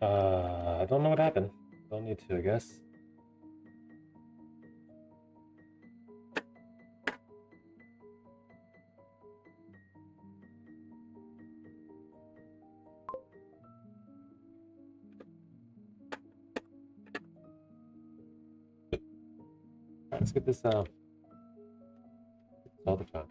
I don't know what happened. Don't need to, I guess. Alright, let's get this all the time.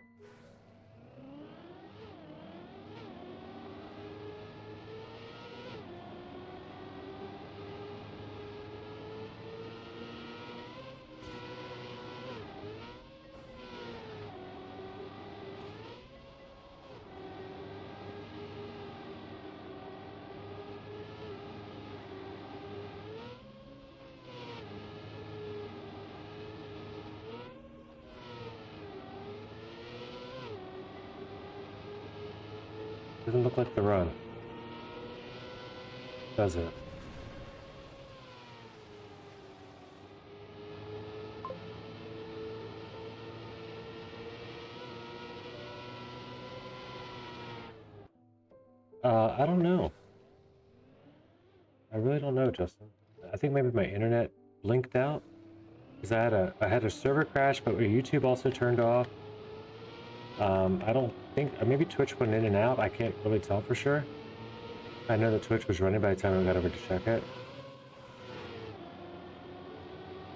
Doesn't look like the run, does it? I don't know. I really don't know, Justin. I think maybe my internet blinked out because I had a server crash, but YouTube also turned off. I don't think maybe Twitch went in and out. I can't really tell for sure. I know that Twitch was running by the time I got over to check it.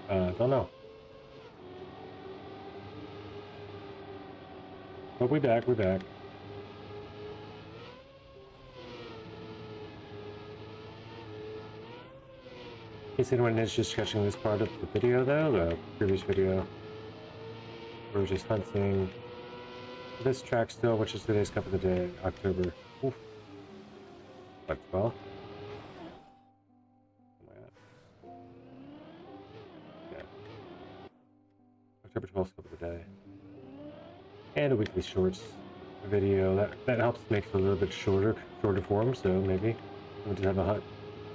Don't know. But we're back. In case anyone is just catching this part of the video, though, the previous video, we're just hunting this track still, which is today's cup of the day, October. Oof. What, 12? Oh my god. Yeah. October 12th cup of the day. And a weekly shorts video. That helps make it a little bit shorter form, so maybe we'll just have a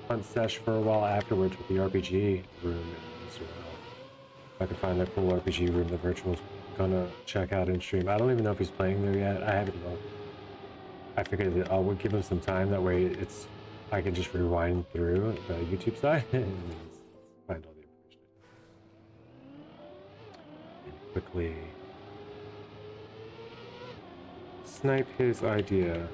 hunt sesh for a while afterwards with the RPG room as well. If I can find that cool RPG room the virtual's gonna check out in stream. I don't even know if he's playing there yet. I haven't looked. I figured that I would give him some time, that way I can just rewind through the YouTube side and find all the information. And quickly snipe his idea.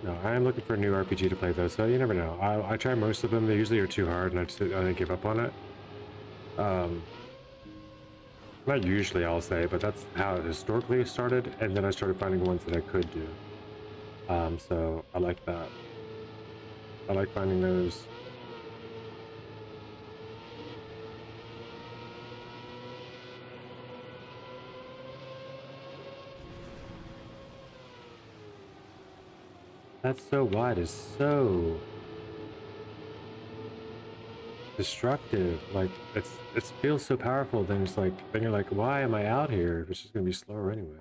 No, I am looking for a new RPG to play though, so you never know. I try most of them. They usually are too hard, and I give up on it. Not usually, I'll say, but that's how it historically started, and then I started finding ones that I could do. So I like that. I like finding those. That's so wide, is so destructive. Like it feels so powerful. Then it's like, then you're like, why am I out here if it's just gonna be slower anyway?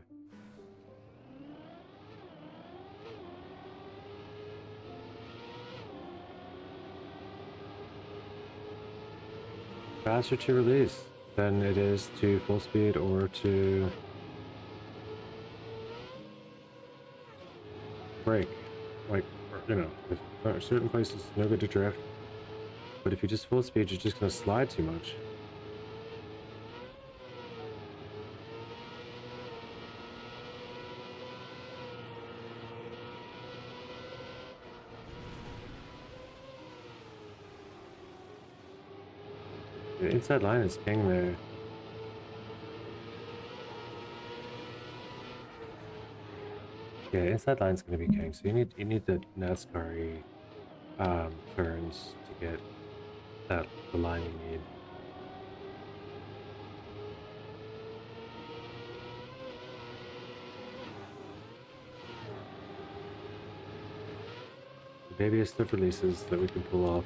Faster to release than it is to full speed or to brake. Like, you know, there are certain places no good to drift, but if you just full speed, you're just gonna slide too much. The inside line is king there. Yeah, inside line's gonna be king. So you need the NASCAR turns to get the line you need. The babiest of releases that we can pull off.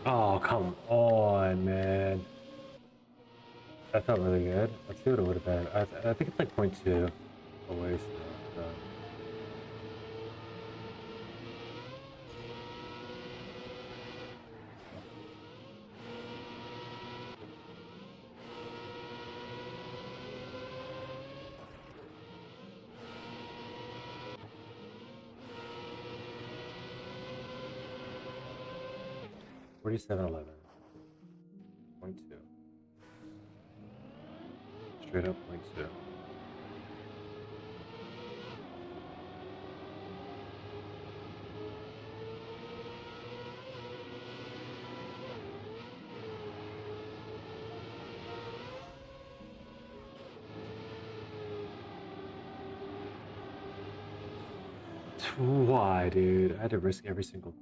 Oh, come on, man. That felt really good. Let's see what it would have been. I think it's like 0.2 away still. So. $47.11. 0.2. Straight up 0.2. Why, dude? I had to risk every single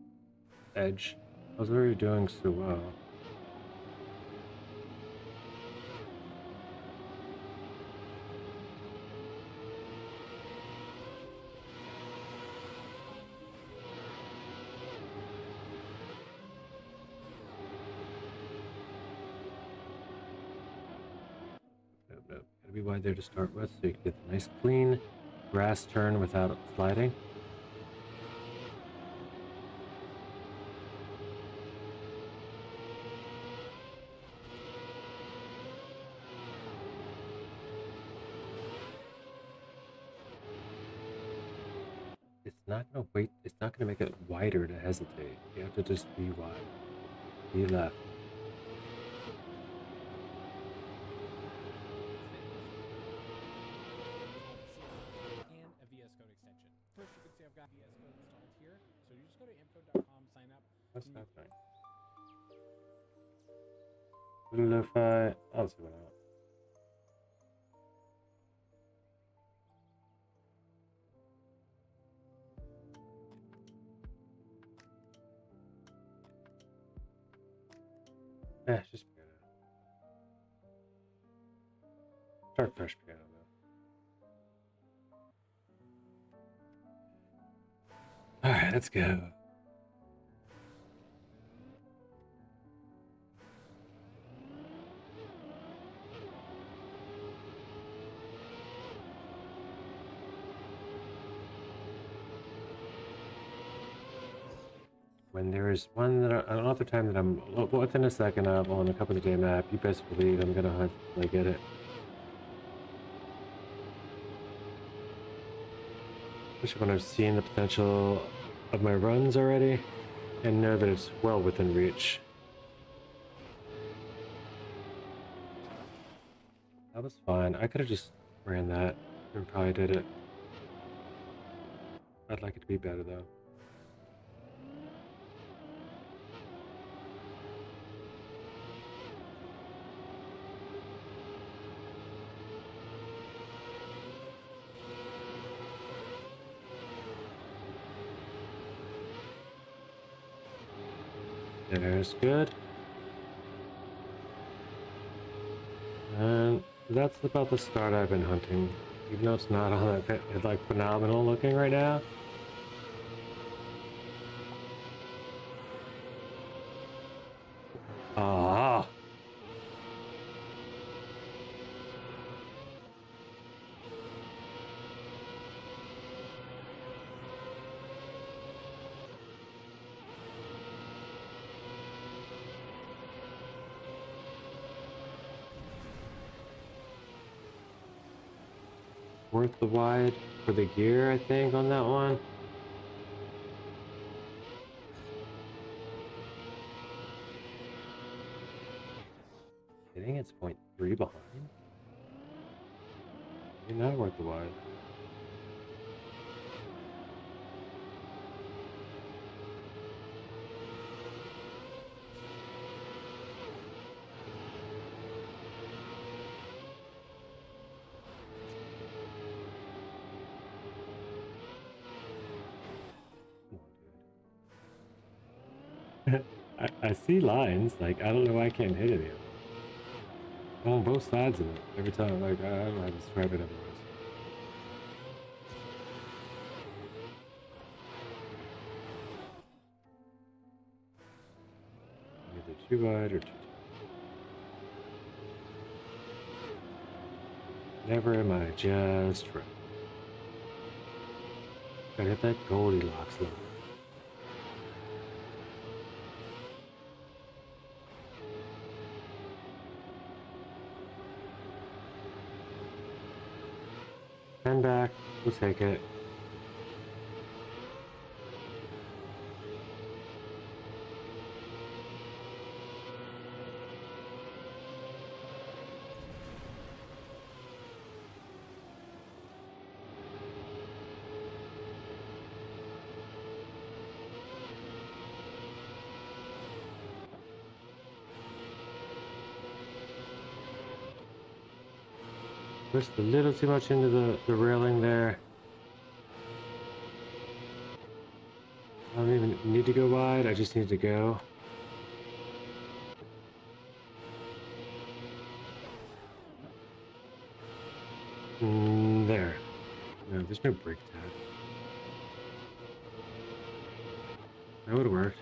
edge. I was already doing so well. Nope. Gotta be wide there to start with, so you can get the nice clean grass turn without sliding. It's not gonna make it wider to hesitate. You have to just be wide. Be left. And a VS Code extension. First, you can see I've got VS Code installed here. So you just go to info.com, sign up. What's happening? Lo-fi. I'll see what I want. Just piano. Start fresh piano though. Alright, let's go. When there is one that I don't know the time that I'm within a second of on a couple of the day map, you best believe I'm gonna hunt till I get it. Especially when I've seen the potential of my runs already and know that it's well within reach. That was fine. I could have just ran that and probably did it. I'd like it to be better though. There's good. And that's about the start I've been hunting. Even though it's not all that it's like phenomenal looking right now. Ah. Worth the wide for the gear, I think, on that one. I think it's 0.3 behind. Maybe not worth the wide. I see lines, like, I don't know why I can't hit any of them. I'm on both sides of it every time, like, I don't know how to describe it otherwise. Either too wide or too tight. Never am I just right. Gotta hit that Goldilocks line. Turn back, we'll take it. Pushed a little too much into the railing there. I don't even need to go wide, I just need to go. There. No, there's no brake pad. That would have worked.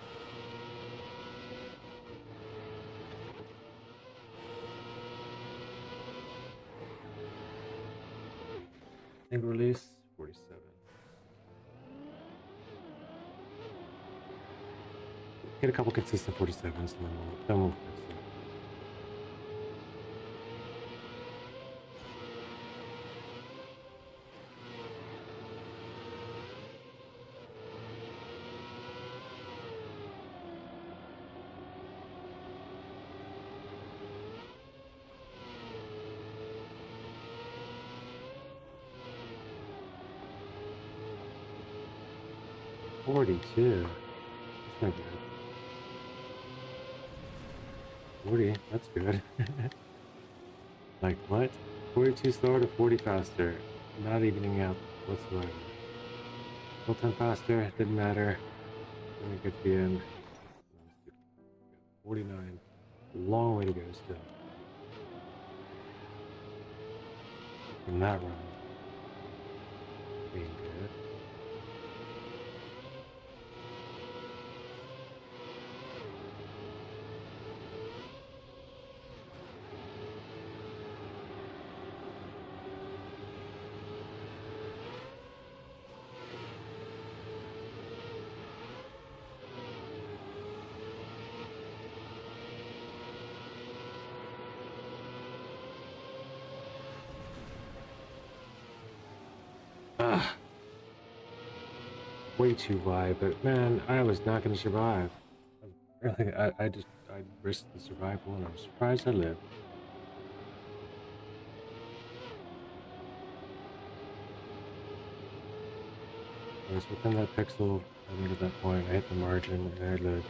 Single release, 47. Get a couple consistent 47s, and then we'll fix it. $42. That's not good. 40, that's good. Like what? 42 slower to 40 faster. Not evening out whatsoever. Still 10 faster, didn't matter. Let me get to the end. 49. Long way to go still. From that run. Being good. Way too wide, but man, I was not going to survive. Really, I risked the survival, and I'm surprised I lived. I was within that pixel. I think at that point I hit the margin, and I lived.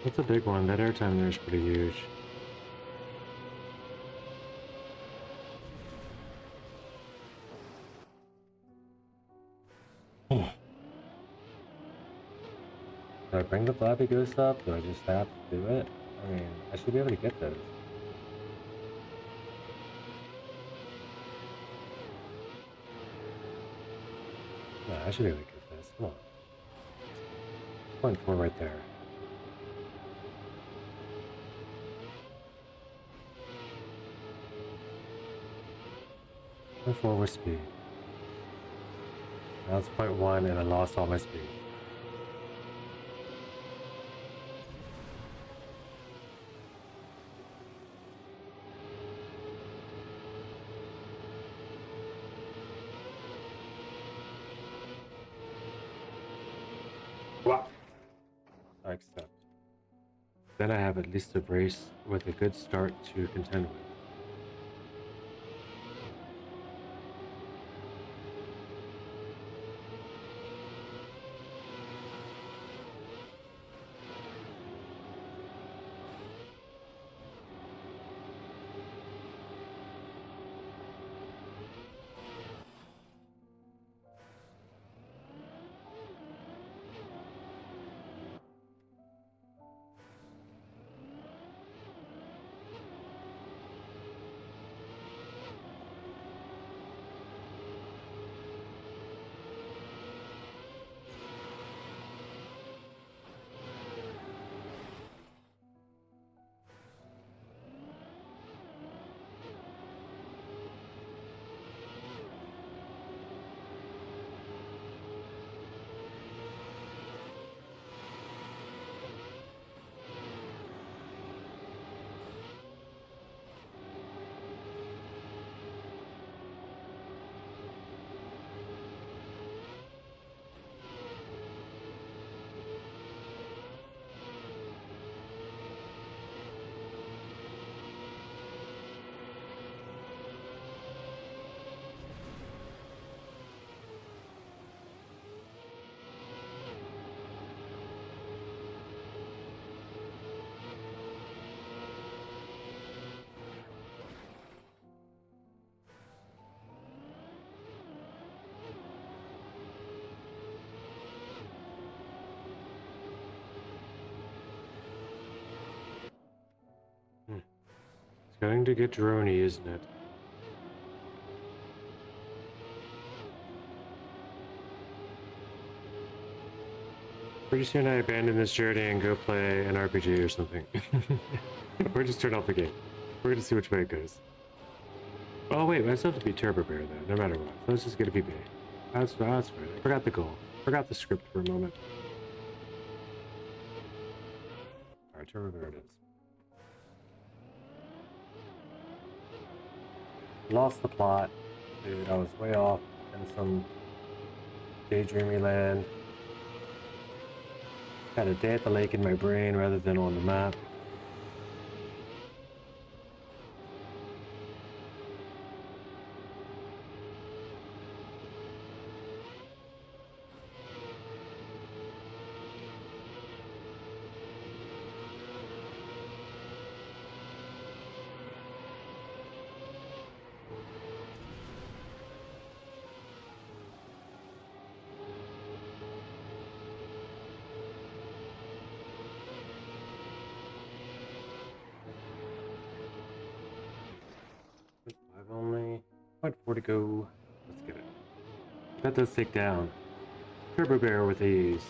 That's a big one. That airtime there is pretty huge. Do I bring the Flappy Goose up? Do I just have to do it? I mean, I should be able to get this. No, I should be able to get this. Come on. 0.4 right there. 0.4 with speed. Now it's 0.1 and I lost all my speed. Wow. I accept. Then I have at least a race with a good start to contend with. going to get droney, isn't it? Pretty soon I abandon this journey and go play an RPG or something. Or just turn off the game. We're gonna see which way it goes. Oh wait, I still have to be Turbo Bear though, no matter what. So let's just get a PB. That's right. I forgot the goal. Forgot the script for a moment. Alright, Turbo Bear it is. Lost the plot. Dude, I was way off in some daydreamy land. Had a day at the lake in my brain rather than on the map. I've only 0.4 to go. Let's get it. That does take down Turbo Bear with ease.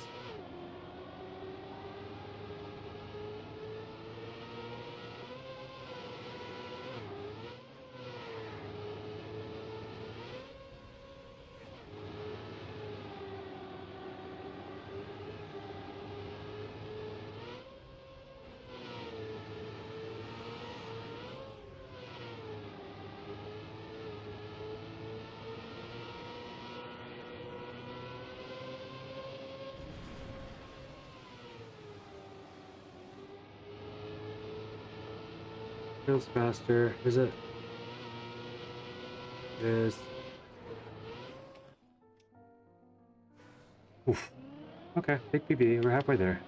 Feels faster, is it? It is. Oof. Okay, big PB, we're halfway there.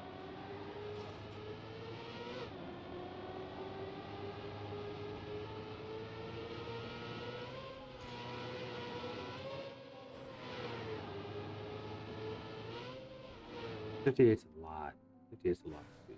'58's a lot. '58's a lot of speed.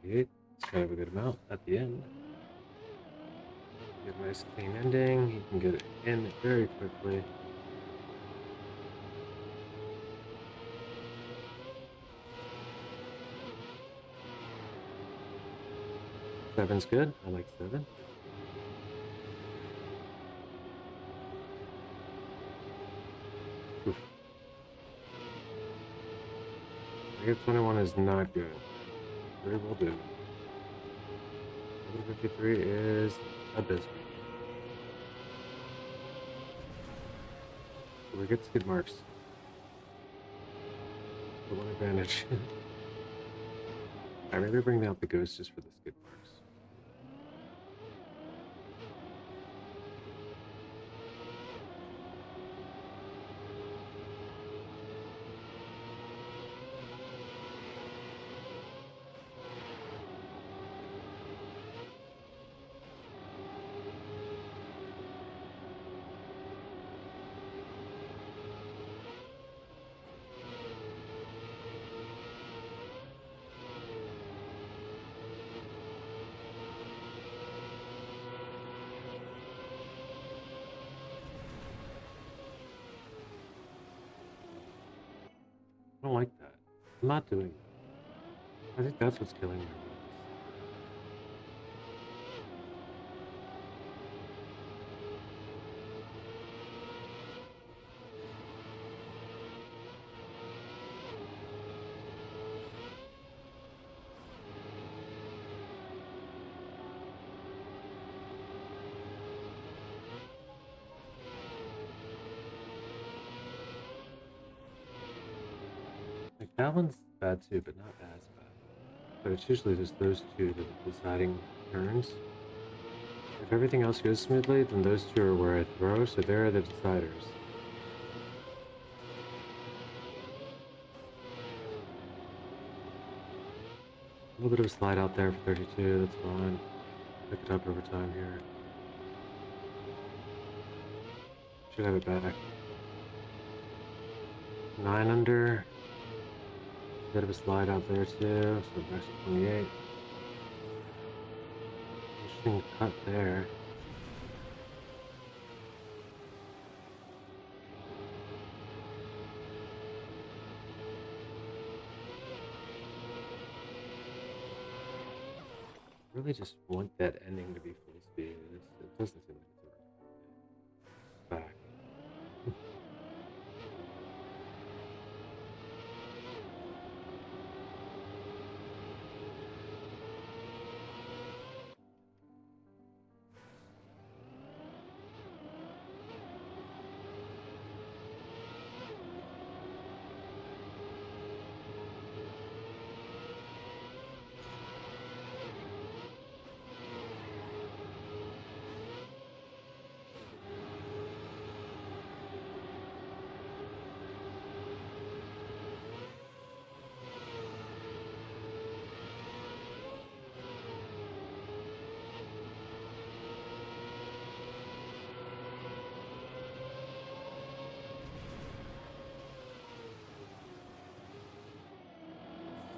It's kind of a good amount at the end. Get a nice clean ending. You can get it in very quickly. Seven's good. I like 7. Oof. I guess 21 is not good. Very well do. 53 is abysmal. We get skid marks. The one advantage. I maybe bring out the ghost just for the skid marks. I don't like that. I'm not doing that. I think that's what's killing me. That one's bad too, but not as bad. But it's usually just those two that are deciding turns. If everything else goes smoothly, then those two are where I throw, so they're the deciders. A little bit of a slide out there for 32, that's fine. Pick it up over time here. Should have it back. 9 under. Bit of a slide out there too, so back to 28. Interesting cut there. I really just want that ending to be full speed. It doesn't seem like it's back.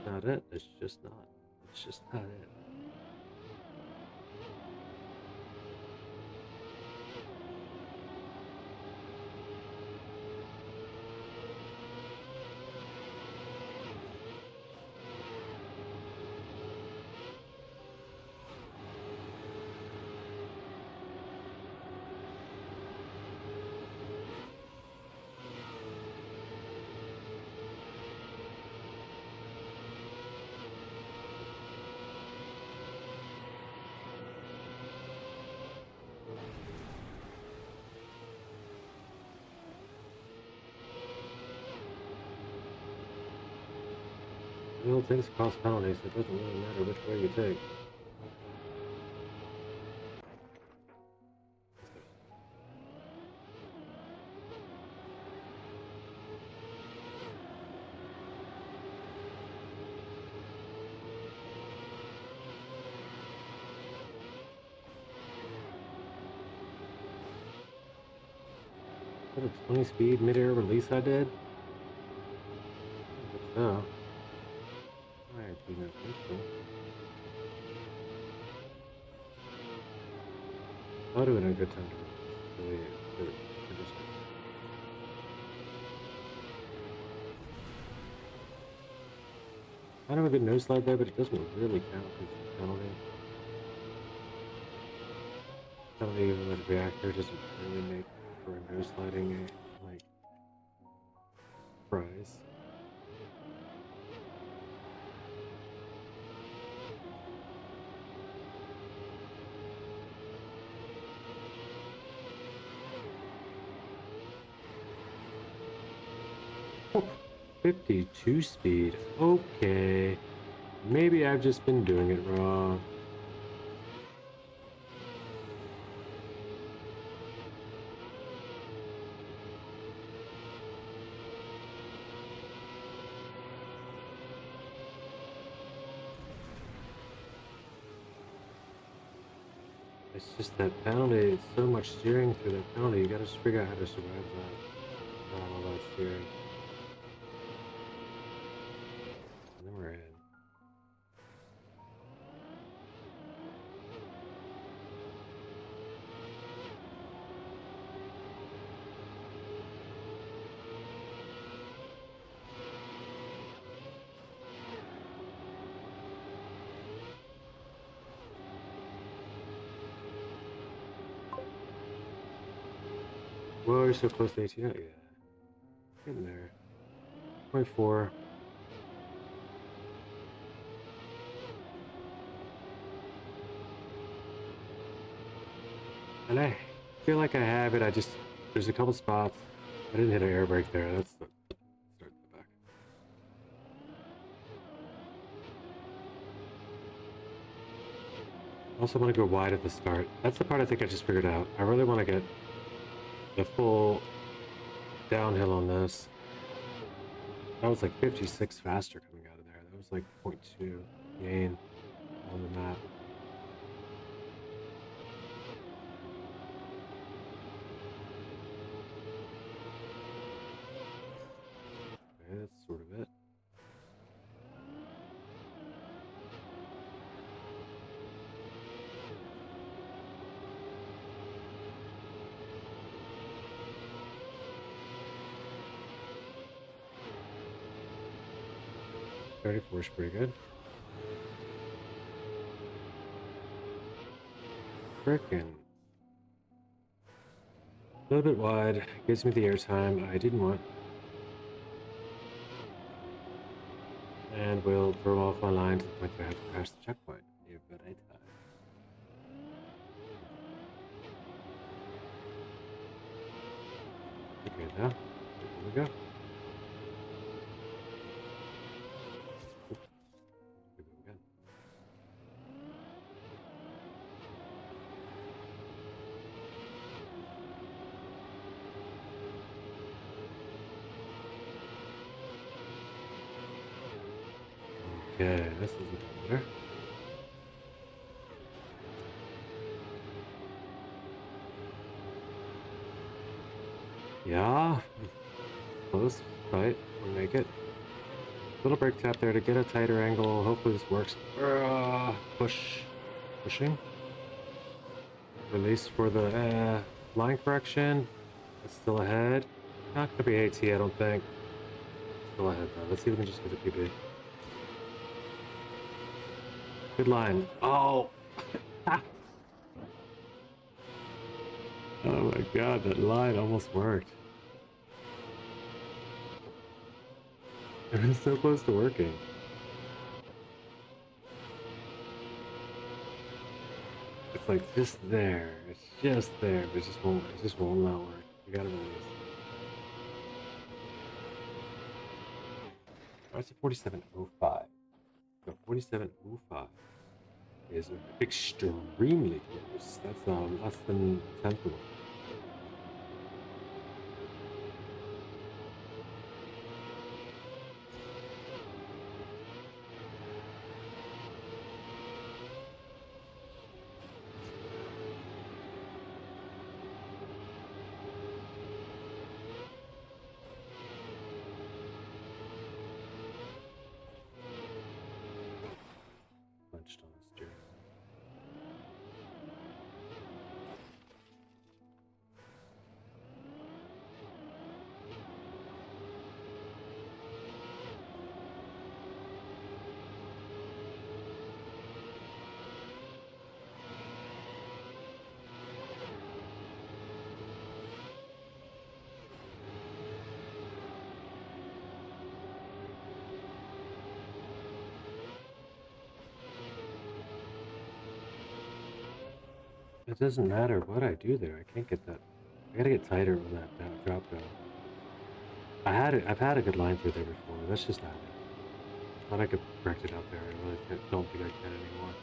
Not it. It's just not. It's just not it. Well, things cost penalties, so it doesn't really matter which way you take. What a 20 speed mid-air release I did? Oh. I do not think so. I'll do it in a good time to really good condition. Kind of a good nose slide there, but it doesn't really count as a penalty. Penalty even with reactor doesn't really make for a nose sliding a like prize. Oh, 52 speed. Okay. Maybe I've just been doing it wrong. It's just that penalty, it's so much steering through that penalty, you gotta just figure out how to survive that. All that steering. And then we're in. Whoa, you're so close to 18 out, yeah. Getting there. 24. And I feel like I have it, there's a couple spots. I didn't hit an air brake there, that's the start the back. Also want to go wide at the start. That's the part I think I just figured out. I really want to get the full downhill on this. That was like 56 faster coming out of there. That was like 0.2 gain on the map. Okay, that's sort of it. $34 is pretty good. Frickin'. A little bit wide. Gives me the airtime I didn't want. And we'll throw off my line to the point that I have to crash the checkpoint. You bet I die. Okay, now. Here we go. Oop. Here we go again. Okay, this isn't better. Yeah, close, right, we'll make it. Little brake tap there to get a tighter angle. Hopefully this works. Pushing. Release for the line correction. It's still ahead. Not gonna be AT, I don't think. Still ahead though. Let's see if we can just get a PB. Good line. Oh! Oh my god, that line almost worked. It was so close to working. It's like just there. It's just there, but it just won't not work. You gotta release. Alright, so 47.05. So 47.05 is extremely close. That's less than a tenth of one. Punched on the steering. It doesn't matter what I do there. I can't get that. I gotta get tighter on that drop down. I've had a good line through there before. That's just not it. Thought I could correct it out there. I really don't think I can anymore.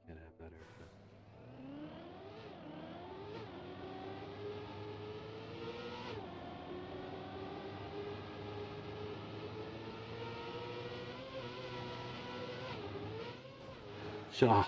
Can't have that airtime. Shaw.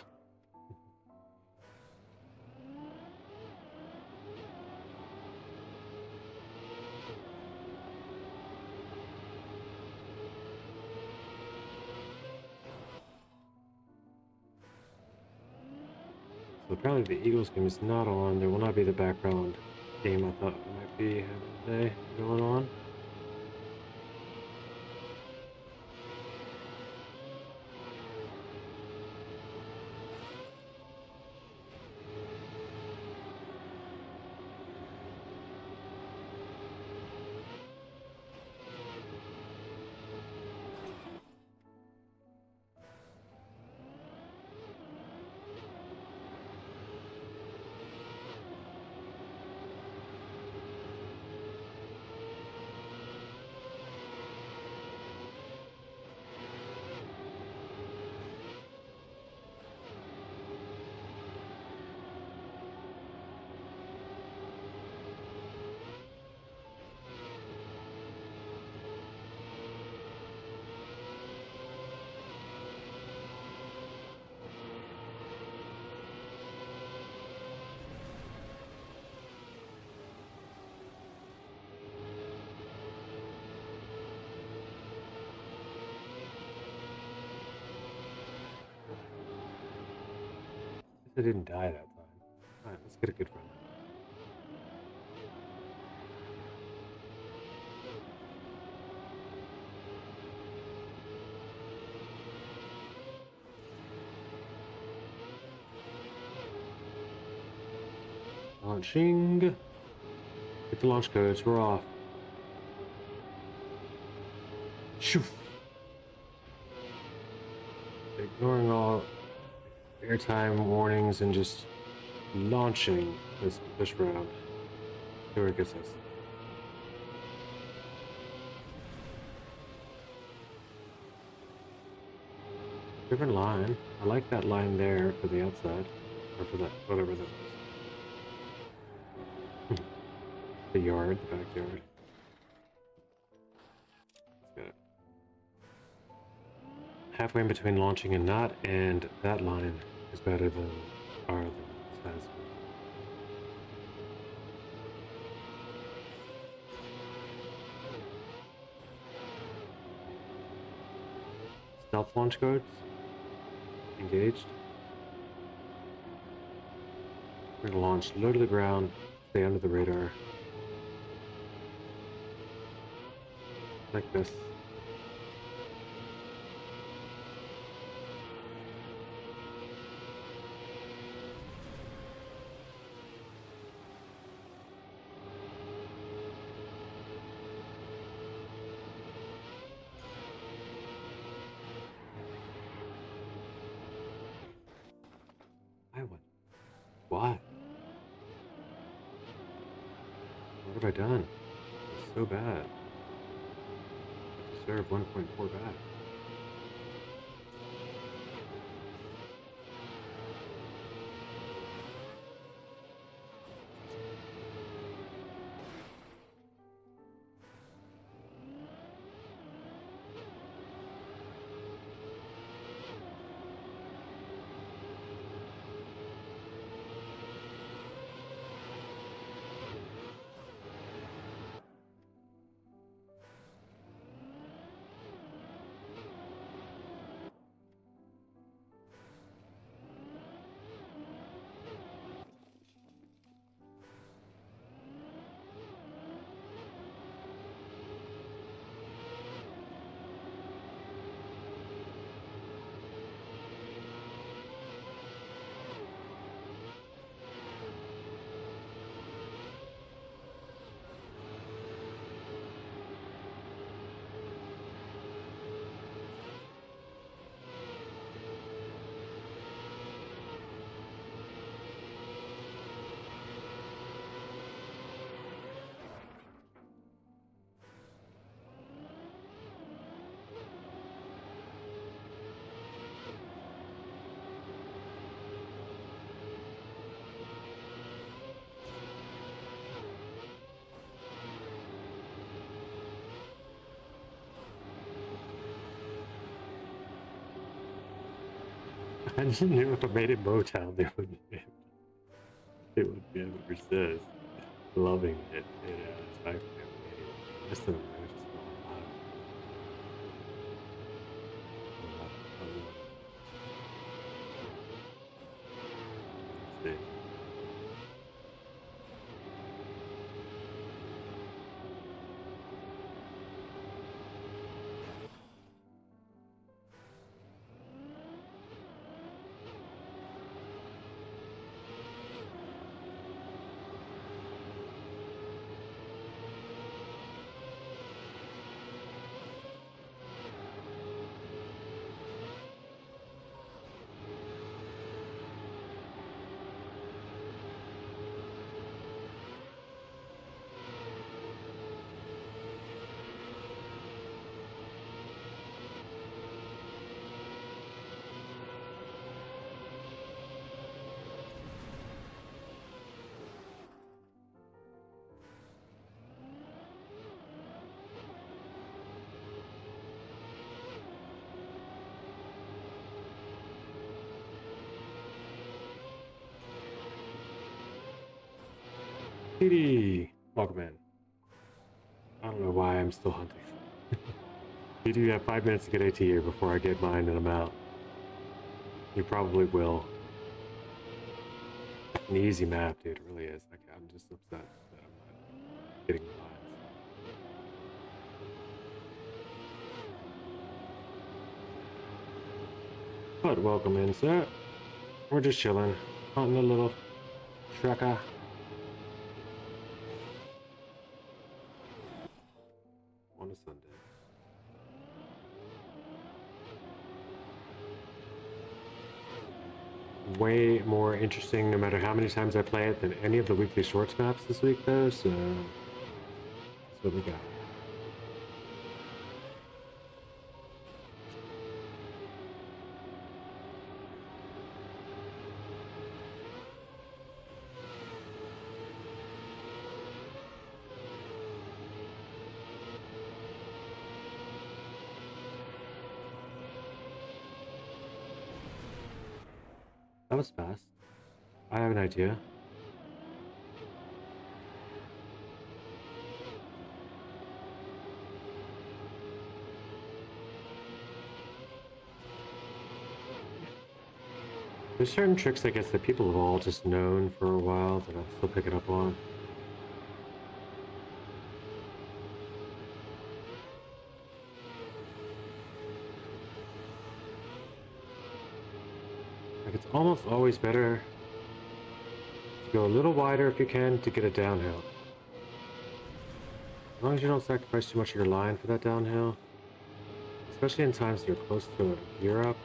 So apparently the Eagles game is not on. There will not be the background game I thought it might be today going on. It didn't die that time. Alright, let's get a good run. Launching. Get the launch codes. We're off. Shoo. Ignoring all airtime warnings and just launching this round. See where it gets us. Different line. I like that line there for the outside. Or for that, whatever that was. The yard, the backyard. Let's get it. Halfway in between launching and not, and that line is better than our other ones. Stealth launch codes. Engaged. We're gonna launch low to the ground, stay under the radar. Like this. I went. Why? What have I done? It's so bad. I deserve 1.4 back. I just knew if I made it Motown, they would be able to resist. Loving it. It's back to just the PD, welcome in. I don't know why I'm still hunting. You do have 5 minutes to get AT here before I get mine and I'm out. You probably will. an easy map, dude. It really is. I'm just upset that I'm not getting the lines. But welcome in, sir. We're just chilling, hunting a little tracker. On a Sunday. Way more interesting no matter how many times I play it than any of the weekly shorts maps this week though, so that's what we got. That was fast. I have an idea. There's certain tricks, I guess, that people have all just known for a while that I'm still picking up on. Like, it's almost always better to go a little wider if you can to get a downhill. As long as you don't sacrifice too much of your line for that downhill, especially in times you're close to a gear up.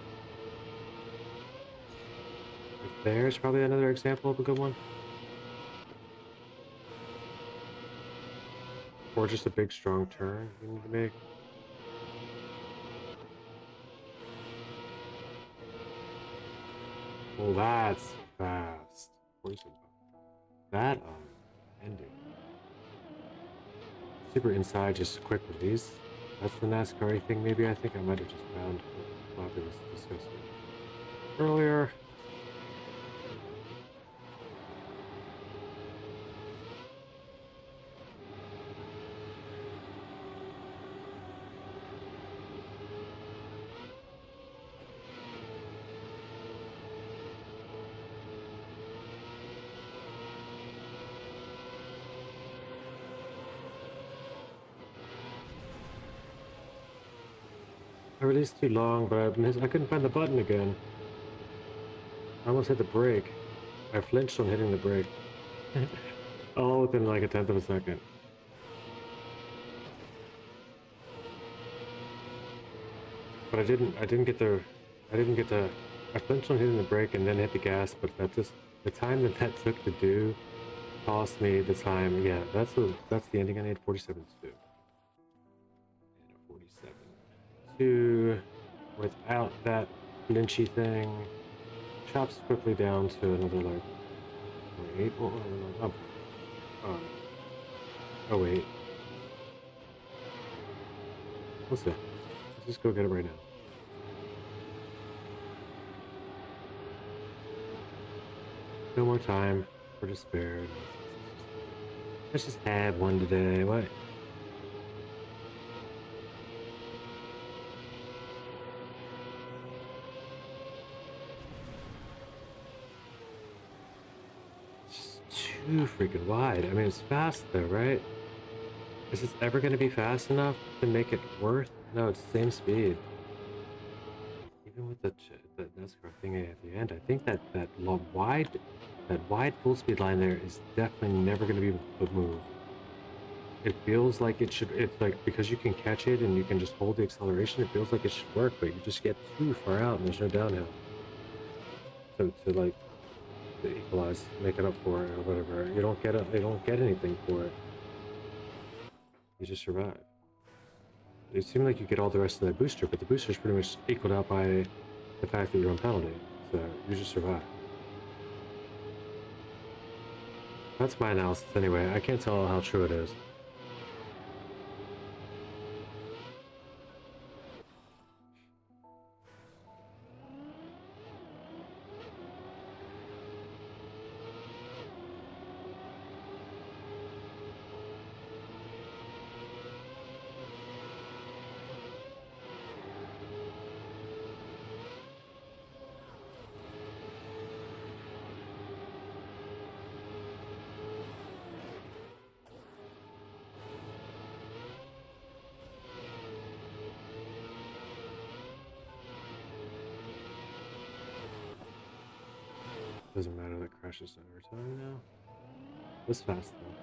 Like there's probably another example of a good one. Or just a big strong turn you need to make. Well, that's fast. 47. That ending. Super inside, just a quick release. That's the NASCAR thing. Maybe I think I might have just found what Bobby was discussing earlier. I released too long, but I couldn't find the button again. I almost hit the brake. I flinched on hitting the brake. All within like a tenth of a second. But I didn't get the, I flinched on hitting the brake and then hit the gas, but the time that took to do cost me the time. Yeah, that's the ending I need. 47-2. And a 47-2 without that flinchy thing. Chops quickly down to another like 8. Oh wait. Let's see. Let's just go get it right now. No more time for despair. Let's just have one today. What? It's just too freaking wide. I mean, it's fast though, right? Is this ever going to be fast enough to make it worth? No, it's the same speed. Even with the NASCAR thing at the end, I think that wide full speed line there is definitely never going to be able to move. It feels like it should. It's like because you can catch it and you can just hold the acceleration. It feels like it should work, but you just get too far out and there's no downhill. So to equalize, make it up for it or whatever, you don't get anything for it. You just survive. It seemed like you get all the rest of that booster, but the booster's pretty much equaled out by the fact that you're on penalty, so you just survive. That's my analysis anyway. I can't tell how true it is. Doesn't matter, that crashes over time now. This fast though.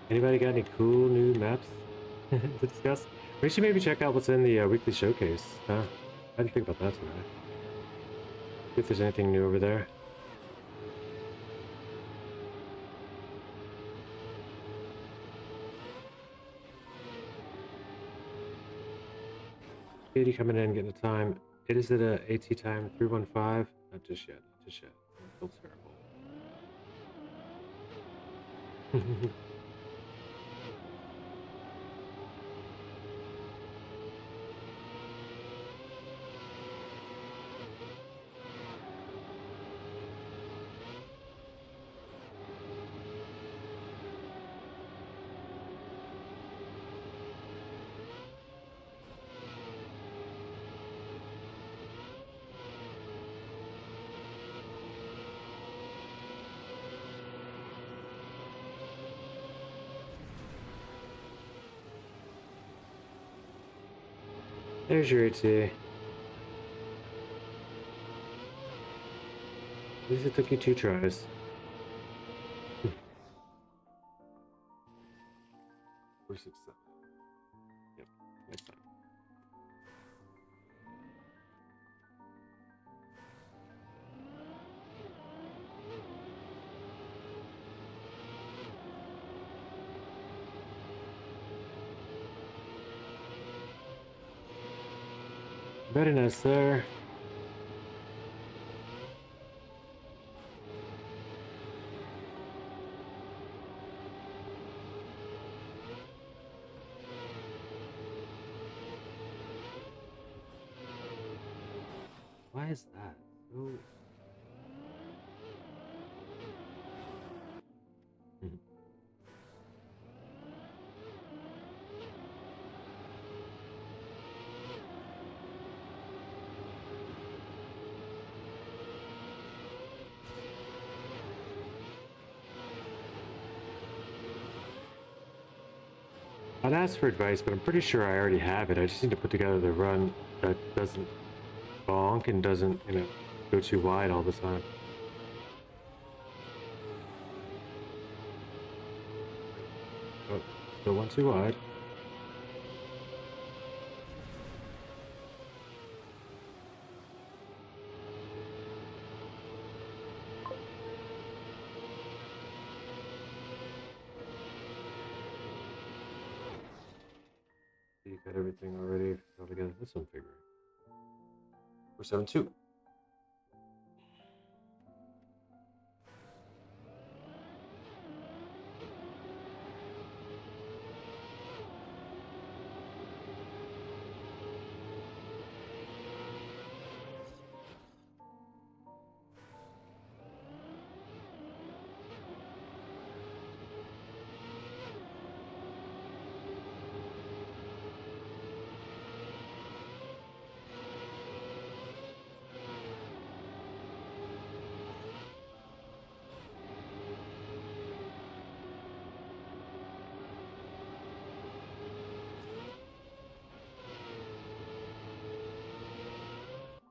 Anybody got any cool new maps to discuss? We should maybe check out what's in the weekly showcase. I didn't think about that today. See if there's anything new over there. Katie coming in, getting a time. It is at a AT time 315. Not just yet, not just yet. I feel terrible. There's your AT. At least it took you 2 tries. 467. Yep, next time. Very nice, sir. Why is that? Oh. I'd ask for advice, but I'm pretty sure I already have it. I just need to put together the run that doesn't bonk and doesn't, you know, go too wide all the time. Oh, still went too wide. You got everything already all together. That's what I'm figuring. 472.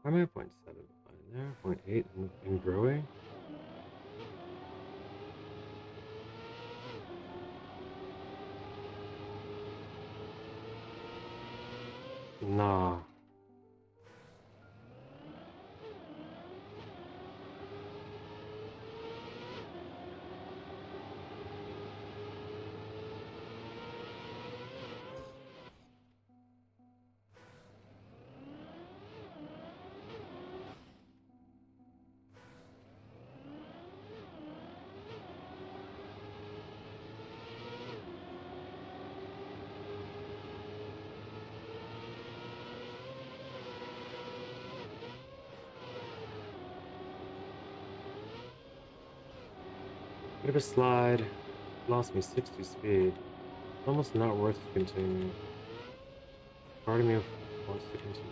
I'm at 0.7 there, 0.8 and growing. Nah. Bit of a slide. Lost me 60 speed. Almost not worth continuing. Part of me wants to continue.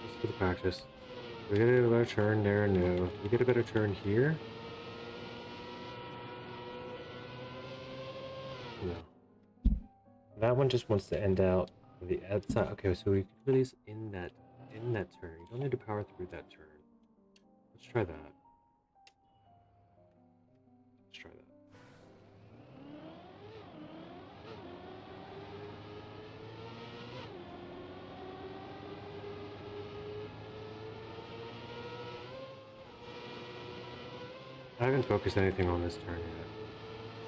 Just for the practice. Do we get a better turn there? No. Do we get a better turn here? No. That one just wants to end out the outside. Okay, so we can release in that turn. You don't need to power through that turn. Let's try that. Let's try that. I haven't focused anything on this turn yet.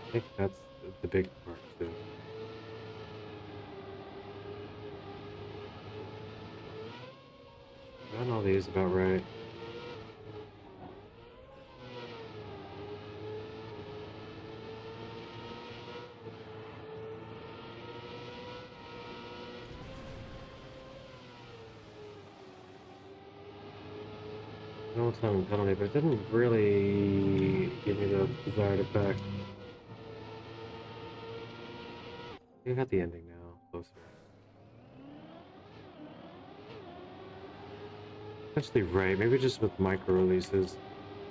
I think that's the big part too. Got all these about right. No time penalty, but it didn't really give me the desired effect. I got the ending now, closer. Actually, right. Maybe just with micro releases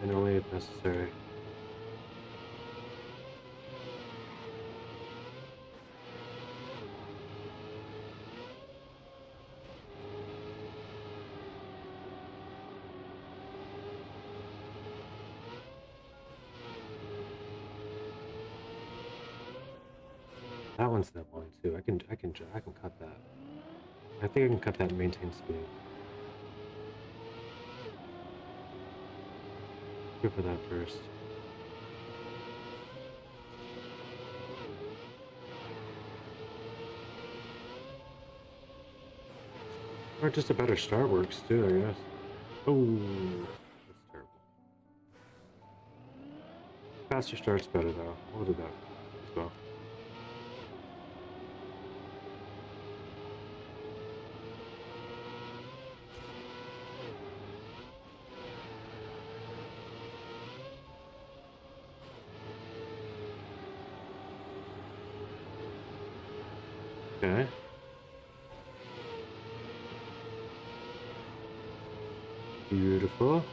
and only if necessary. That one's that line too. I can cut that. I think I can cut that and maintain speed. Go for that first. Or just a better start works too, I guess. Oh, that's terrible. Faster start's better though. We'll do that as well. Okay. Beautiful.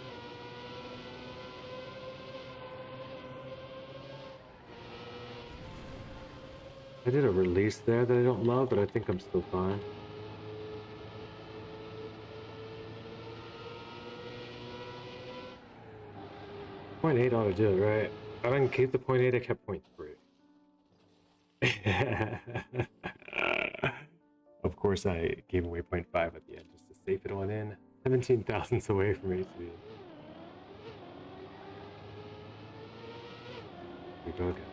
I did a release there that I don't love, but I think I'm still fine. Point 8 ought to do it, right? I didn't keep the point 8, I kept point 3. Of course, I gave away 0.5 at the end just to safe it on in. 17 thousandths away from HB. We go again.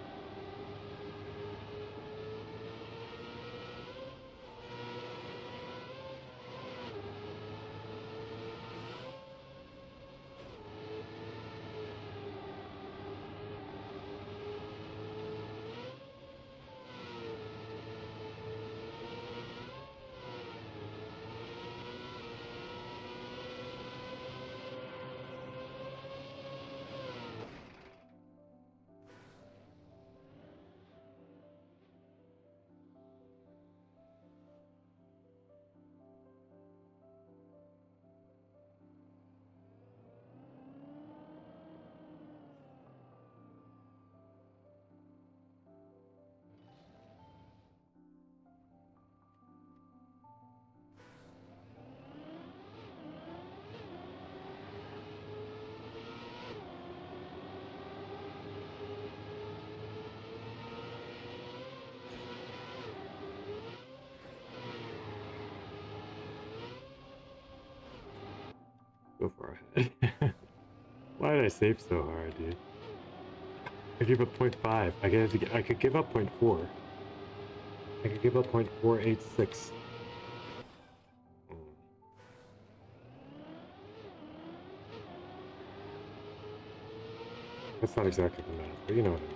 Go far ahead. Why did I save so hard, dude? I gave up 0.5. I could give up 0.4. I could give up 0.486. That's not exactly the math, but you know what I mean.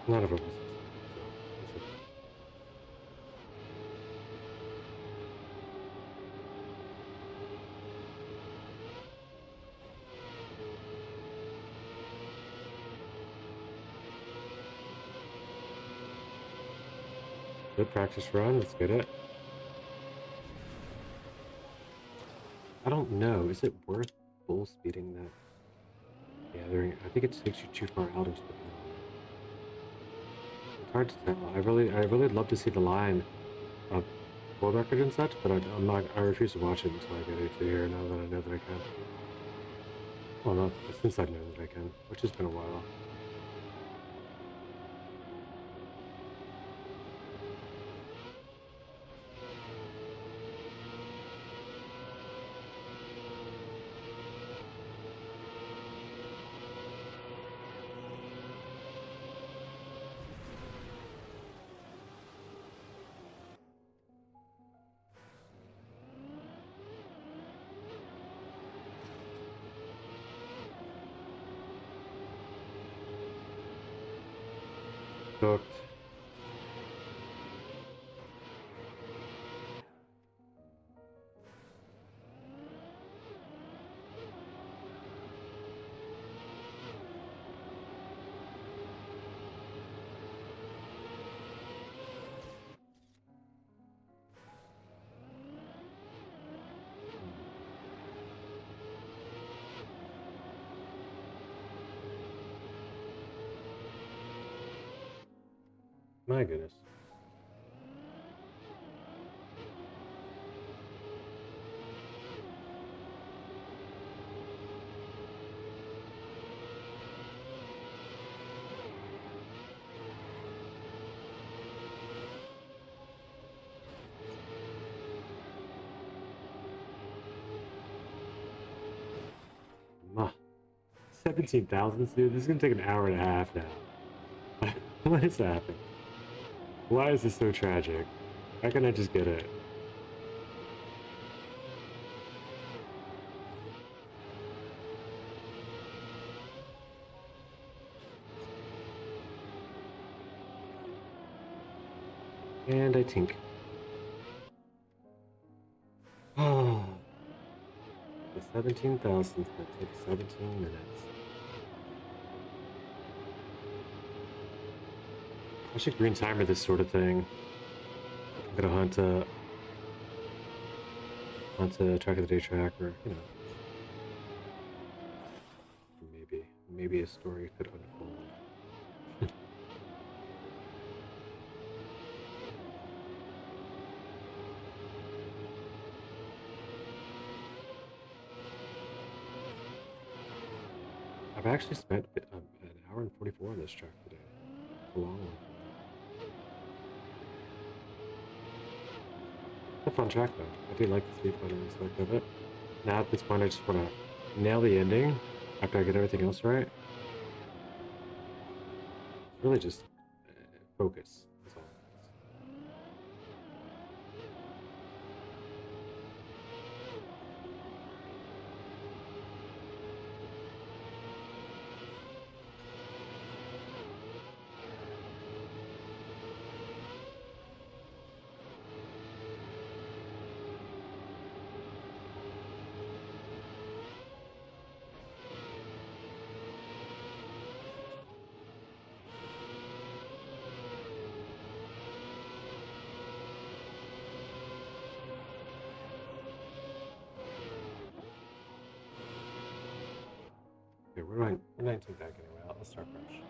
None of it was. Good practice run. Let's get it. I don't know. Is it worth full speeding that? Gathering? I think it takes you too far out into the middle. It's hard to tell. I really love to see the line of world record and such, but I'm not. I refuse to watch it until I get it here. Now that I know that I can. Well, not since I know that I can, which has been a while. Cooked. My goodness. Ma. 17,000, dude. This is gonna take an hour and a half now. What is happening? Why is this so tragic? Why can't I just get it? And I tink. Oh, the 17,000th that takes 17 minutes. I should green timer this sort of thing. I'm gonna hunt a track of the day track, or you know, maybe a story could unfold. I've actually spent an hour and 44 on this track today. It's a long one. It's a fun track though. I do like the speed fighter aspect of it. Now at this point I just want to nail the ending after I get everything else right. It's really just focus is all it is. Okay, we're 19 back anyway. Let's start fresh.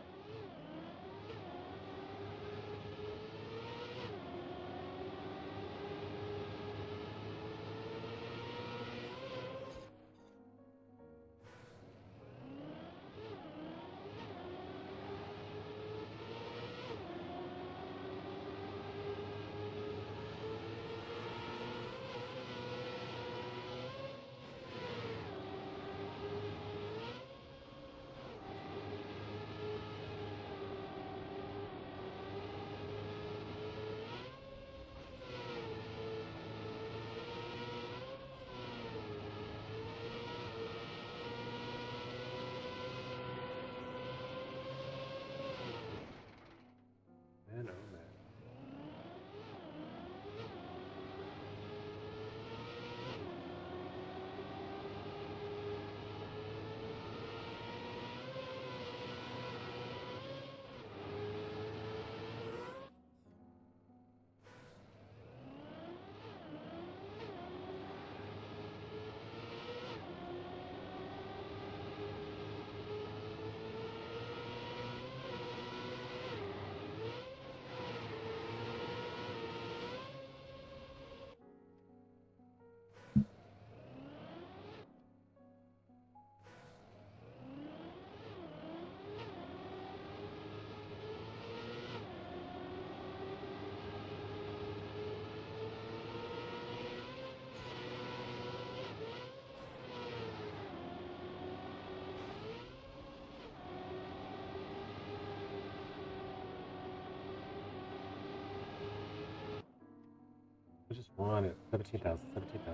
just want it. 17,000, 17,000, 17,000,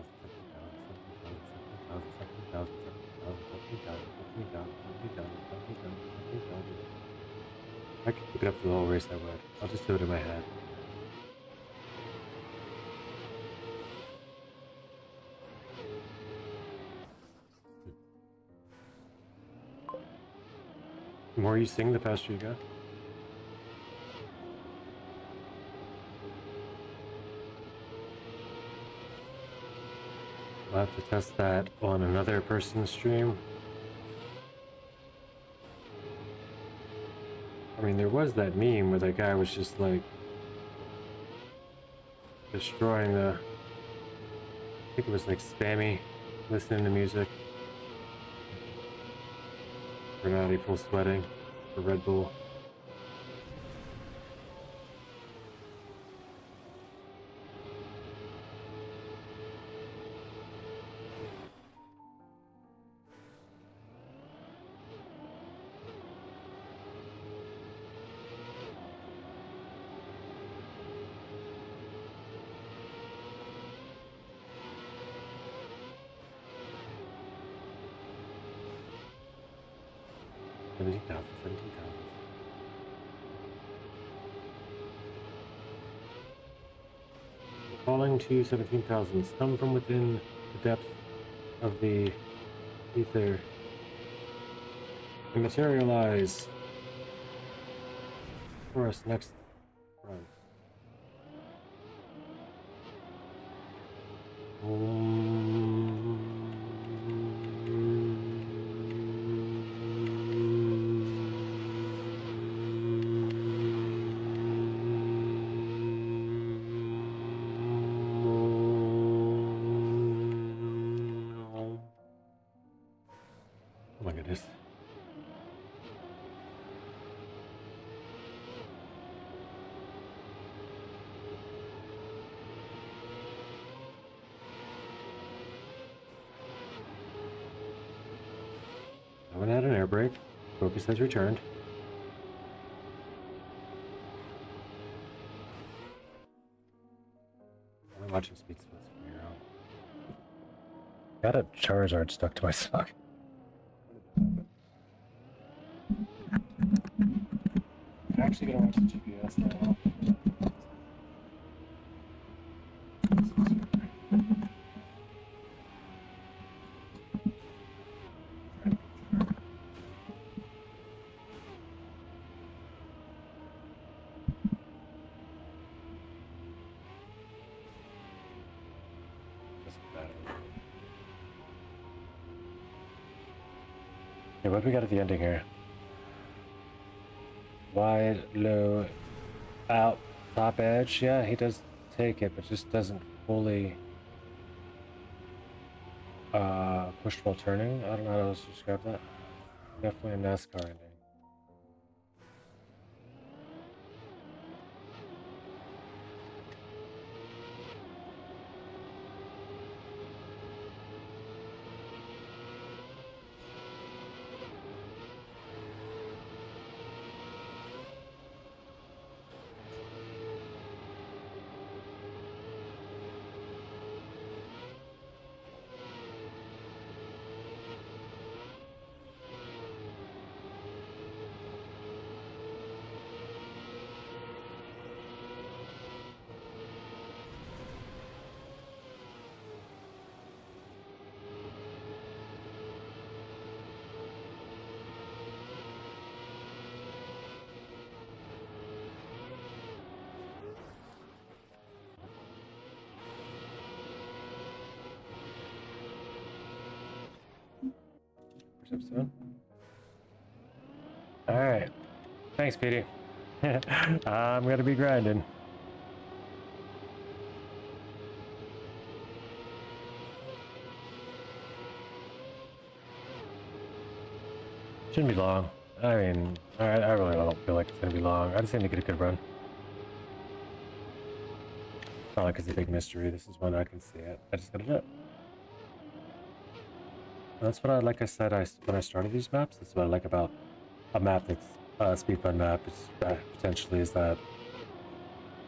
17,000, 17,000, 17,000, 17,000, 17,000, 17,000, 17,000. If I could keep it up for the whole race, I would. I'll just do it in my head. The more you sing, the faster you go. I'll have to test that on another person's stream. I mean, there was that meme where that guy was just like destroying the, I think it was like spammy, listening to music. Renati full sweating for Red Bull. Falling to 17,000. Come from within the depth of the ether and materialize for us next run. Oh my goodness. I went out an air brake. Focus has returned. I'm watching speed splits from here on. Got a Charizard stuck to my sock. I'm actually gonna watch the GPS now. Yeah, what do we got at the ending here? Wide, low, out, top edge. Yeah, he does take it, but just doesn't fully push while turning. I don't know how else to describe that. Definitely a NASCAR ending. Episode. All right, thanks, Petey. I'm gonna be grinding. Shouldn't be long. I mean, I really don't feel like it's gonna be long. I just need to get a good run. It's not like it's a big mystery. This is one I can see it. I just gotta do it. That's what I like. I said when I started these maps. That's what I like about a map that's a speedrun map. Potentially is that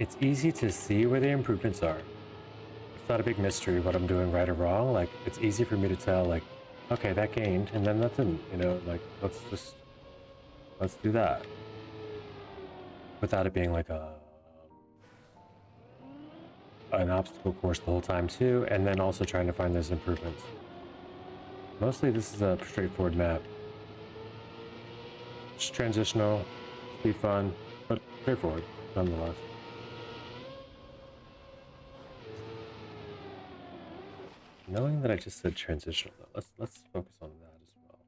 it's easy to see where the improvements are. It's not a big mystery what I'm doing right or wrong. Like, it's easy for me to tell, like, okay, that gained, and then that didn't, you know, like, let's do that. Without it being like an obstacle course the whole time too, and then also trying to find those improvements. Mostly this is a straightforward map. It's transitional, be fun, but straightforward nonetheless. Knowing that I just said transitional though, let's focus on that as well.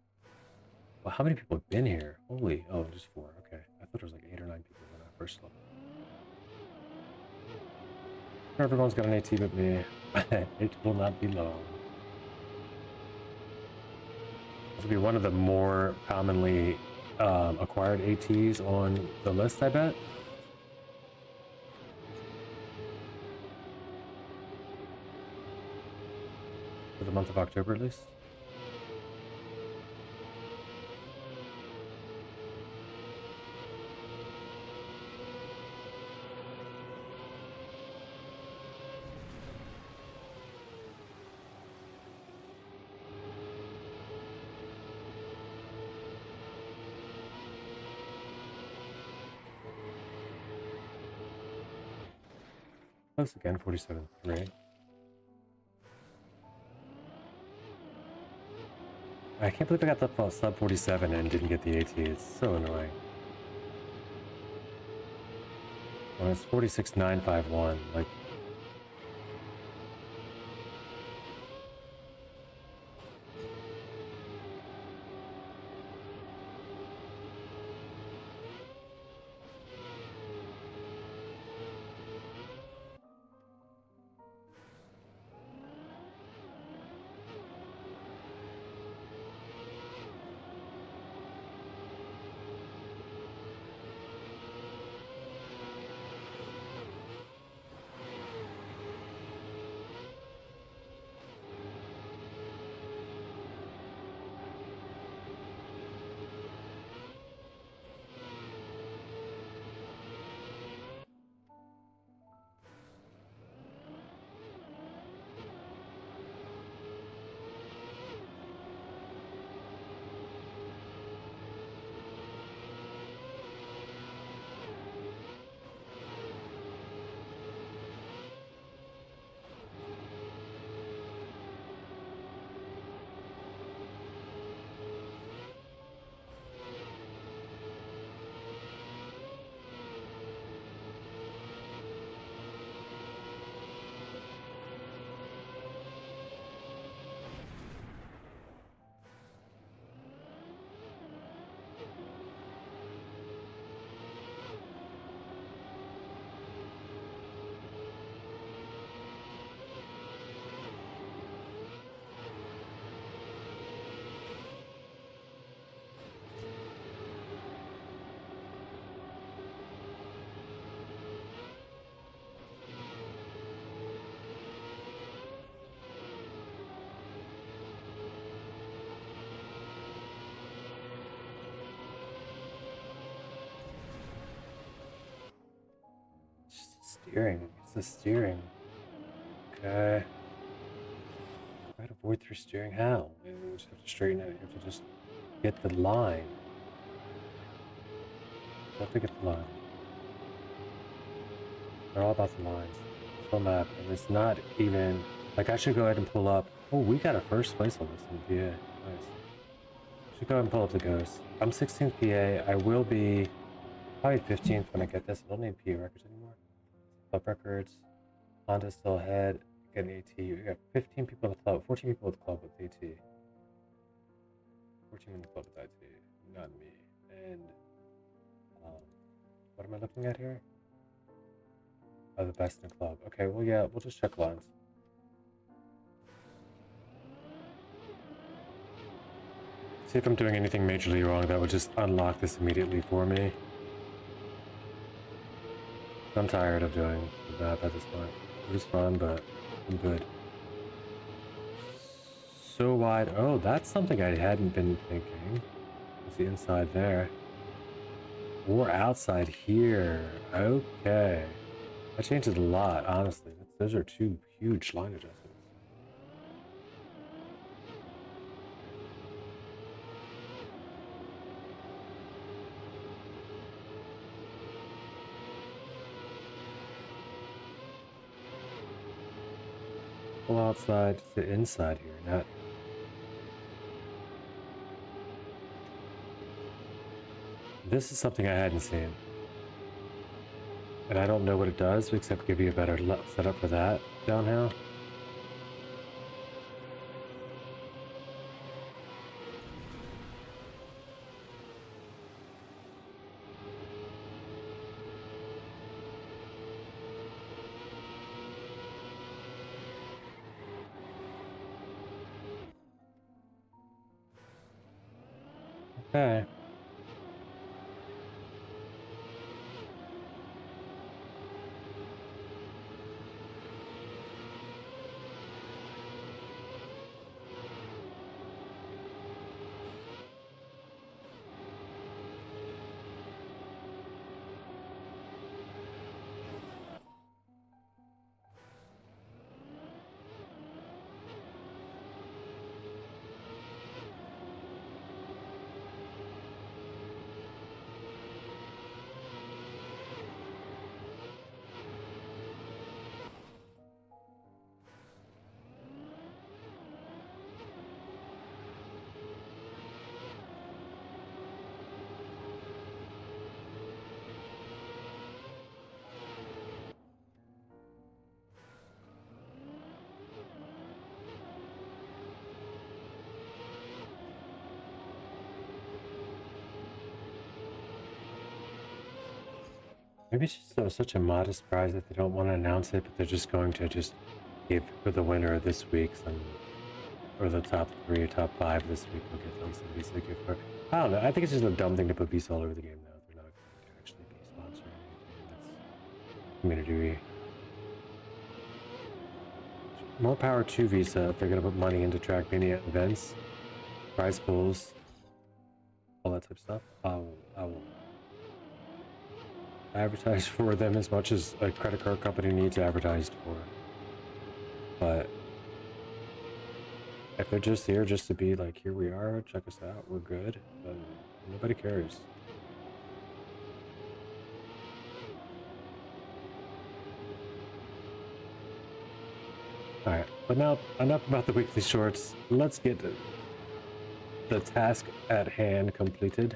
Well, how many people have been here? Holy, oh, just 4. Okay, I thought there was like 8 or 9 people when I first looked. Everyone's got an AT but me. It will not be long. This will be one of the more commonly acquired ATs on the list, I bet. For the month of October, at least. Close again, 47.3. I can't believe I got the sub 47 and didn't get the AT. It's so annoying. Well, it's 46.951. Like, steering. It's the steering. Okay. Try to avoid through steering. How? You just have to straighten it. You have to just get the line. You have to get the line. They're all about the lines. It's a map, and it's not even like I should go ahead and pull up. Oh, we got a first place on this in PA. Nice. Should go ahead and pull up the ghost. I'm 16th PA. I will be probably 15th when I get this. I don't need PA records anymore. Club records. Honda's still ahead. Get an AT. We got 15 people in the club. 14 people with the club with AT. 14 in the club with AT. Not me. And what am I looking at here? Oh, the best in the club. Okay, well, yeah, we'll just check lines. See if I'm doing anything majorly wrong that would just unlock this immediately for me. I'm tired of doing the map at this point. It was fun, but I'm good. So wide. Oh, that's something I hadn't been thinking. It's the inside there. Or outside here. Okay. That changes a lot, honestly. That's Those are two huge line adjustments. Pull outside to inside here, not. This is something I hadn't seen. And I don't know what it does, except give you a better setup for that downhill. Okay. Maybe it's just such a modest prize that they don't want to announce it, but they're just going to just give for the winner this week some, or the top 3 or top 5 this week will get them some Visa gift card. I don't know. I think it's just a dumb thing to put Visa all over the game now. They're not going to actually be sponsoring anything that's community. More power to Visa if they're going to put money into Trackmania events, prize pools, all that type of stuff. I will advertise for them as much as a credit card company needs advertised for. But if they're just here just to be like, here we are, check us out, we're good, then nobody cares. Alright, but now enough about the weekly shorts. Let's get the task at hand completed.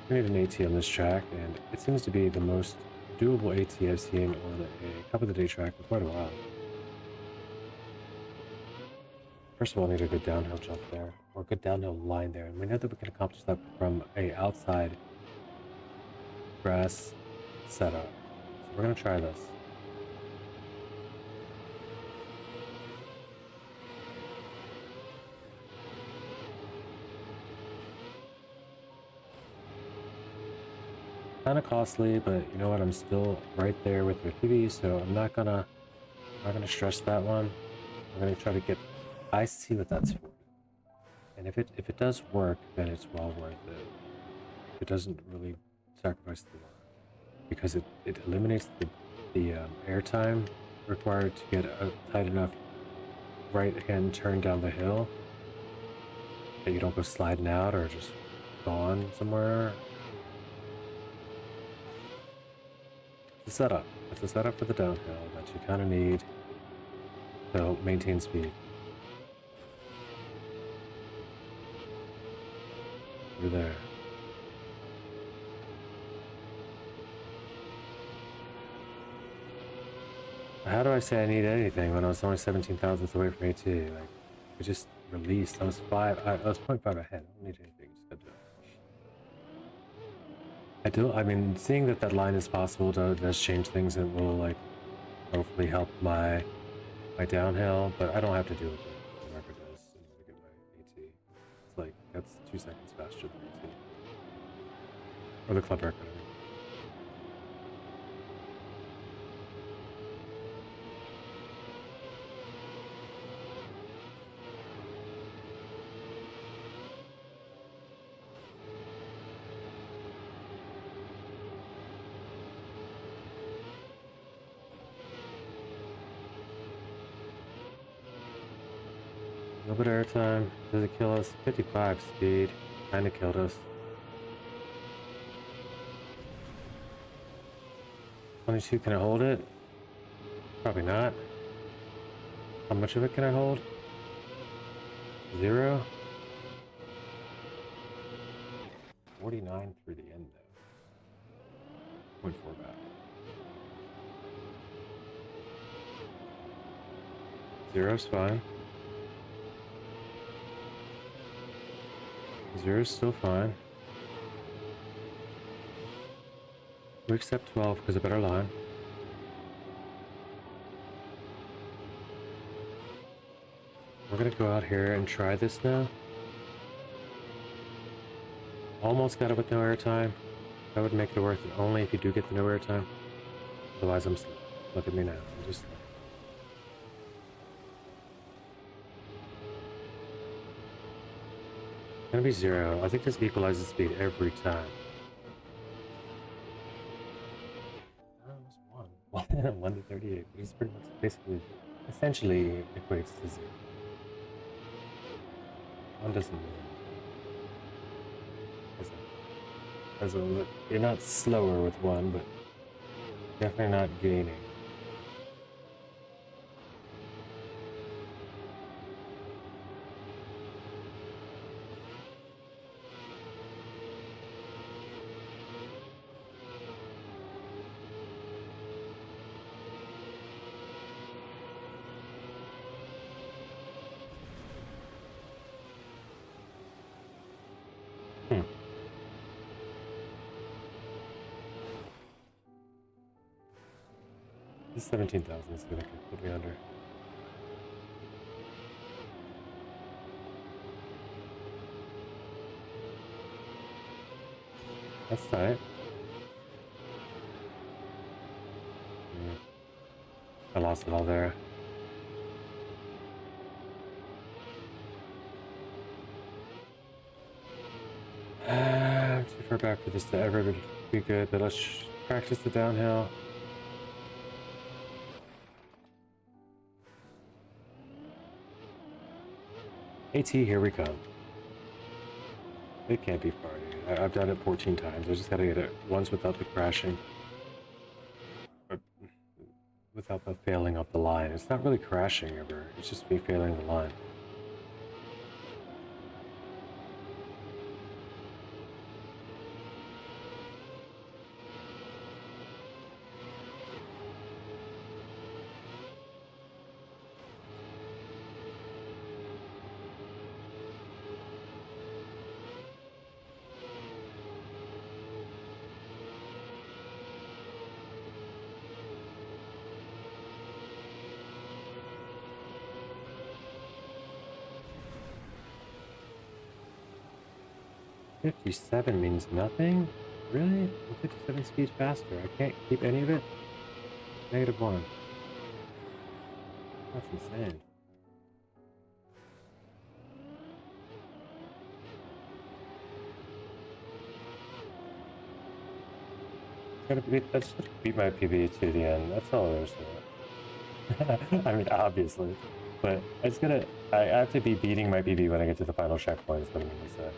We need an AT on this track, and it seems to be the most doable AT I've seen on a Cup of the Day track for quite a while. First of all, I need a good downhill jump there, or a good downhill line there, and we know that we can accomplish that from a outside grass setup. So we're gonna try this. Kind of costly, but you know what? I'm still right there with their TV, so I'm not gonna stress that one. I'm gonna try to get. I see what that's for, and if it does work, then it's well worth it. It doesn't really sacrifice the line because it eliminates the air time required to get a tight enough right hand turn down the hill that you don't go sliding out or just gone somewhere. It's a setup. It's a setup for the downhill that you kind of need to maintain speed. You're there. How do I say I need anything when I was only 17 thousandths away from AT? Like, we just released. I was 0.5 ahead. I don't need anything. Just gotta do it. I mean, seeing that line is possible does change things and will, like, hopefully help my downhill, but I don't have to do it. The record does in order to get my AT. It's like, that's 2 seconds faster than AT. Or the club record, I mean. A little bit of airtime. Does it kill us? 55 speed. Kinda killed us. 22, can I hold it? Probably not. How much of it can I hold? 0? 49 through the end though. 0.4 back. 0's fine. 0's still fine. We accept 12 because a better line. We're gonna go out here and try this now. Almost got it with no airtime. That would make it worth it only if you do get the no airtime. Otherwise I'm slow. Look at me now. I'm just slow. It's gonna be 0. I think this equalizes speed every time. Oh, it's 1. 1 to 38, which is pretty much basically, essentially equates to 0. 1 doesn't mean you're not slower with 1, but definitely not gaining. This 17,000 is gonna put me under. That's tight. I lost it all there. I'm too far back for this to ever be good, but let's practice the downhill. AT, here we come. It can't be far, dude. I've done it 14 times. I just gotta get it once without the crashing. Or without the failing off the line. It's not really crashing ever. It's just me failing the line. $57 means nothing? Really? I'm 57 speed faster. I can't keep any of it? -1. That's insane. I just gotta beat my PB to the end. That's all there is to it. I mean, obviously. But I have to be beating my PB when I get to the final checkpoint, is what I mean to say.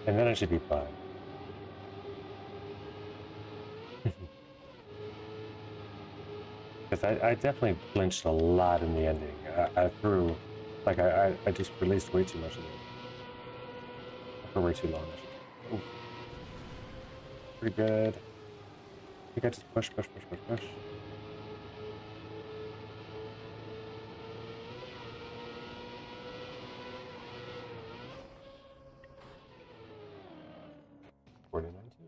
And then I should be fine. Because I definitely blinched a lot in the ending. I threw, like, I just released way too much of it. For way too long. Ooh. Pretty good. I think I just push. 49 too.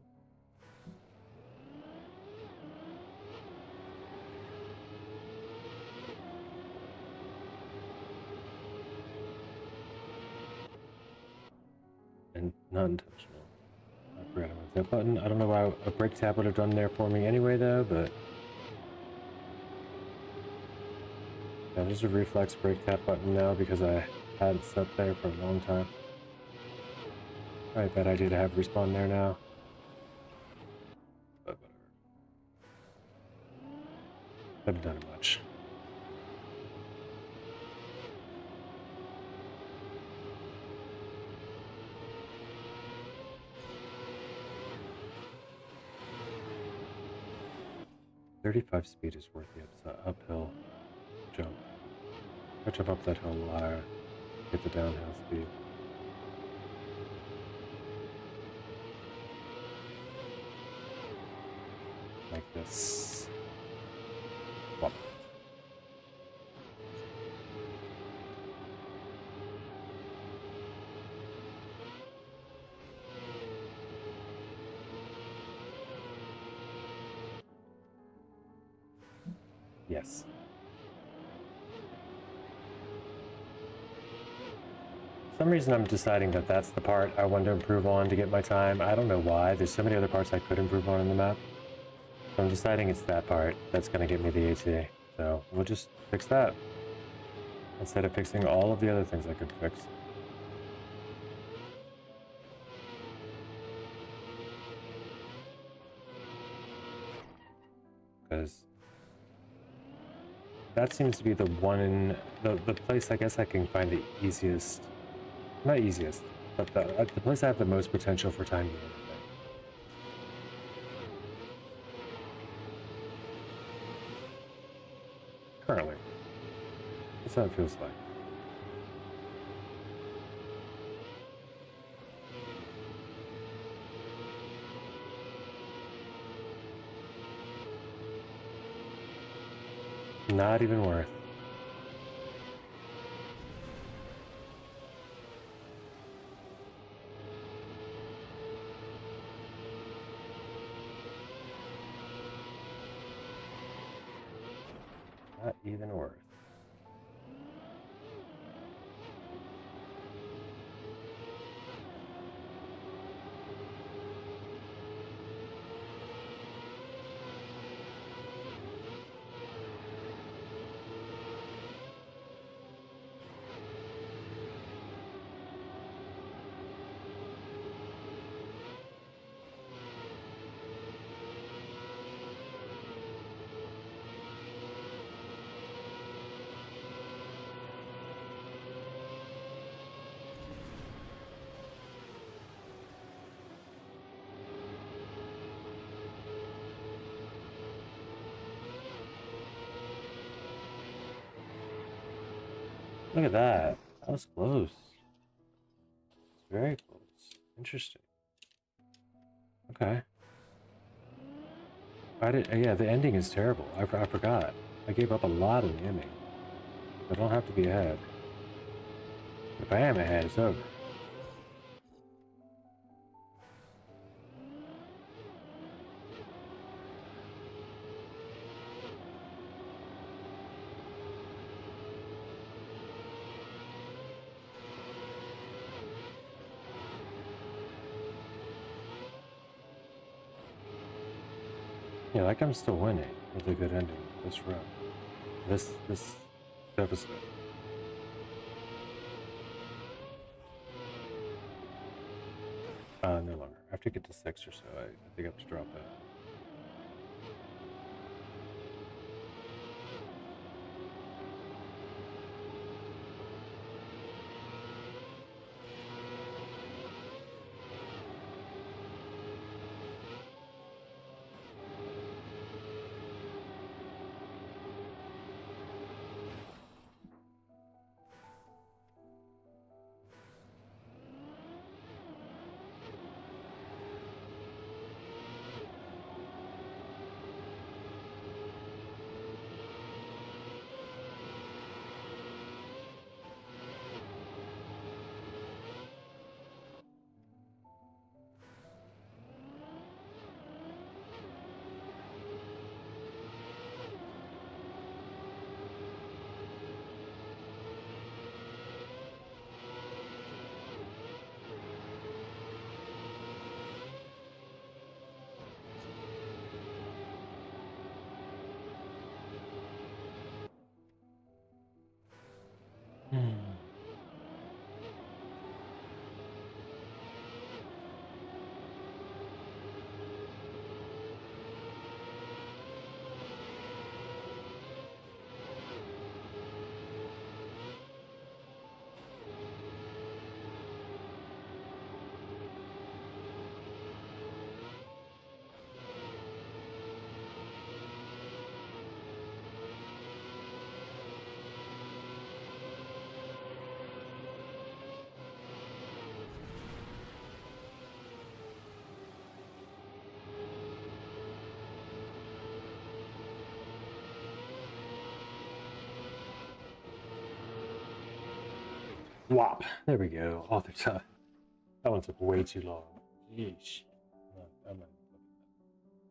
And not intentional. I forgot about that button. I don't know why a brake tab would have done there for me anyway though, but yeah, there's a reflex brake tap button now because I had it set there for a long time. Probably a bad idea to have respawn there now. But whatever. Haven't done it much. 35 speed is worth the uphill jump. I jump up that hill a lot, get the downhill speed. Like this. Well. Yes. For some reason I'm deciding that that's the part I want to improve on to get my time. I don't know why. There's so many other parts I could improve on in the map. So I'm deciding it's that part that's going to get me the AT. So we'll just fix that instead of fixing all of the other things I could fix. Because that seems to be the one in the place I guess I can find the easiest, not easiest, but the place I have the most potential for time gain. Currently. That's how it feels like. Not even worth. Not even worth. Look at that. That was close. It's very close. Interesting. Okay. Yeah, the ending is terrible. I forgot. I gave up a lot in the ending. I don't have to be ahead. If I am ahead, it's over. Yeah, like I'm still winning with a good ending this round. This deficit. No longer. I have to get to 6 or so. I think I have to drop that. Whop. There we go. Author time. That one took way too long. Yeesh.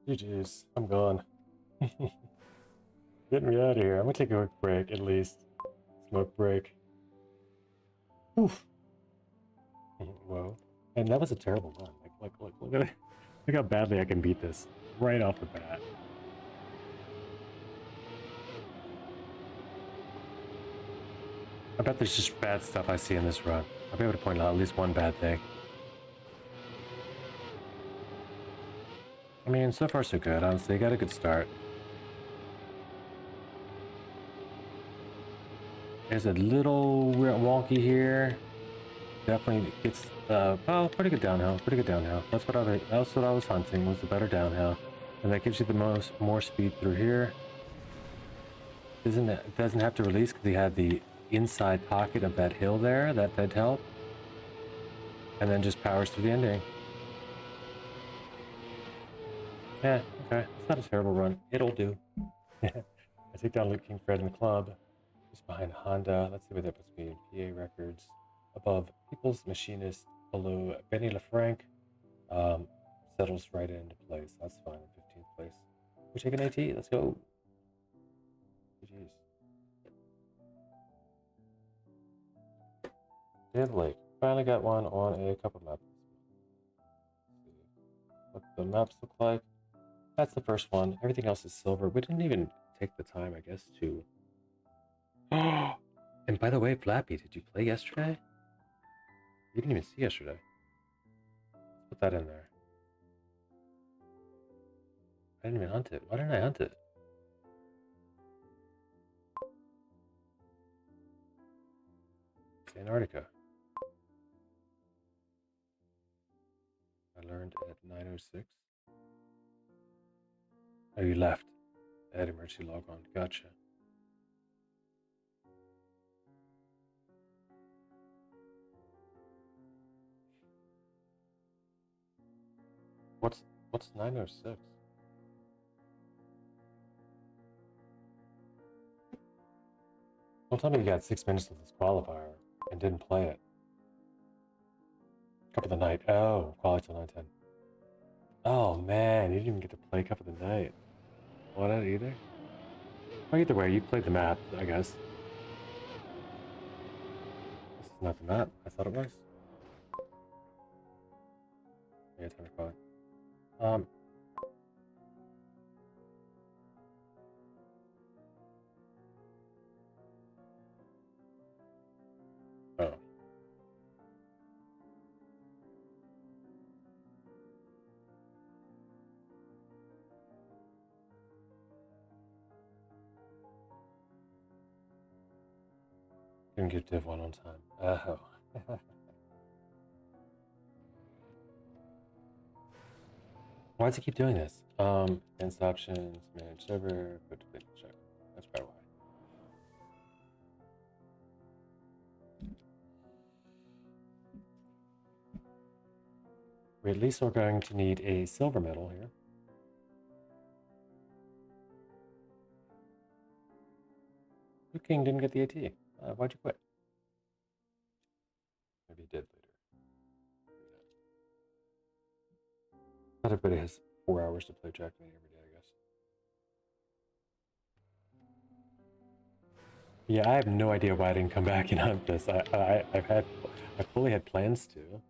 GG's. I'm gone. Get me out of here. I'm gonna take a quick break at least. Smoke break. Oof. Whoa. And that was a terrible run. Like, look at it. Look how badly I can beat this right off the bat. I bet there's just bad stuff I see in this run. I'll be able to point out at least one bad thing. I mean, so far so good, honestly. Got a good start. There's a little wonky here. Definitely gets, oh, pretty good downhill. Pretty good downhill. That's what I was hunting, was the better downhill. And that gives you the more speed through here. It doesn't have to release because he had the inside pocket of that hill there. That did help. And then just powers through the ending. Yeah, okay. It's not a terrible run. It'll do. I take down Luke King Fred in the club. Just behind Honda. Let's see where that puts me in PA records. Above People's Machinist. Below Benny LaFranc. Settles right into place. That's fine. 15th place. We're taking AT. Let's go. GG's. Dead Lake. Finally got one on a couple maps. What the maps look like. That's the first one. Everything else is silver. We didn't even take the time, I guess, to... Oh! And by the way, Flappy, did you play yesterday? You didn't even see yesterday. Let's put that in there. I didn't even hunt it. Why didn't I hunt it? Antarctica. I learned at 9:06. Oh, you left. I had emergency log on. Gotcha. What's 9:06? Don't tell me you got 6 minutes of this qualifier and didn't play it. Cup of the night. Oh, quality till 9:10. Oh man, you didn't even get to play Cup of the Night. Well, not either. Well, either way, you played the map, I guess. This is not the map. I thought it was. Yeah, time to call. Oh. Didn't give Div 1 on time. Oh. Why does it keep doing this? Advanced options, manage server, go to click check. That's probably why. At least we're going to need a silver medal here. Luke King didn't get the AT. Why'd you quit? Maybe he did later. Not everybody has 4 hours to play Trackmania every day, I guess. Yeah, I have no idea why I didn't come back and hunt this. I fully had plans to.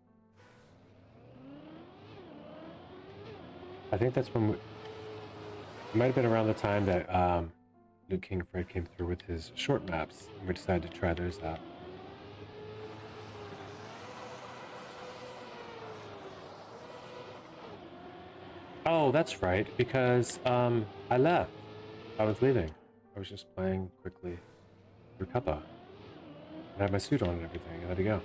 I think that's when it might have been around the time that Luke King Fred came through with his short maps, and we decided to try those out. Oh, that's right, because I left. I was leaving. I was just playing quickly through Kappa. I had my suit on and everything, I had to go.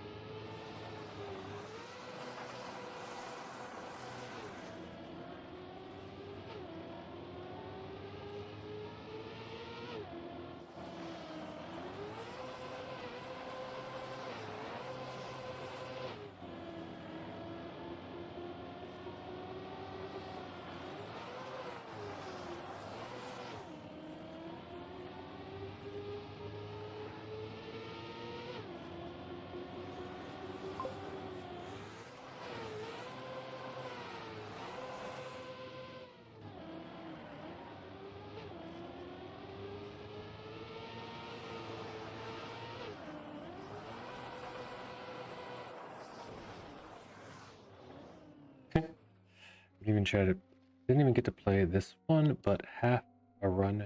Didn't even get to play this one, but half a run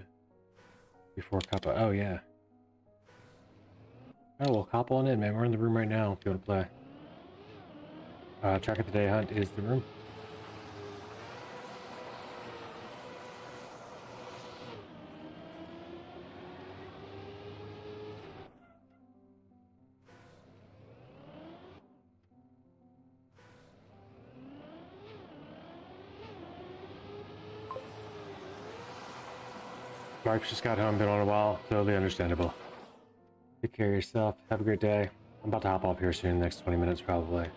before Kappa. Oh yeah. Oh well, hop on in, man. We're in the room right now. If you want to play. Track of the day hunt is the room. Mark's just got home, been on a while. Totally understandable. Take care of yourself. Have a great day. I'm about to hop off here soon, next 20 minutes probably.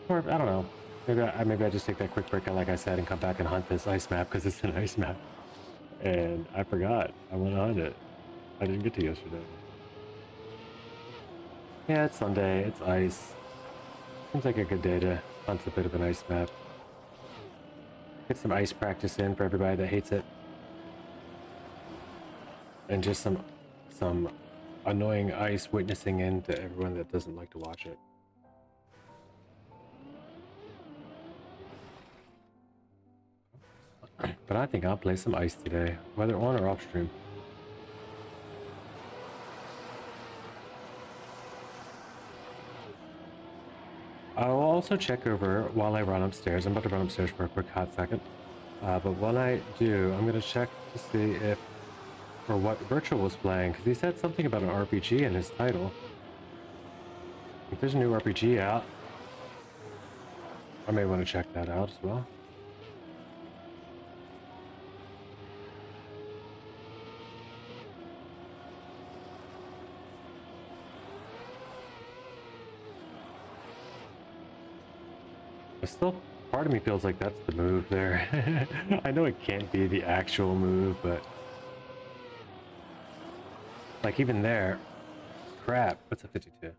Or, I don't know. Maybe I just take that quick break, like I said, and come back and hunt this ice map, because it's an ice map. And I forgot. I went on it. I didn't get to yesterday. Yeah, it's Sunday. It's ice. Seems like a good day to hunt a bit of an ice map. Get some ice practice in for everybody that hates it. And just some annoying ice witnessing in to everyone that doesn't like to watch it. But I think I'll play some ice today, whether on or off stream. I'll also check over while I run upstairs. I'm about to run upstairs for a quick hot second. But when I do, I'm going to check to see if, or what Virtual was playing, because he said something about an RPG in his title. If there's a new RPG out, I may want to check that out as well. But still, part of me feels like that's the move there. I know it can't be the actual move, but like even there, crap, what's a 52?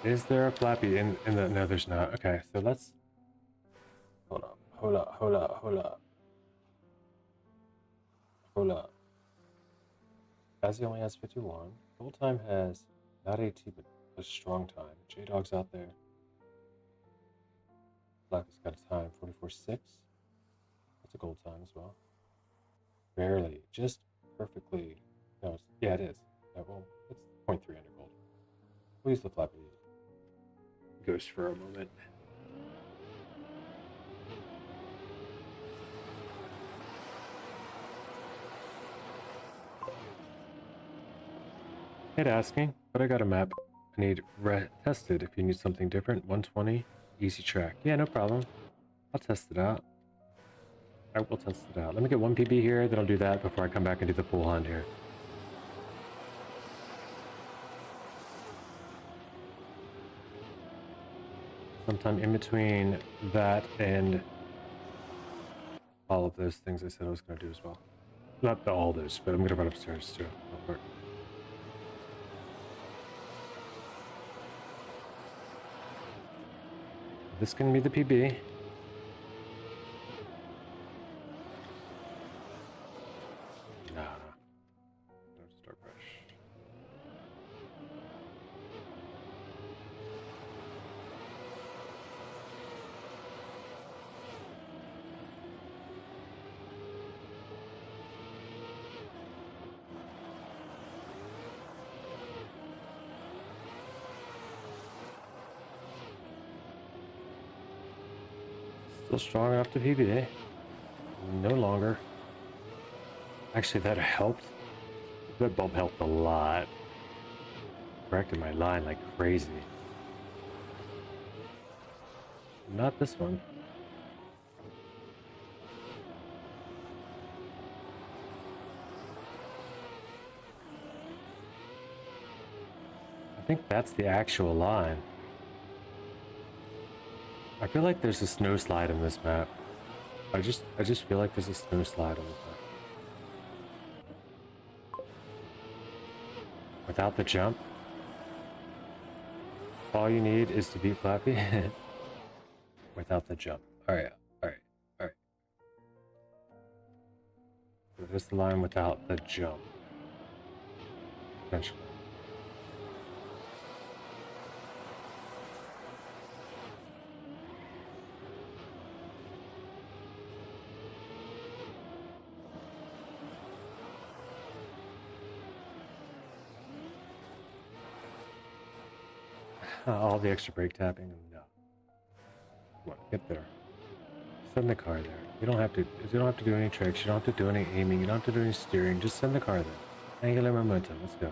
Is there a flappy in the, no there's not. Okay, so let's, hold up. Azzy only has 51. Gold time has not AT, but a strong time. J-Dog's out there. Flappy's got a time, 44.6. That's a gold time as well. Barely, just perfectly. No, yeah, it is. Yeah, well, it's 0.3 under gold. We'll use the Flappy Ghost for a moment. Hate asking, but I got a map. I need tested if you need something different. 120, easy track. Yeah, no problem. I'll test it out. I will test it out. Let me get one PB here, then I'll do that before I come back and do the full hunt here. Sometime in between that and all of those things I said I was going to do as well. Not all those, but I'm going to run upstairs too. Real quick. This can be the PB. Nah. Don't start brush. Still strong enough to PB. No longer. Actually, that helped. That bulb helped a lot. Corrected my line like crazy. Not this one. I think that's the actual line. I feel like there's a snow slide in this map. I just feel like there's a snow slide on this map. Without the jump, all you need is to beat Flappy. Without the jump. Alright. So there's the line without the jump. Eventually. All the extra brake tapping? No. Come on, get there. Send the car there. You don't have to do any tricks. You don't have to do any aiming. You don't have to do any steering. Just send the car there. Angular momentum. Let's go.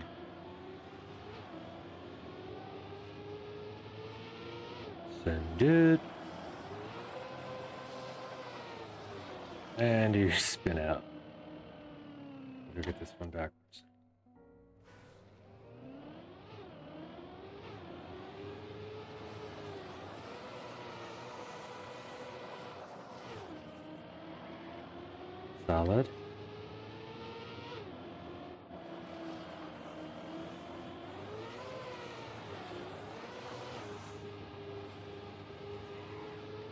Send it. And you spin out. We'll get this one backwards. Solid.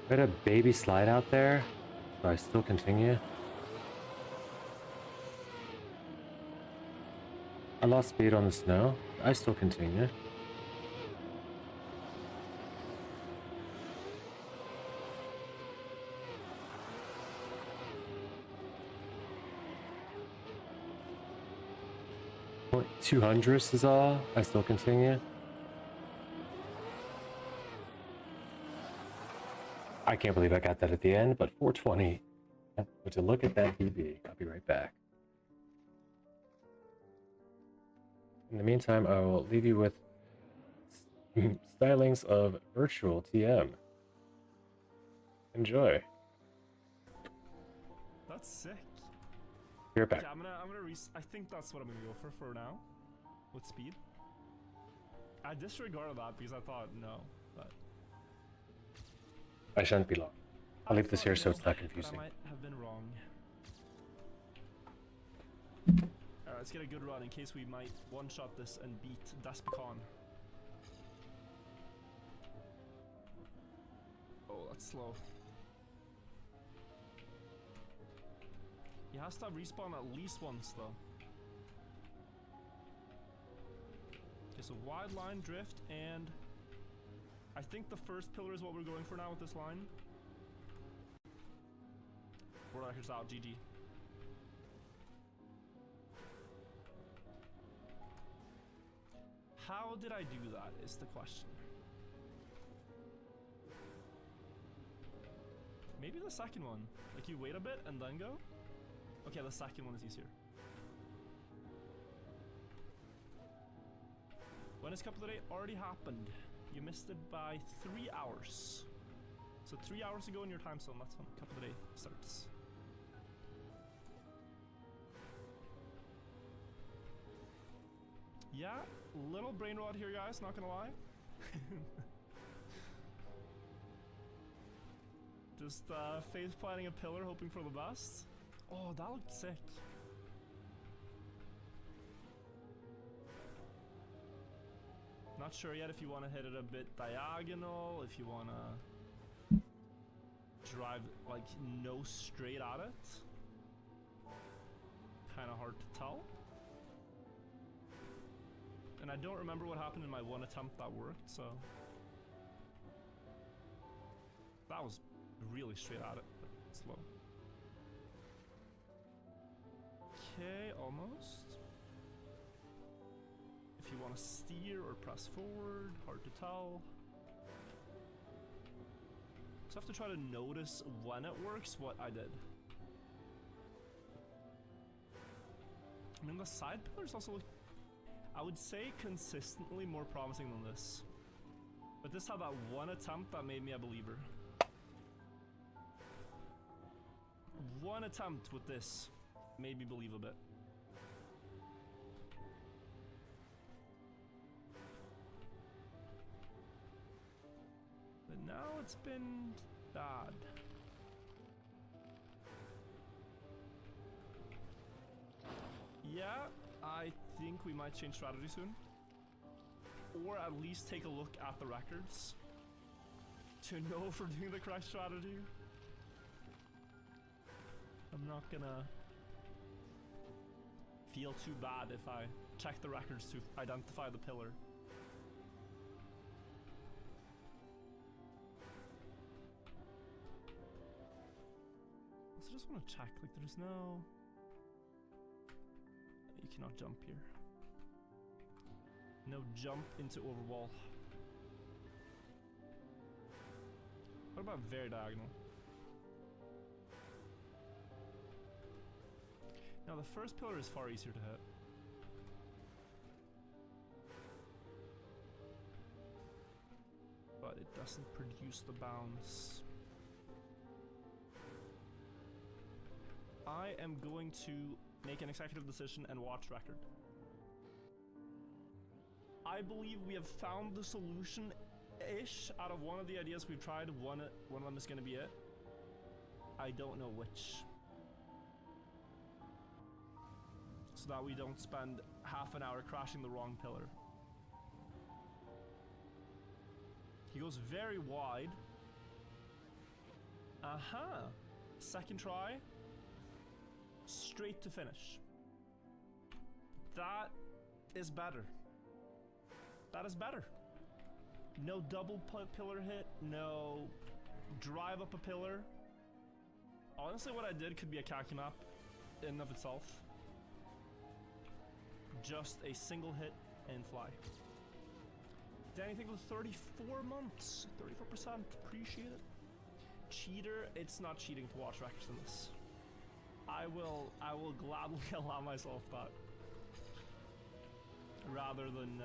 We had a baby slide out there, so I still continue. I lost speed on the snow. I still continue. .200 is all. I still continue. I can't believe I got that at the end, but 420. But to look at that PB, I'll be right back. In the meantime, I will leave you with stylings of virtual TM. Enjoy. That's sick. You're back. Okay, I think that's what I'm gonna go for now, with speed. I disregarded that because I thought no, but I shouldn't be long. I'll leave this here so it's not confusing. I might have been wrong. Alright, let's get a good run in case we might one-shot this and beat Despicon. Oh, that's slow. He has to respawn at least once though. Okay, so wide line drift, and I think the first pillar is what we're going for now with this line. World records out, GG. How did I do that is the question. Maybe the second one. Like you wait a bit and then go? Okay, the second one is easier. When is Cup of the Day already happened? You missed it by 3 hours. So 3 hours ago in your time zone, that's when Cup of the Day starts. Yeah, little brain rot here, guys, not gonna lie. Just face planting a pillar, hoping for the best. Oh, that looked sick. Not sure yet if you want to hit it a bit diagonal, if you want to drive like nose straight at it. Kind of hard to tell. And I don't remember what happened in my one attempt that worked, so that was really straight at it, but slow. Okay, almost. If you want to steer or press forward, hard to tell. So I have to try to notice when it works what I did. I mean, the side pillars also look, I would say, consistently more promising than this. But this had that one attempt that made me a believer. One attempt with this made me believe a bit. But now it's been bad. Yeah, I think we might change strategy soon. Or at least take a look at the records to know if we're doing the correct strategy. I'm not gonna feel too bad if I check the records to identify the pillar. So I just want to check, like there's no... You cannot jump here. No jump into overwall. What about very diagonal? Now the first pillar is far easier to hit. But it doesn't produce the bounce. I am going to make an executive decision and watch record. I believe we have found the solution-ish out of one of the ideas we've tried. One of them is going to be it. I don't know which. So that we don't spend half an hour crashing the wrong pillar. He goes very wide. Aha! Second try. Straight to finish. That is better. That is better. No double pillar hit, no drive up a pillar. Honestly, what I did could be a khaki map in and of itself. Just a single hit and fly. Danny, thank you for 34 months. 34%, appreciate it. Cheater, it's not cheating to watch records in this. I will gladly allow myself that. Rather than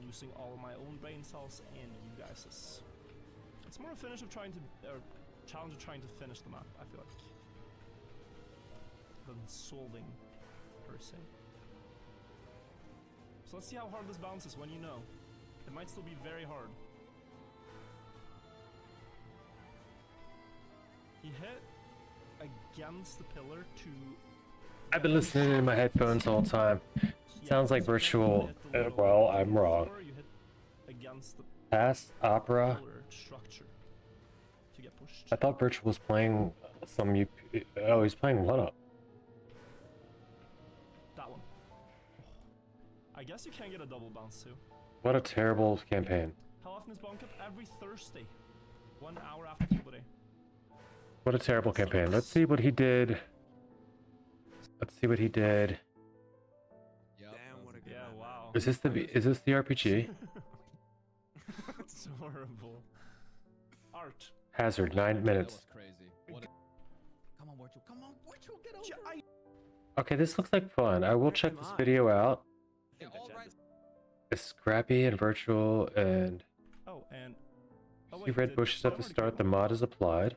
losing all of my own brain cells and you guys's. It's more a finish of trying to, or challenge of trying to finish the map, I feel like. Than solving, per se. So let's see how hard this bounces when you know. It might still be very hard. He hit against the pillar to... I've been listening in my headphones all the time. Sounds like virtual. Well, I'm wrong. You hit against the Past opera. pillar structure to get pushed. I thought virtual was playing some UP. Oh, he's playing one up. That one. I guess you can get a double bounce too. What a terrible campaign. How often is Bonk Up? Every Thursday. 1 hour after Tuesday. What a terrible campaign. Let's see what he did. Let's see what he did. Yep. Damn, what a good Yeah, map. wow. Is this the RPG? It's horrible. Art. Hazard, 9 minutes. That was crazy. What a... Come on, Virtual. Come on, Virtual. Get over Yeah, it. Okay, this looks like fun. I will check this video out. Yeah, all right. It's Scrappy and virtual and Oh, and... Oh, see wait, red did bushes at the someone start. go? The mod is applied.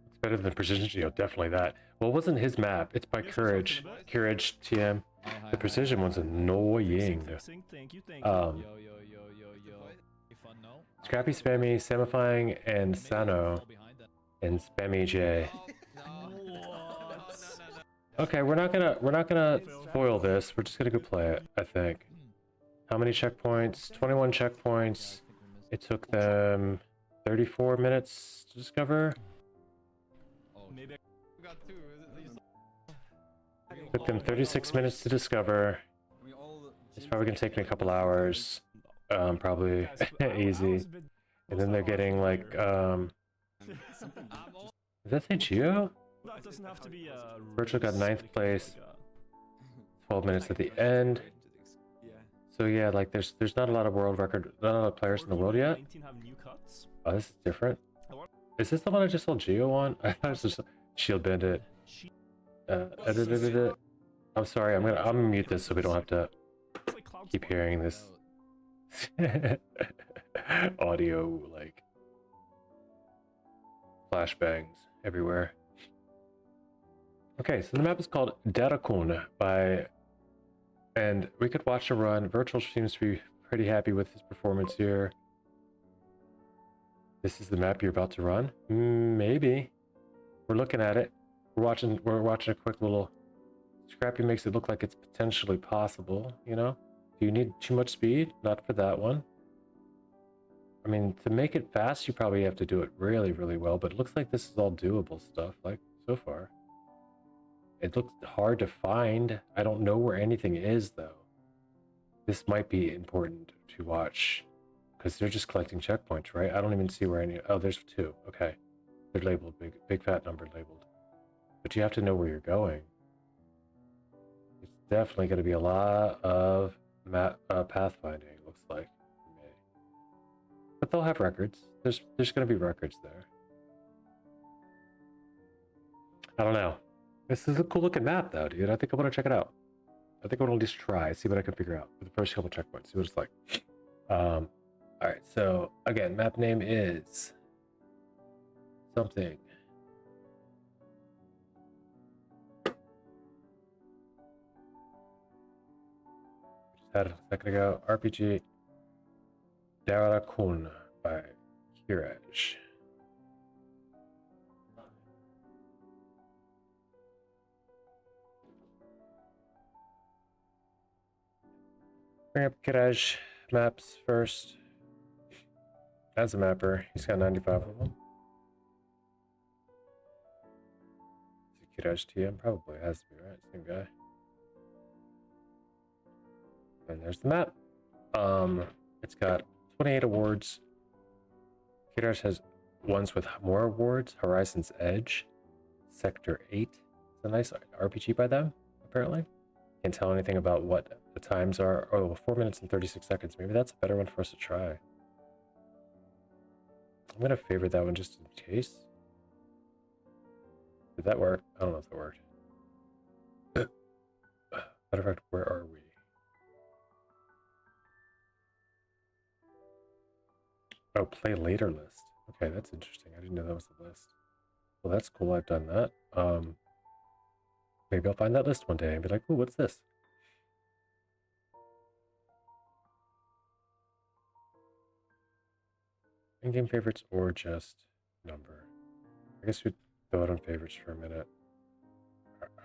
It's better than Precision Geo, definitely that. Well, it wasn't his map. It's by Yes, we're Courage. talking about- Courage TM. Hi, The Precision one's annoying. Fixing, thank you, thank you. Yo, yo, yo, yo, yo. You fun, no? Scrappy, Spammy, Samifying, and Maybe you Sano, fall behind that. and Spammy J. No. Okay, we're not gonna spoil this. We're just gonna go play it, I think. How many checkpoints? 21 checkpoints. It took them 34 minutes to discover. Maybe We got two. Took them 36 minutes to discover. It's probably gonna take me a couple hours. Probably easy. And then they're getting like does that say Geo? That doesn't have to be a Virtual got race, 9th like, place. like 12 minutes at the end. So yeah, like there's not a lot of world record, not a lot of players in the world yet. 19 have new cuts. Oh, this is different. Is this the one I just saw Geo on? I thought it was just Shield Bandit. I'm sorry, I'm gonna mute this so we don't have to It's like Cloud keep Spot. hearing this audio like flashbangs everywhere. Okay, so the map is called Darakun by, and we could watch a run. Virtual seems to be pretty happy with his performance here. This is the map you're about to run? Maybe. We're looking at it. We're watching a quick little. Scrappy makes it look like it's potentially possible, you know? Do you need too much speed? Not for that one. I mean, to make it fast, you probably have to do it really, really well, but it looks like this is all doable stuff, like, so far. It looks hard to find. I don't know where anything is, though. This might be important to watch, because they're just collecting checkpoints, right? I don't even see where any... Oh, there's 2. Okay. They're labeled, big fat number labeled. But you have to know where you're going. It's definitely going to be a lot of pathfinding, it looks like. but they'll have records. There's going to be records there. I don't know. This is a cool looking map though, dude. I think I want to check it out. I think I want to at least try, see what I can figure out for the first couple checkpoints, see what it's like. All right, so again, map name is something. Just had it a second ago. RPG Darakun by Kiraj. Bring up Kiraj maps first. As a mapper, he's got 95 of them. Is it Kiraj TM? Probably has to be, right? Same guy. And there's the map. It's got 28 awards. Kiraj has ones with more awards. Horizon's Edge, Sector 8. It's a nice RPG by them, apparently. Can't tell anything about what the times are. Oh, 4 minutes and 36 seconds. Maybe that's a better one for us to try. I'm going to favorite that one just in case. Did that work? I don't know if that worked. Matter of fact, where are we? Oh, play later list. Okay, that's interesting. I didn't know that was the list. Well, that's cool. I've done that. Maybe I'll find that list one day and be like, "Ooh, what's this?" In-game favorites or just number? I guess we'd throw it on favorites for a minute.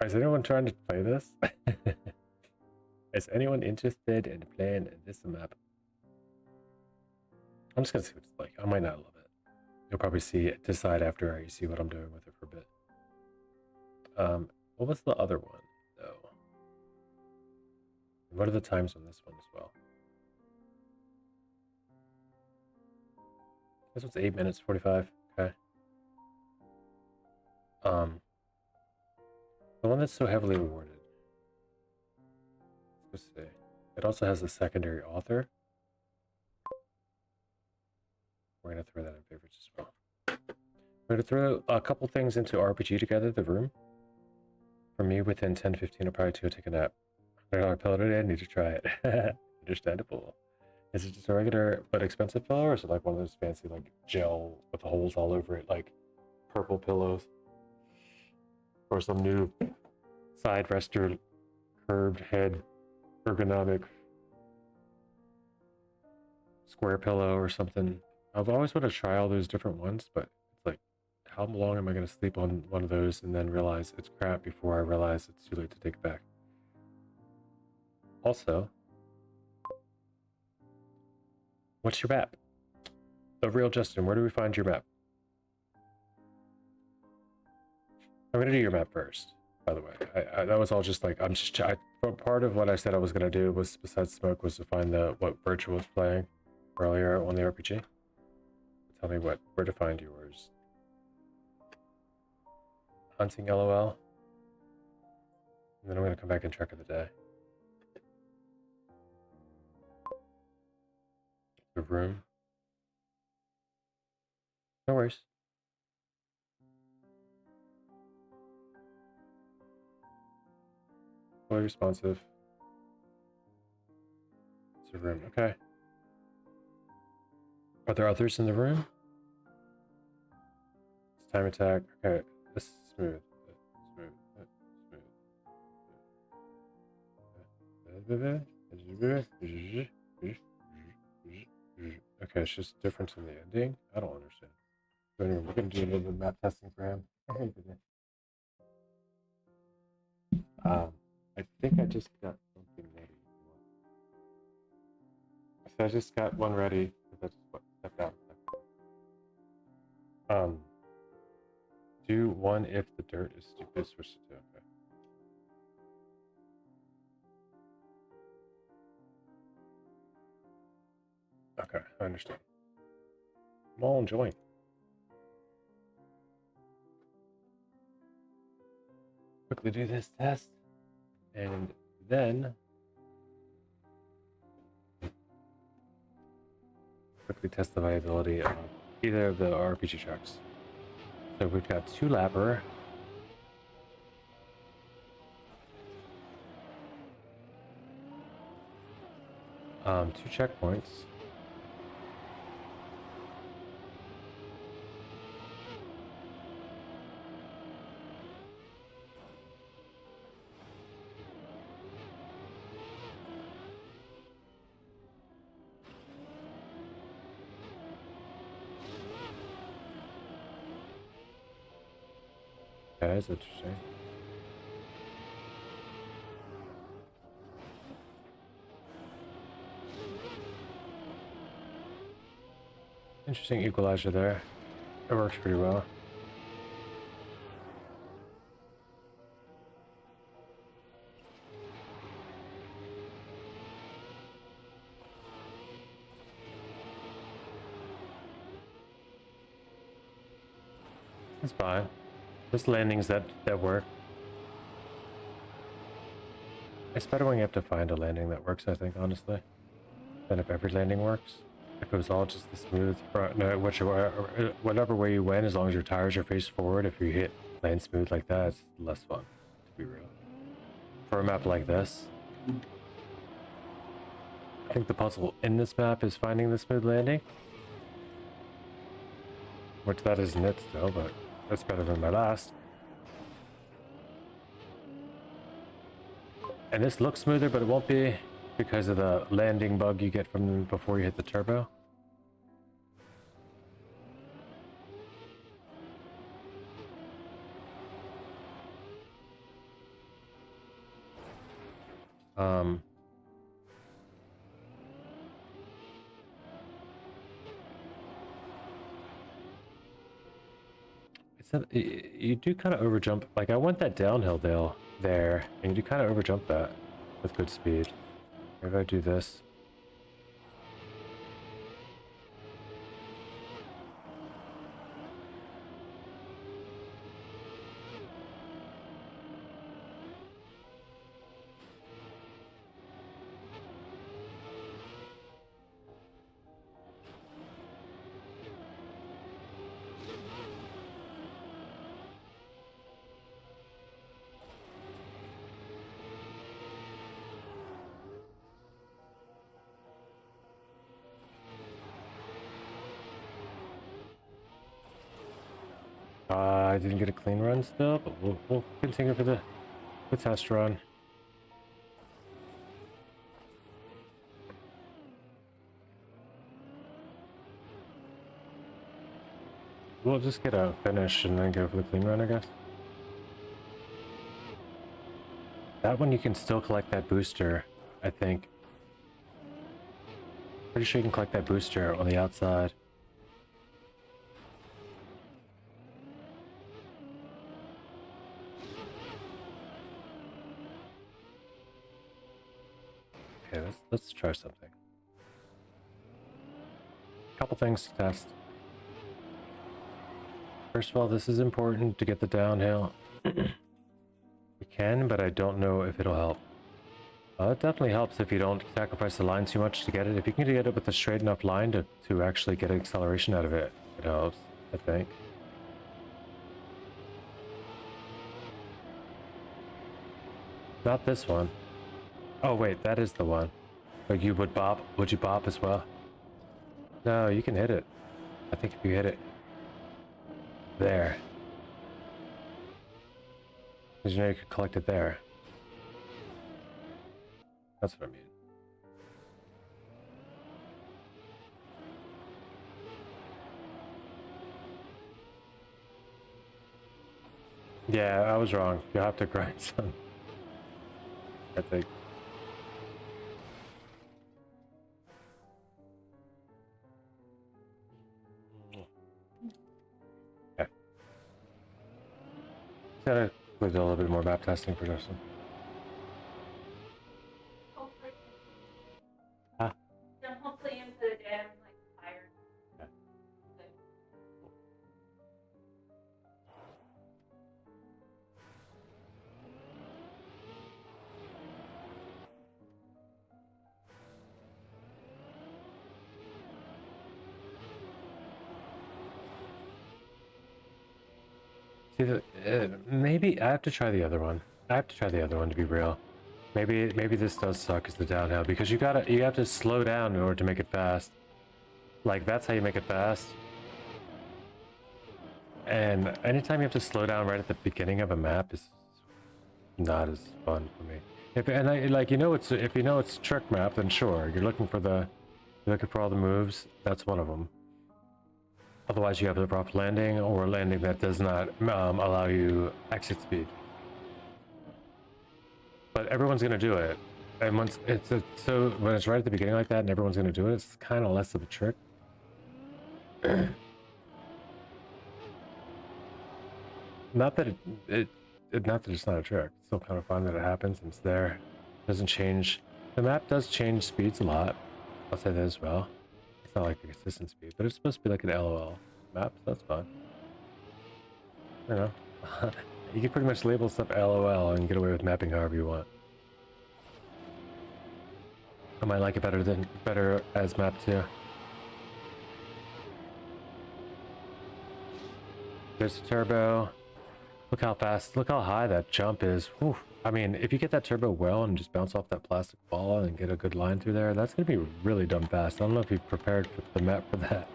Is anyone trying to play this? Is anyone interested in playing this map? I'm just gonna see what it's like. I might not love it. You'll probably decide after you see what I'm doing with it for a bit. What was the other one though? What are the times on this one as well? This one's 8 minutes 45. Okay. The one that's so heavily awarded. Let's see. It also has a secondary author. We're gonna throw that in favorites as well. We're gonna throw a couple things into RPG together. The room. For me, within 10-15, I'll probably take a nap. $100 pillow today. I need to try it. Understandable. Is it just a regular but expensive pillow, or is it like one of those fancy like gel with holes all over it, like purple pillows, or some new side rester, curved head, ergonomic square pillow or something? I've always wanted to try all those different ones, but it's like, how long am I going to sleep on one of those and then realize it's crap before I realize it's too late to take it back? Also, what's your map? The real Justin, where do we find your map? I'm going to do your map first, by the way. That was all just like, part of what I said I was going to do was, besides smoke, was to find what Virtual was playing earlier on the RPG. Tell me where to find yours. Hunting LOL. And then I'm going to come back and check of the day. The room. No worries. Fully responsive. It's a room. Okay. Are there others in the room? It's time attack. Okay. This is smooth. Okay, it's just different in the ending. I don't understand. But anyway, we're gonna do a little bit of map testing for him. I think I just got something ready. So I just got one ready. I just stepped out. Do one if the dirt is stupid. Switch to two. Okay. Okay, I understand. I'm all enjoying. Quickly do this test, and then quickly test the viability of either of the RPG tracks. So we've got 2 lapper. Two checkpoints. Okay, that's interesting. Interesting equalizer there. It works pretty well. It's fine. Just landings that work. It's better when you have to find a landing that works, I think, honestly, than if every landing works. If it was all just the smooth front, no, whatever way you went, as long as your tires are faced forward, if you land smooth like that, it's less fun, to be real. For a map like this, I think the puzzle in this map is finding the smooth landing. Which that isn't it still, but that's better than my last. And this looks smoother, but it won't be because of the landing bug you get from before you hit the turbo. You do kind of overjump. Like I went that downhill there, and you do kind of overjump that with good speed. Maybe I do this. I didn't get a clean run still, but we'll continue for the test run. We'll just get a finish and then go for the clean run, I guess. That one you can still collect that booster, I think. Pretty sure you can collect that booster on the outside. Okay, let's try something. Couple things to test. First of all, this is important to get the downhill. We can, but I don't know if it'll help. It definitely helps if you don't sacrifice the line too much to get it. If you can get it with a straight enough line to actually get acceleration out of it, it helps, I think. Not this one. Oh wait, that is the one. Like you would bop. Would you bop as well? No, you can hit it. I think if you hit it there. Because you know you could collect it there. That's what I mean. Yeah, I was wrong. You'll have to grind some. I think. Okay. Gotta do a little bit more map testing for Justin. Huh? Then hopefully into the day I'm like tired. Okay. Maybe I have to try the other one. I have to try the other one to be real. Maybe this does suck as the downhill because you have to slow down in order to make it fast. Like that's how you make it fast. And anytime you have to slow down right at the beginning of a map is not as fun for me. If you know it's trick map, then sure, you're looking for all the moves. That's one of them. Otherwise, you have the rough landing or a landing that does not allow you exit speed. But everyone's gonna do it, and when it's right at the beginning like that, and everyone's gonna do it, it's kind of less of a trick. Not that not that it's not a trick. It's still kind of fun that it happens and it's there. It doesn't change. The map does change speeds a lot. I'll say that as well. It's not like a consistent speed, but it's supposed to be like an LOL map, so that's fine. You know, you can pretty much label stuff LOL and get away with mapping however you want. I might like it better as map 2. There's the turbo. Look how fast, look how high that jump is. Whew. I mean, if you get that turbo well and just bounce off that plastic ball and get a good line through there, that's going to be really dumb fast. I don't know if you've prepared for the map for that.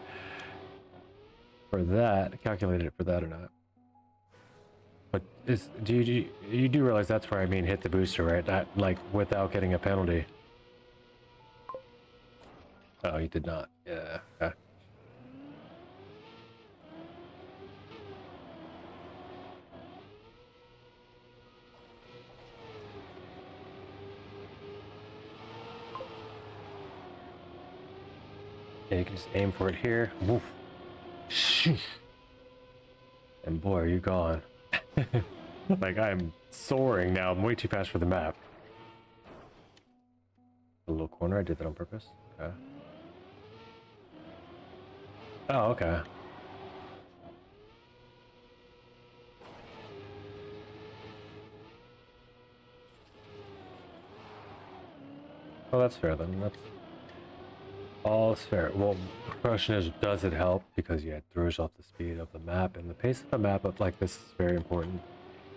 Calculated it for that or not. But you do realize that's where I mean hit the booster, right? Not like without getting a penalty. Oh, you did not. Yeah. Okay. Yeah, you can just aim for it here. Woof. And boy, are you gone. Like, I'm soaring now. I'm way too fast for the map. A little corner, I did that on purpose. Okay. Oh, okay. Oh, that's fair then. That's all fair. Well, the question is, does it help? Because yeah, it throws off the speed of the map, and the pace of a map up like this is very important.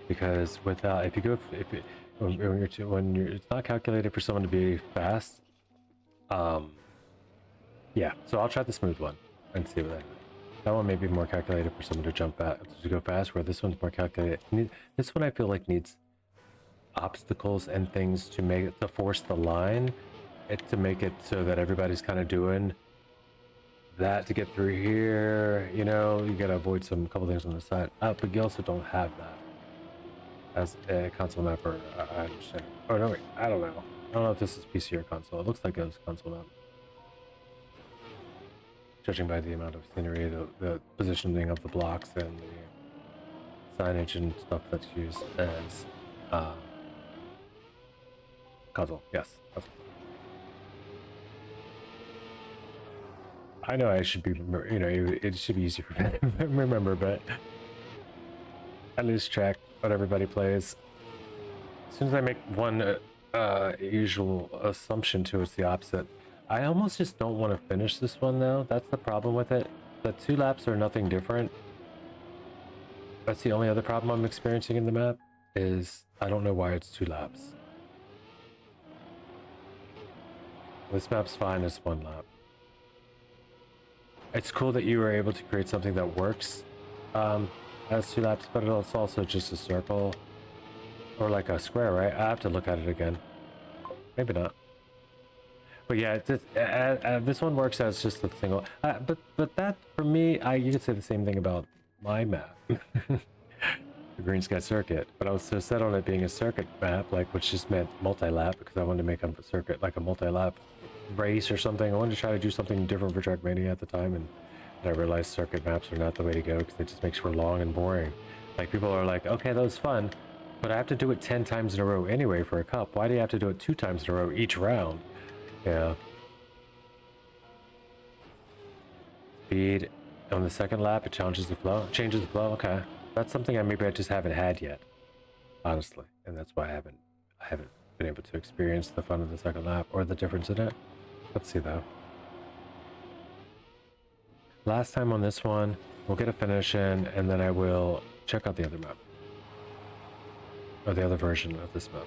Because without, if you go, when you're, it's not calculated for someone to be fast. Yeah. So I'll try the smooth one and see what that one may be more calculated for someone to jump fast, to go fast. Where this one's more calculated. This one I feel like needs obstacles and things to make it, to force the line. To make it so that everybody's kind of doing that to get through here, you know, you gotta avoid a couple things on the side. But you also don't have that as a console mapper. I understand. Oh no, wait, I don't know. I don't know if this is PC or console. It looks like it was console map. Judging by the amount of scenery, the positioning of the blocks, and the signage and stuff that's used as console. Yes. Console. I know I should be, you know, it should be easy for me to remember, but I lose track what everybody plays. As soon as I make one usual assumption to it's the opposite. I almost just don't want to finish this one though. That's the problem with it. The 2 laps are nothing different. That's the only other problem I'm experiencing in the map, is I don't know why it's 2 laps. This map's fine as 1 lap. It's cool that you were able to create something that works as 2 laps, but it's also just a circle or like a square, right? I have to look at it again. Maybe not. But yeah, this one works as just a single. But that for me, you could say the same thing about my map, the Green Sky Circuit. But I was so set on it being a circuit map, like which just meant multi-lap, because I wanted to make a circuit like a multi-lap race or something. I wanted to try to do something different for Trackmania at the time, and I realized circuit maps are not the way to go because it just makes for long and boring. Like people are like, okay, that was fun, but I have to do it 10 times in a row anyway for a cup. Why do you have to do it 2 times in a row each round? Yeah. Speed on the second lap, it changes the flow. Okay, that's something I just haven't had yet, honestly, and that's why I haven't been able to experience the fun of the second lap or the difference in it. Let's see though. Last time on this one, we'll get a finish in, and then I will check out the other map. Or the other version of this map.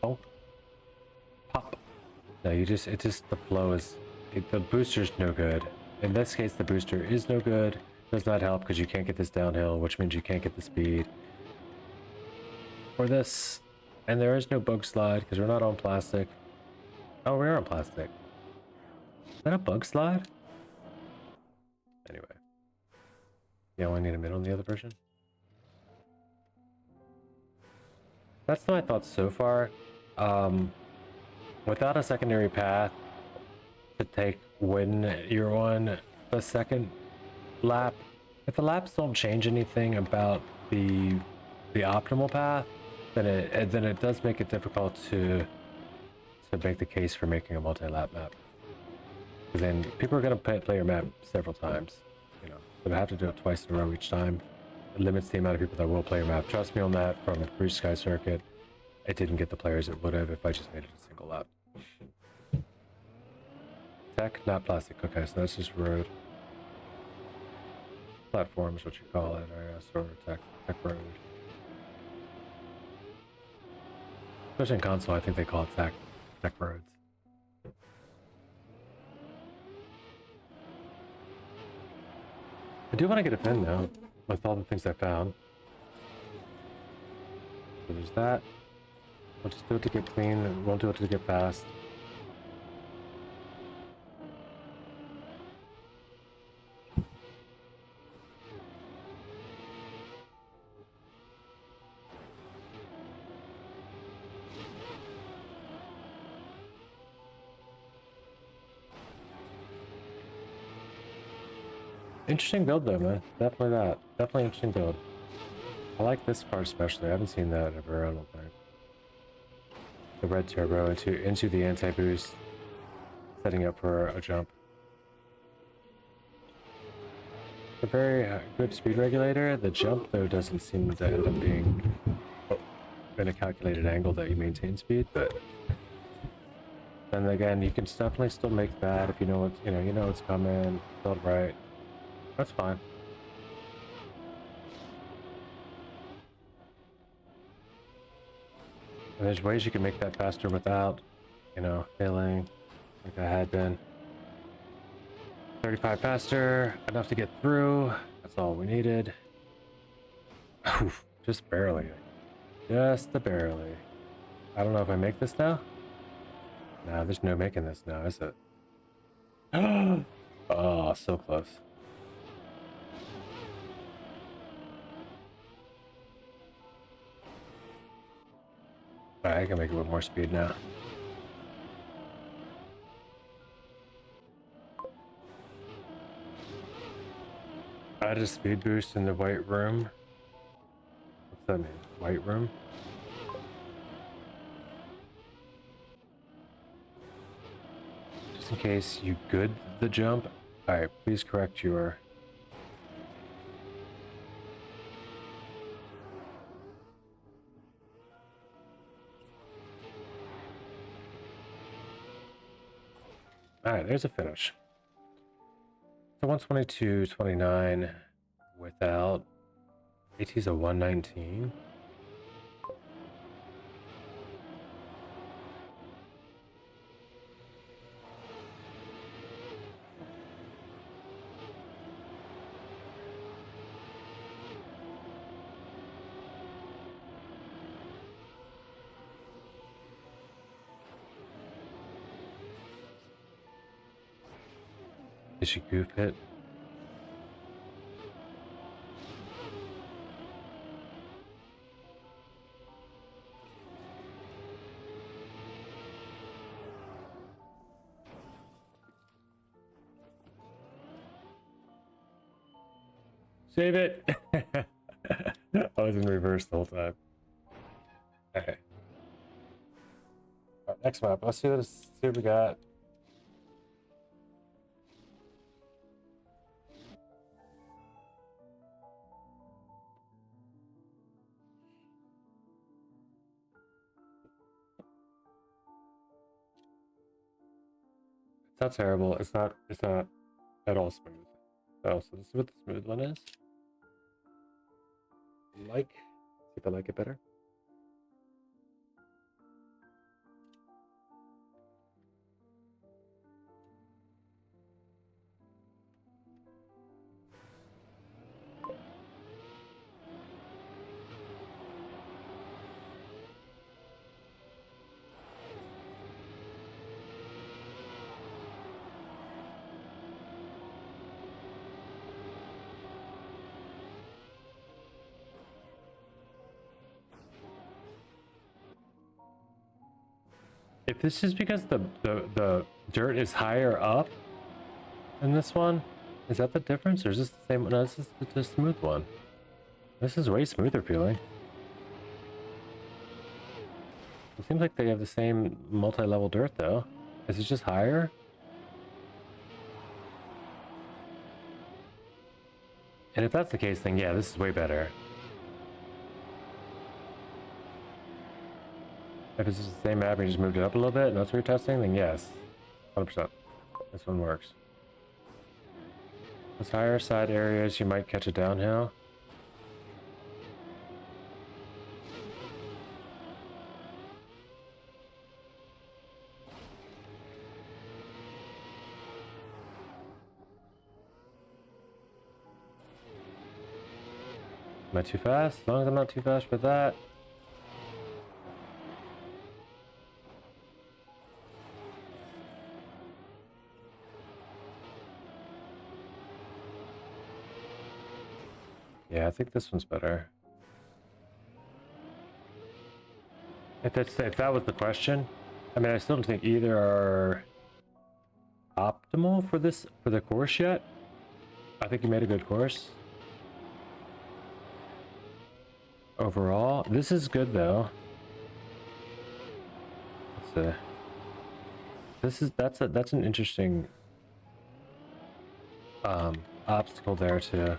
Oh. Pop. No, it just, the flow is, the booster's no good. In this case, the booster is no good. Does not help because you can't get this downhill, which means you can't get the speed. For this, and there is no bug slide because we're not on plastic. Oh, we're on plastic. Is that a bug slide? Anyway. Yeah, we need a mid on the other version. That's my thoughts so far. Without a secondary path to take when you're on the second lap, if the laps don't change anything about the optimal path, then it does make it difficult to make the case for making a multi-lap map. Because then people are gonna play your map several times, you know. But I have to do it twice in a row each time. It limits the amount of people that will play your map. Trust me on that. From a Blue Sky circuit, it didn't get the players it would have if I just made it a single lap. Tech, not plastic. Okay, so that's just road. Platform is what you call it, I guess, or tech road. Especially in console, I think they call it tech roads. I do want to get a pin though, with all the things I found. So there's that. We'll just do it to get clean, and we won't do it to get fast. Interesting build though, man. Definitely that. Definitely interesting build. I like this car especially. I haven't seen that ever, I don't think. The red turbo into the anti-boost, setting up for a jump. A very good speed regulator. The jump though doesn't seem to end up being in a calculated angle that you maintain speed, but then again, you can definitely still make that if you know what's you know what's coming, build right. That's fine. And there's ways you can make that faster without, failing like I had been. 35 faster, enough to get through. That's all we needed. Oof, just barely. Just barely. I don't know if I make this now. Nah, there's no making this now, is it? Oh, so close. Alright, I can make it with more speed now. Add a speed boost in the white room. What's that mean? White room? Just in case you good the jump. Alright, please correct your... Alright, there's a finish. So 122.29 without AT's a 119. Did she goof it? Save it! I was in reverse the whole time. Okay. Alright, next map. Let's see what we got. not terrible. It's not at all smooth. Oh, so this is what the smooth one is. Like, see if I like it better. If this is because the dirt is higher up in this one, is that the difference, or is this the same? No, this is the smooth one. This is way smoother feeling. It seems like they have the same multi-level dirt though. Is it just higher? And if that's the case, then yeah, this is way better. If it's just the same map and you just moved it up a little bit and that's what you're testing, then yes. 100%. This one works. Those higher side areas, you might catch a downhill. Am I too fast? As long as I'm not too fast for that. Yeah, I think this one's better. If that was the question, I mean, I still don't think either are optimal for the course yet. I think you made a good course. Overall, this is good though. That's an interesting obstacle there too.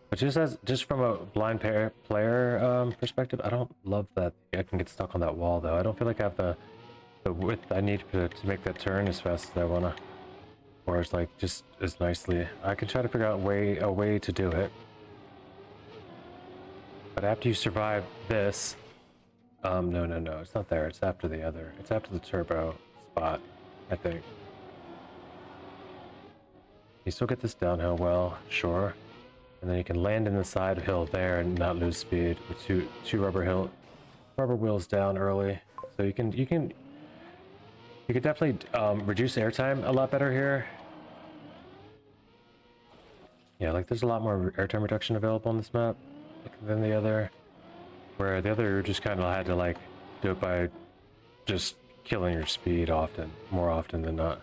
But just from a blind player perspective, I don't love that I can get stuck on that wall though. I don't feel like I have the width I need to make that turn as fast as I wanna, or it's like just as nicely. I can try to figure out a way to do it. But after you survive this, no, it's not there. It's after the other. It's after the turbo spot, I think. You still get this downhill well, sure. And then you can land in the side hill there and not lose speed with two rubber wheels down early. So you can definitely reduce airtime a lot better here. Yeah, like there's a lot more airtime reduction available on this map than the other. Where the other you just kind of had to like do it by just killing your speed more often than not.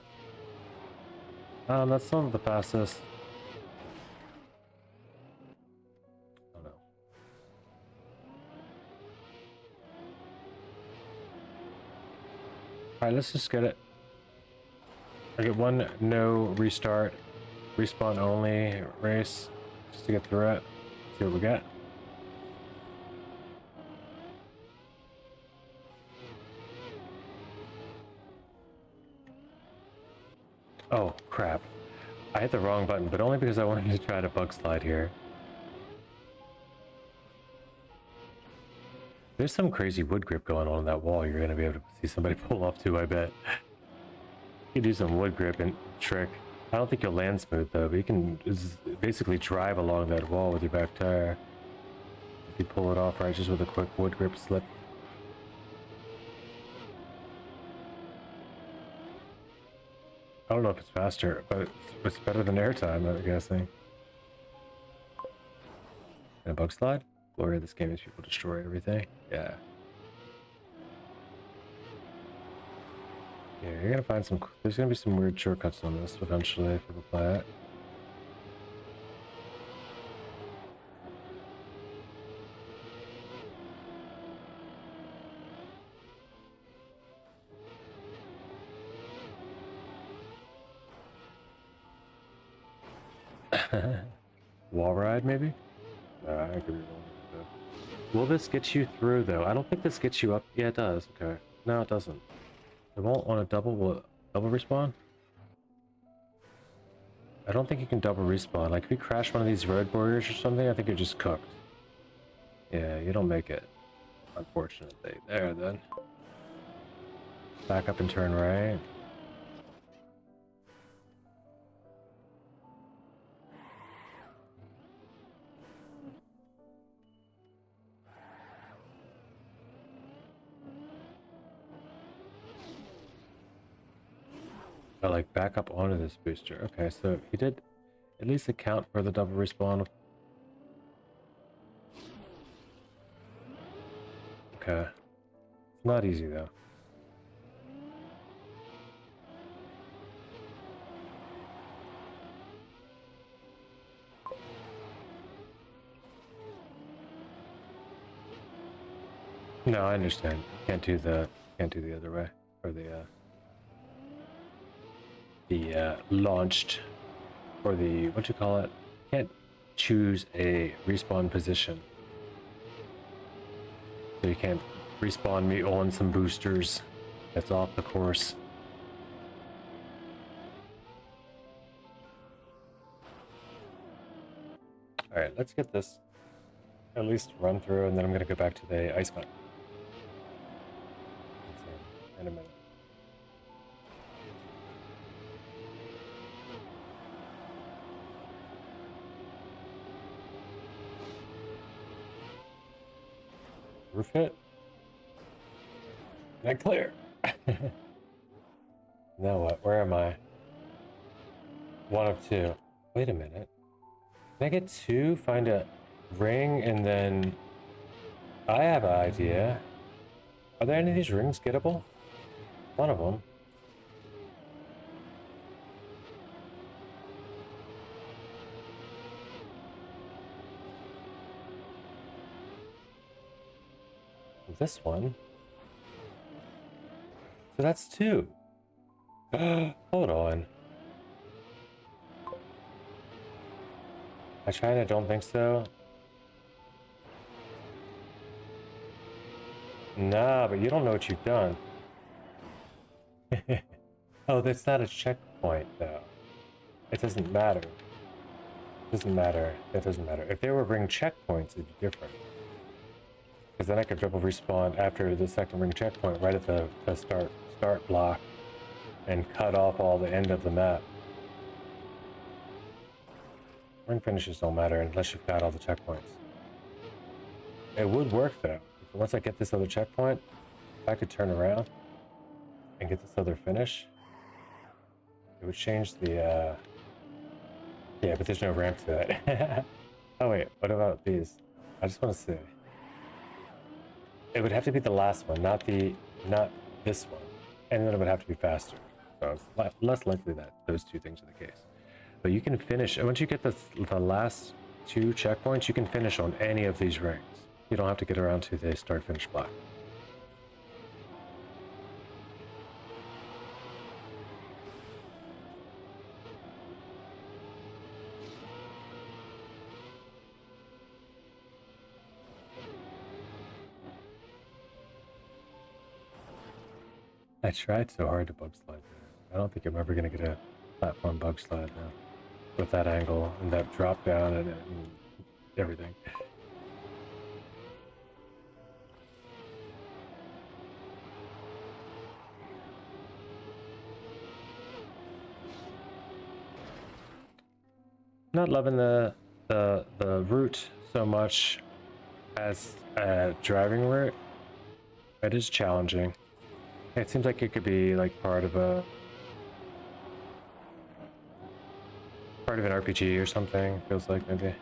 That's some of the fastest. Alright, let's just get it. I get one no restart, respawn only race just to get through it. See what we get. Oh crap. I hit the wrong button, but only because I wanted to try to bug slide here. There's some crazy wood grip going on that wall. You're gonna be able to see somebody pull off too, I bet. You can do some wood grip and trick. I don't think you'll land smooth though, but you can basically drive along that wall with your back tire. If you pull it off right, just with a quick wood grip slip. I don't know if it's faster, but it's better than airtime, I'm guessing. And a bug slide? Glory of this game is people destroy everything. Yeah. Yeah, you're gonna find there's gonna be some weird shortcuts on this eventually if people play it. Wall ride, maybe? I could be wrong. Though. Will this get you through, though? I don't think this gets you up. Yeah, it does. Okay. No, it doesn't. It won't want to double. Will it double respawn? I don't think you can double respawn. Like, if you crash one of these road warriors or something, I think you're just cooked. Yeah, you don't make it. Unfortunately. There, then. Back up and turn right. But like back up onto this booster. Okay, so he did at least account for the double respawn. Okay. It's not easy though. No, I understand. Can't do the other way. Or the launched, or the, what you call it? Can't choose a respawn position. So you can't respawn me on some boosters. That's off the course. Alright, let's get this at least run through, and then I'm gonna go back to the ice map. In a minute. Roof hit? Not clear. Now what? Where am I? One of two. Wait a minute. Can I get two? Find a ring and then... I have an idea. Are there any of these rings gettable? One of them. This one. So that's two. Hold on. I tried, I don't think so. Nah, but you don't know what you've done. Oh, that's not a checkpoint, though. It doesn't matter. It doesn't matter. It doesn't matter. If they were ring checkpoints, it'd be different. Because then I could double respawn after the second ring checkpoint right at the start block and cut off all the end of the map. Ring finishes don't matter unless you've got all the checkpoints. It would work though. Once I get this other checkpoint, if I could turn around and get this other finish, it would change the yeah, but there's no ramp to it. Oh wait, what about these? I just want to see. It would have to be the last one, not this one. And then it would have to be faster. So it's less likely that those two things are the case. But you can finish, once you get the last two checkpoints, you can finish on any of these rings. You don't have to get around to the start-finish block. I tried so hard to bug slide there. I don't think I'm ever going to get a platform bug slide now. With that angle and that drop down and everything. Not loving the route so much as a driving route. It is challenging. It seems like it could be like part of an RPG or something. Feels like maybe.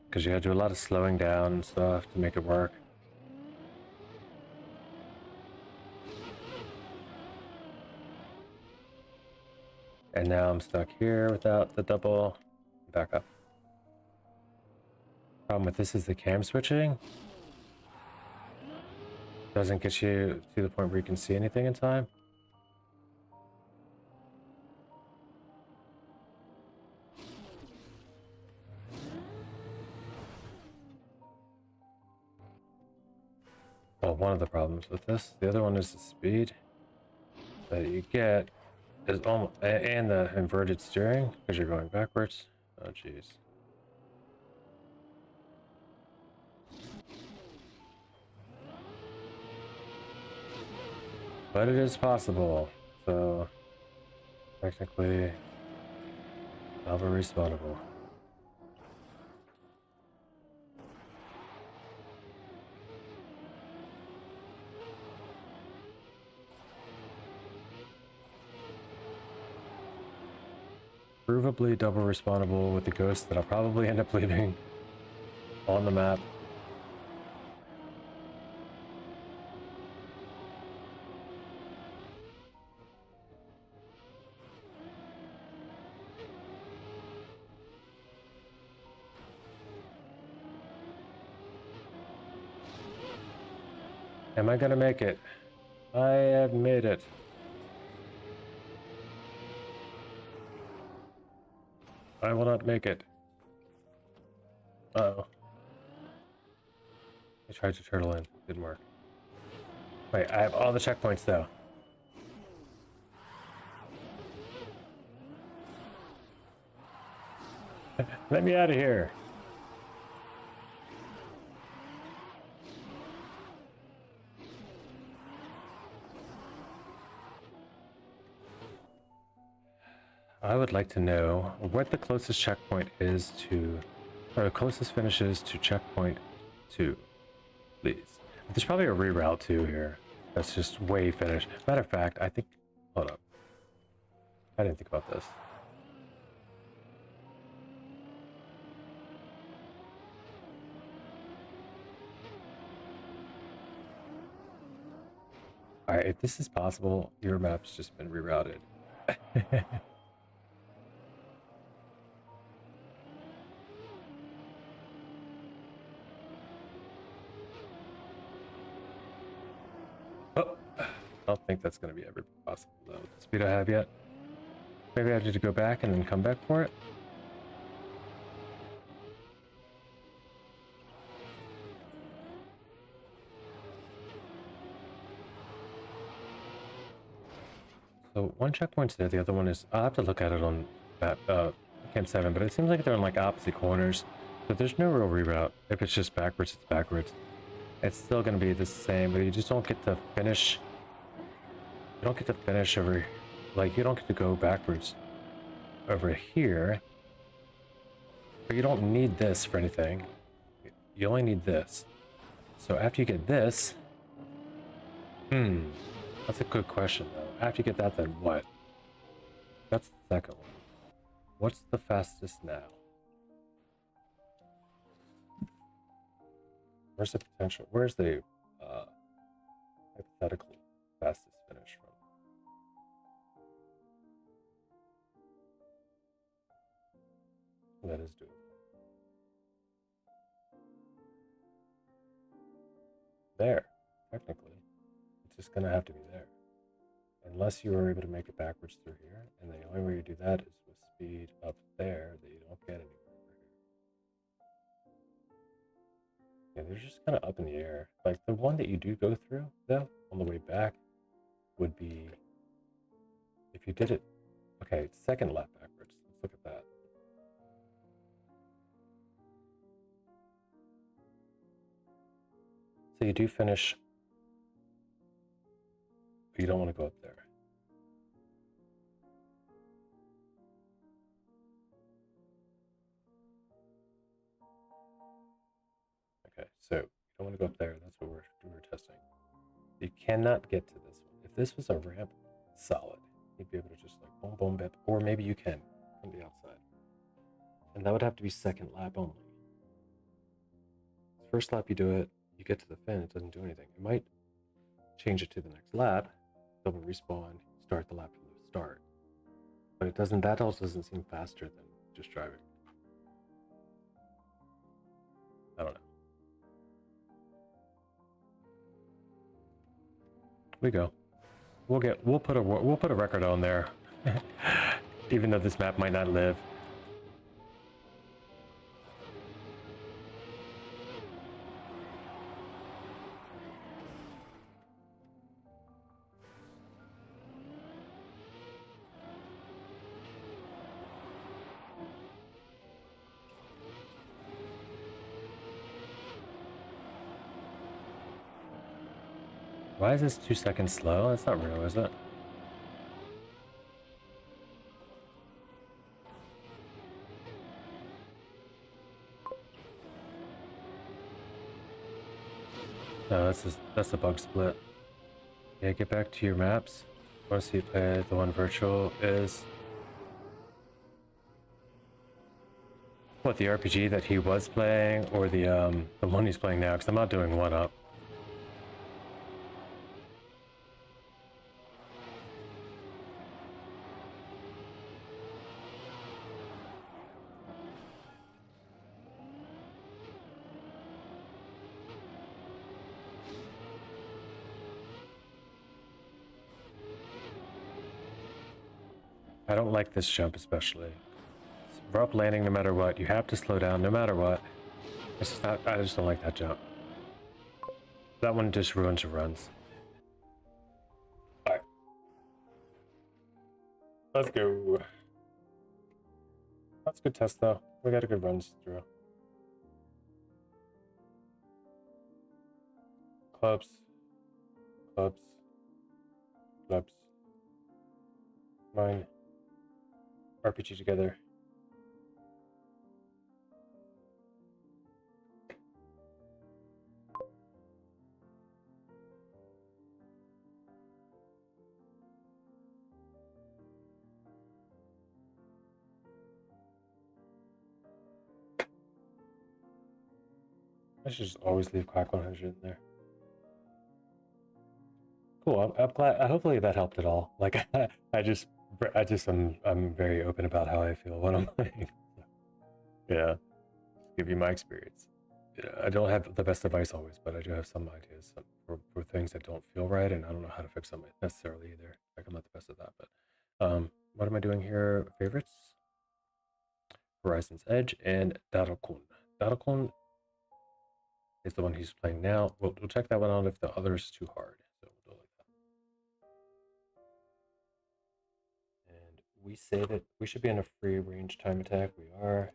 Because you gotta do a lot of slowing down and stuff to make it work. And now I'm stuck here without the double. Back up. Problem with this is the cam switching. Doesn't get you to the point where you can see anything in time. well, one of the problems with this. The other one is the speed that you get is almost, and the inverted steering because you're going backwards. Oh, jeez. But it is possible, so technically, never respawnable. Provably double respawnable with the ghost that I'll probably end up leaving on the map. Am I gonna make it? I have made it. I will not make it. Uh-oh. I tried to turtle in. Didn't work. Wait, I have all the checkpoints though. Let me out of here. I would like to know what the closest checkpoint is to, or the closest finish is to checkpoint 2, please. There's probably a reroute too here. That's just way finished. Matter of fact, I think, hold up. I didn't think about this. All right, if this is possible, your map's just been rerouted. Oh, I don't think that's going to be ever possible though, with the speed I have yet. Maybe I have to go back and then come back for it. So one checkpoint's there, the other one is, I'll have to look at it on map, Camp 7, but it seems like they're in like opposite corners. But there's no real reroute. If it's just backwards, it's backwards. It's still going to be the same, but you just don't get to finish. You don't get to finish over, like, you don't get to go backwards over here. But you don't need this for anything. You only need this. So after you get this, that's a good question though. After you get that, then what? That's the second one. What's the fastest now? Where's the potential? Where's the hypothetical fastest finish from? That is doable. There, technically. It's just gonna have to be there. Unless you are able to make it backwards through here, and the only way you do that is with speed up there that you don't get anywhere over here. Yeah, they're just kind of up in the air. Like the one that you do go through, though, on the way back, would be if you did it. Okay, second lap backwards. Let's look at that. So you do finish, but you don't want to go up there. Okay, so you don't want to go up there. That's what we're testing. You cannot get to this one. If this was a ramp, solid. You'd be able to just like boom, boom, bip, or maybe you can from the outside. And that would have to be second lap only. First lap you do it, you get to the fin, it doesn't do anything. It might change it to the next lap, double respawn, start the lap from the start. But it doesn't, that also doesn't seem faster than just driving. I don't know. We go. We'll put a record on there. Even though this map might not live. Why is this 2 seconds slow? That's not real, is it? No, that's a bug split. Yeah, get back to your maps. I want to see if the one virtual is what, the RPG that he was playing, or the one he's playing now, because I'm not doing one up. I don't like this jump especially. It's rough landing no matter what. You have to slow down no matter what. It's just not, I just don't like that jump. That one just ruins your runs. Alright. Let's go. That's a good test though. We got a good runs through. Clubs. Clubs. Clubs. Mine. RPG together. I should just always leave Quack 100 in there. Cool. I'm glad. Hopefully that helped at all. Like I'm very open about how I feel when I'm playing. Yeah, just give you my experience. Yeah, I don't have the best advice always, but I do have some ideas for things that don't feel right, and I don't know how to fix them necessarily either. Like I'm not the best at that, but what am I doing here? Favorites: Horizon's Edge and Darakun. Darakun is the one he's playing now. We'll check that one out if the other is too hard. So we'll do it like that. And we say that we should be in a free range time attack. We are.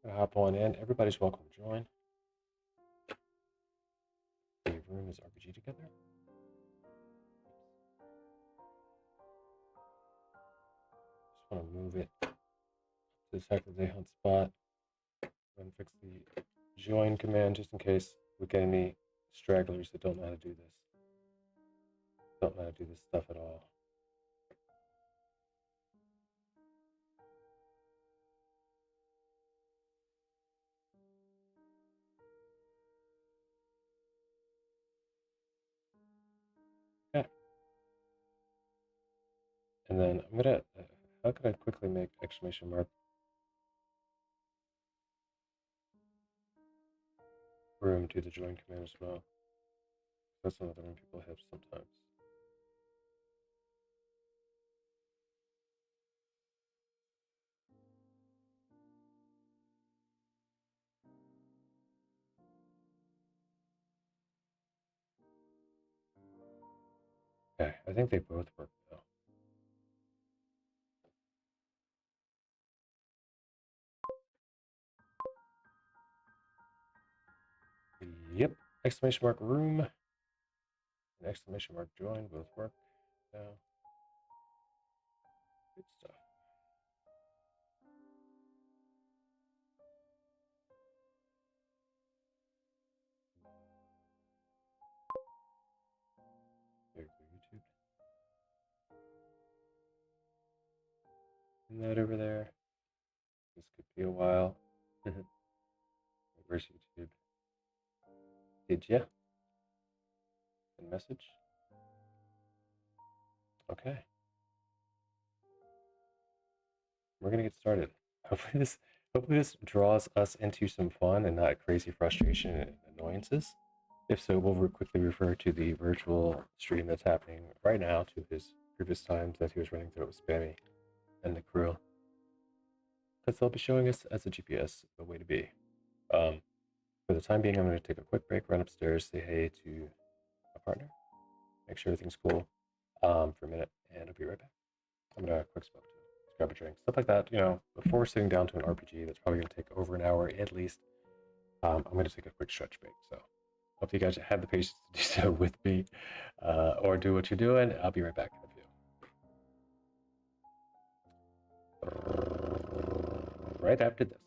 Gonna hop on in. Everybody's welcome to join. The room is RPG together. Just want to move it to the second day hunt spot and fix the join command just in case we get any stragglers that don't know how to do this. Don't know how to do this stuff at all. Okay. And then I'm gonna, how can I quickly make exclamation mark room do the join command as well? That's another one people have sometimes. Okay, I think they both work though. Yep, exclamation mark room and exclamation mark join both work now. Good stuff. There you go, YouTube. And that over there. This could be a while. Where's YouTube? Did ya? Good message. Okay. We're gonna get started. Hopefully this draws us into some fun and not crazy frustration and annoyances. If so, we'll quickly refer to the virtual stream that's happening right now to his previous times that he was running through it with Spammy and the crew. Because they'll be showing us as a GPS the way to be. For the time being, I'm going to take a quick break, run upstairs, say hey to my partner, make sure everything's cool for a minute, and I'll be right back. I'm going to quick smoke too. Let's grab a drink, stuff like that. You know, before sitting down to an RPG that's probably going to take over an hour at least, I'm going to take a quick stretch break. So Hope you guys have the patience to do so with me, or do what you're doing. I'll be right back in a few. Right after this.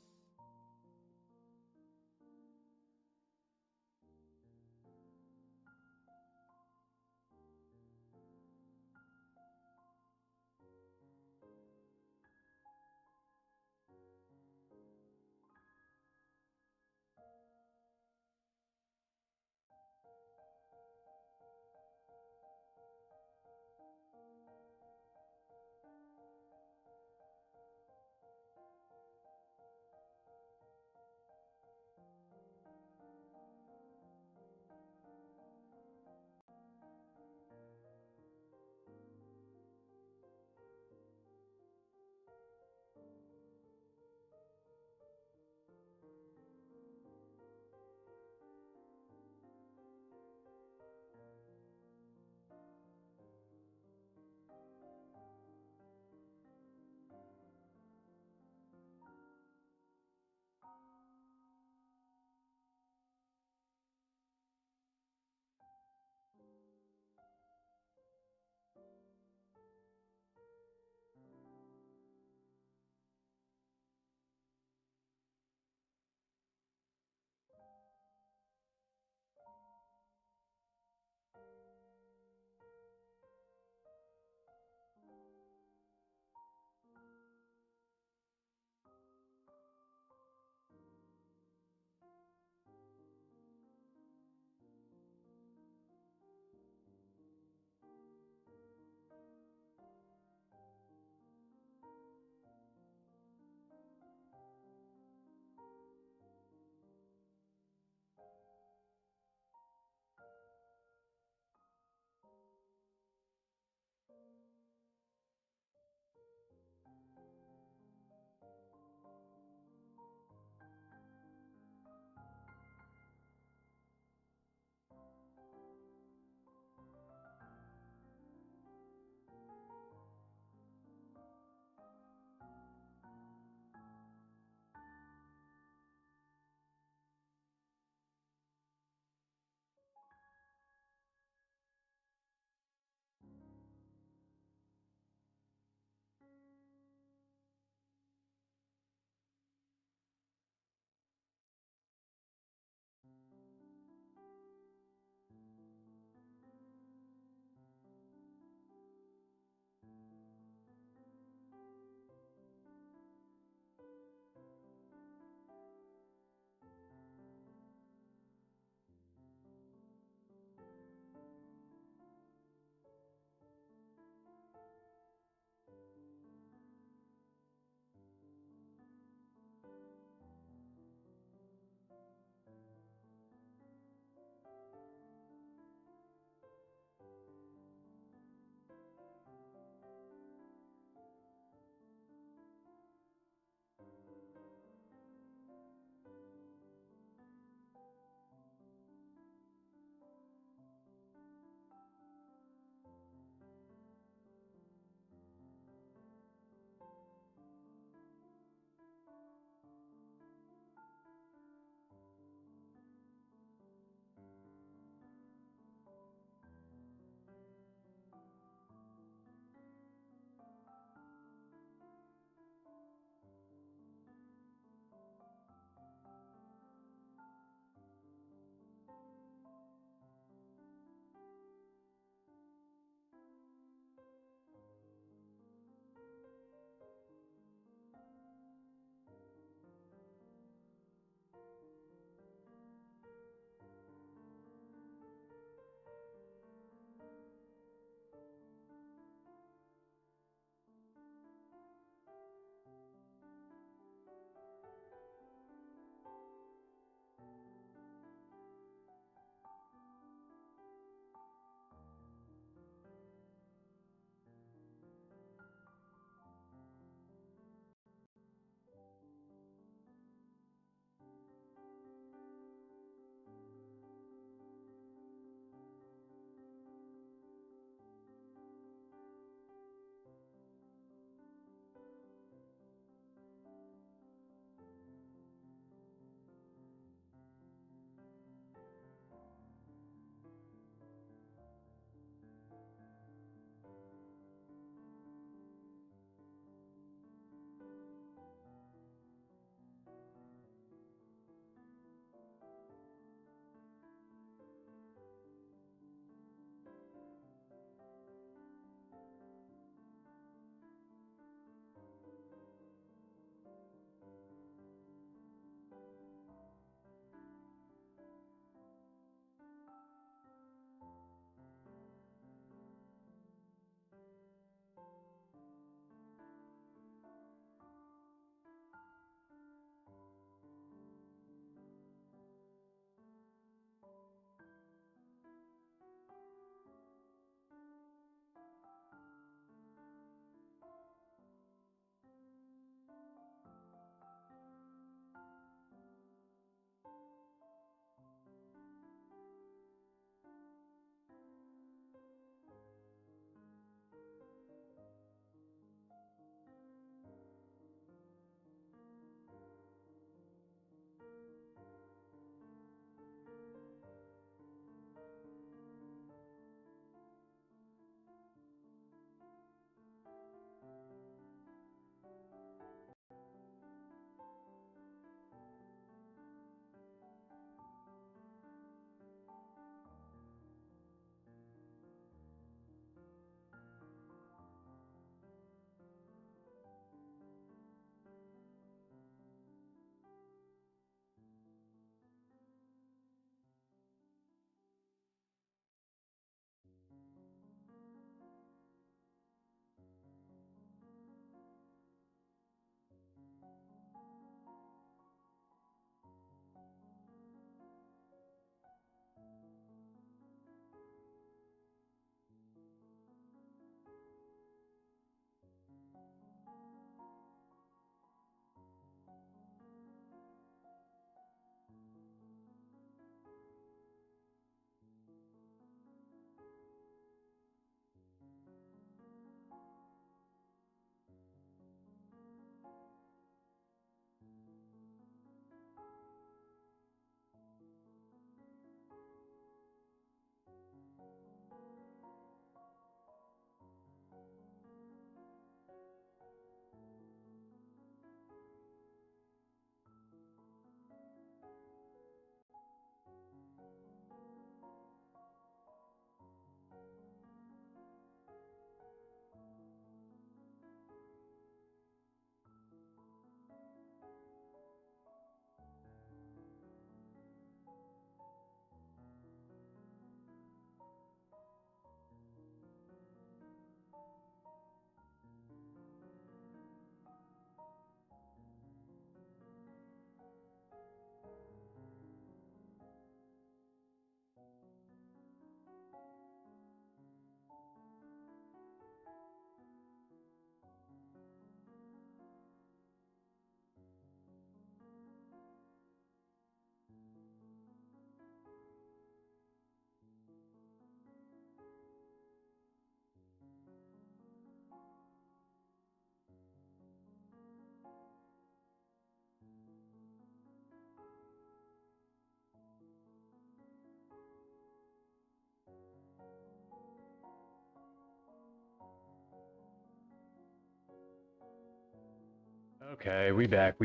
Okay, we back.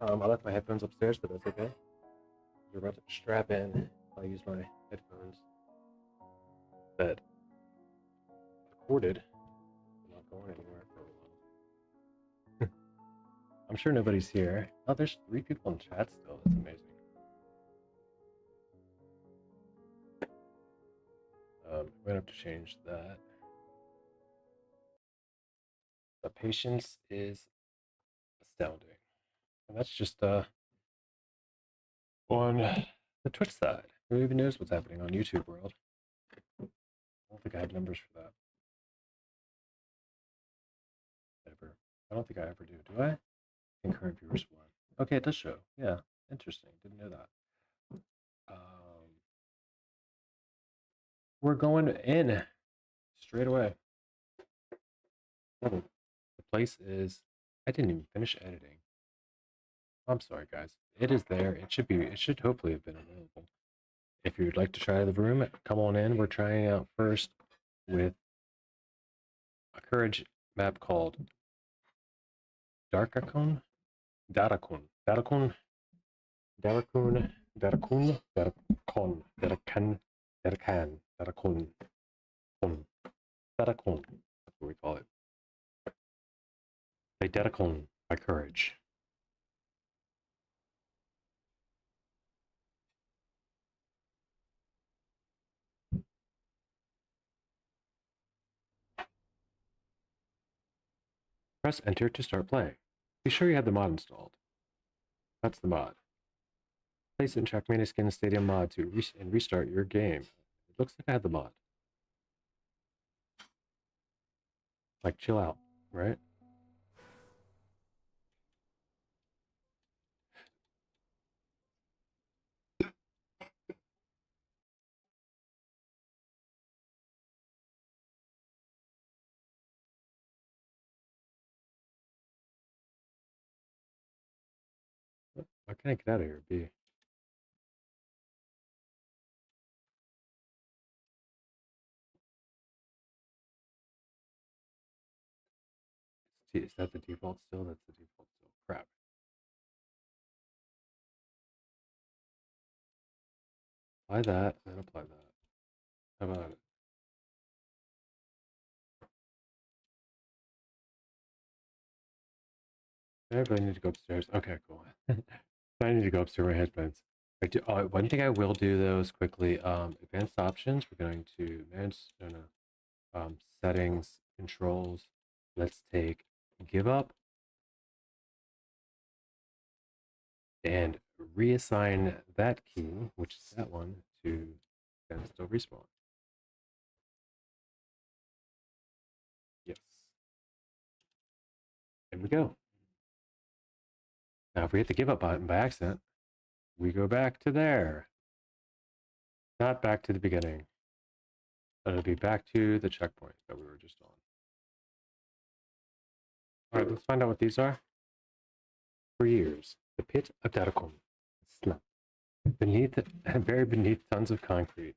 I left my headphones upstairs, but that's okay. We're about to strap in. I'll use my headphones that recorded. I'm not going anywhere for a while. I'm sure nobody's here. Oh, there's 3 people in chat still. That's amazing. We're gonna have to change that. The patience is astounding. And that's just on the Twitch side. Who even knows what's happening on YouTube world? I don't think I had numbers for that. Ever. I don't think I ever do. Do I? Concurrent viewers 1. Okay, it does show. Yeah. Interesting. Didn't know that. We're going in straight away. Oh, the place is. I didn't even finish editing. I'm sorry, guys. It is there. It should be. It should hopefully have been available. If you'd like to try the room, come on in. We're trying out first with a courage map called Darakun. Darakun. Darakun. Darakun. Darakun. Darakun. Darakan. Darakan. Darakun. Darakun. That's what we call it. A Darakun by courage. Press enter to start play. Be sure you have the mod installed. That's the mod. Place in Trackmania Skin Stadium mod to restart your game. It looks like I have the mod. Like, chill out, right? Why can't I get out of here, B? Is that the default still? That's the default still. Crap. Apply that, and then apply that. How about it? Everybody need to go upstairs. Okay, cool. I need to go upstairs with my headphones. One thing I will do though is quickly advanced options. We're going to manage settings, controls. Let's take give up and reassign that key, which is that one, to standstill respawn. Yes. There we go. Now, if we hit the give up button by accident, we go back to there. Not back to the beginning. But it'll be back to the checkpoint that we were just on. All right, let's find out what these are. For years, the pit of Datacom slept beneath, buried beneath tons of concrete.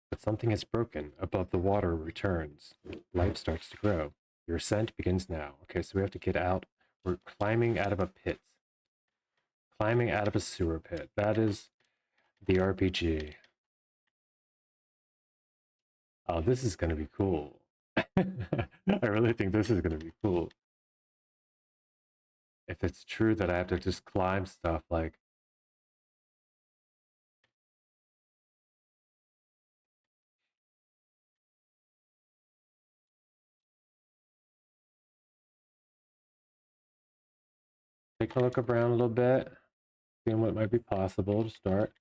But something has broken. Above the water returns. Life starts to grow. Your ascent begins now. Okay, so we have to get out. We're climbing out of a pit. Climbing out of a sewer pit. That is the RPG. Oh, this is going to be cool. I really think this is going to be cool. If it's true that I have to just climb stuff like... Taking a look around a little bit, seeing what might be possible to start.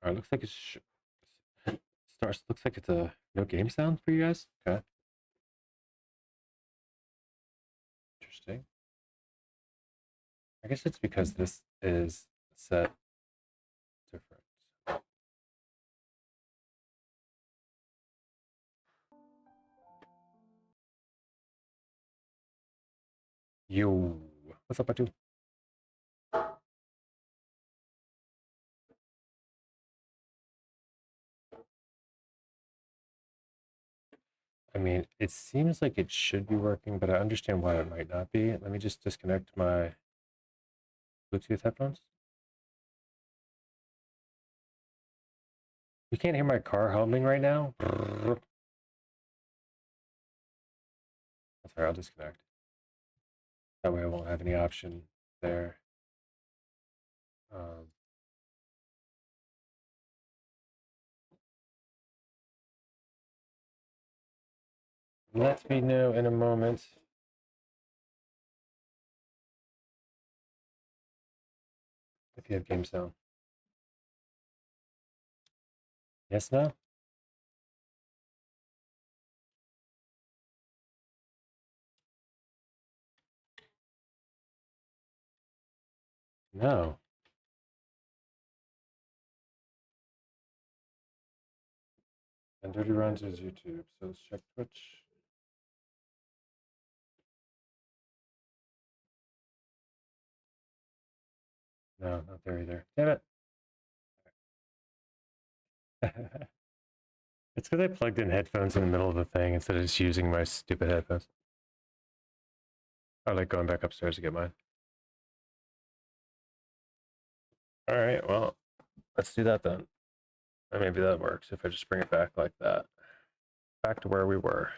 All right, looks like it's starts. Looks like it's a no game sound for you guys. Okay, interesting. I guess it's because this is set different. Yo, what's up, Batu? I mean, it seems like it should be working, but I understand why it might not be. Let me just disconnect my Bluetooth headphones. You can't hear my car humming right now? That's all right, I'll disconnect. That way I won't have any option there. Let me know in a moment. If you have game sound. Yes, no? No. And Dirty Runs is YouTube, so let's check Twitch. No, not there either. Damn it. It's because I plugged in headphones in the middle of the thing instead of just using my stupid headphones. I like going back upstairs to get mine. All right, well, let's do that then. Or maybe that works if I just bring it back like that. Back to where we were.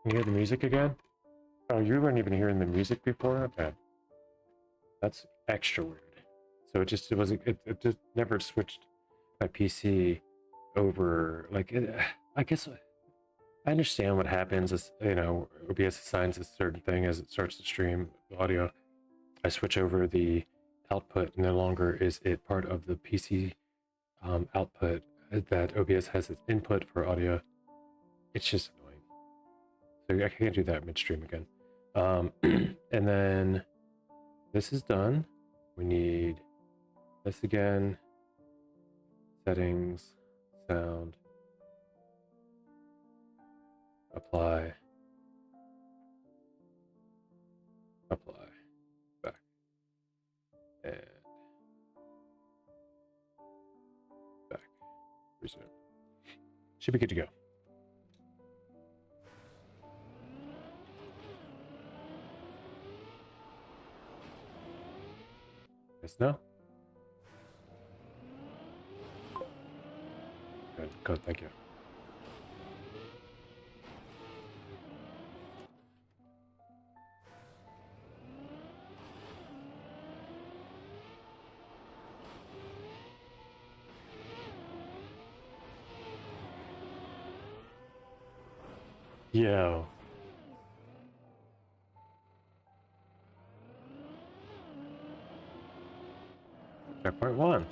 Can you hear the music again? Oh, you weren't even hearing the music before? Okay. That's extra weird. So it just never switched my PC over. Like, I guess I understand what happens is, OBS assigns a certain thing as it starts to stream audio. I switch over the output, no longer is it part of the PC output that OBS has its input for audio. It's just annoying. So I can't do that midstream again. And then this is done. We need this again. Settings, sound, apply, back, and back. Resume. Should be good to go. Yes, no? Good, thank you. Yo. Checkpoint 1.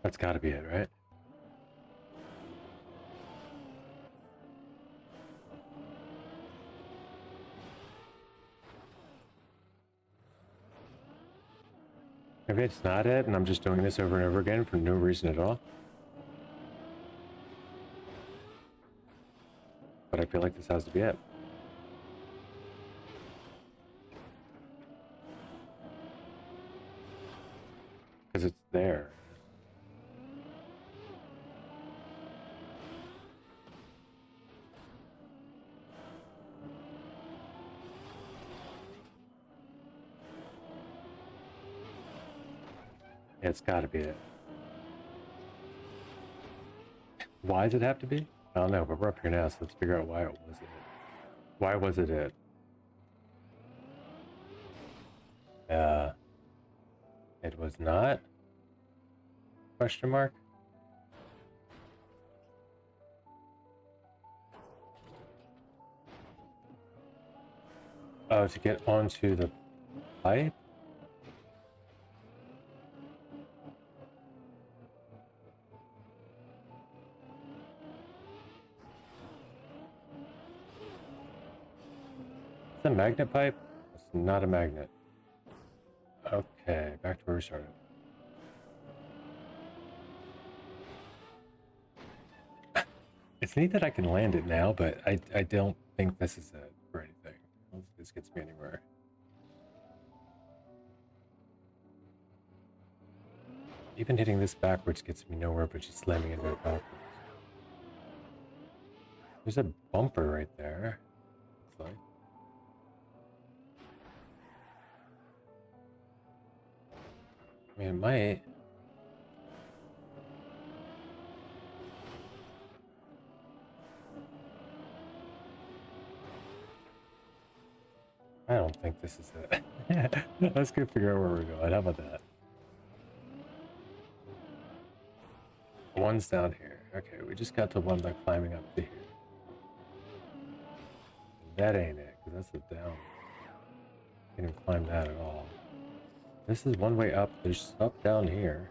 That's gotta be it, right? Maybe it's not it, and I'm just doing this over and over again for no reason at all. But I feel like this has to be it. Because it's there. Yeah, it's gotta be it. Why does it have to be? I don't know, but we're up here now, so let's figure out why it was it. Why was it it? It was not? Question mark? Oh, to get onto the pipe? It's a magnet pipe? It's not a magnet. Okay, back to where we started. It's neat that I can land it now, but I don't think this is it or anything. I don't think this gets me anywhere. Even hitting this backwards gets me nowhere, but just slamming into it backwards. There's a bumper right there. Looks like. I mean, it might. I don't think this is it. Let's go figure out where we're going. How about that? One's down here. Okay, we just got to one by climbing up to here. That ain't it, because that's a down. Can't even climb that at all. This is one way up. There's stuff down here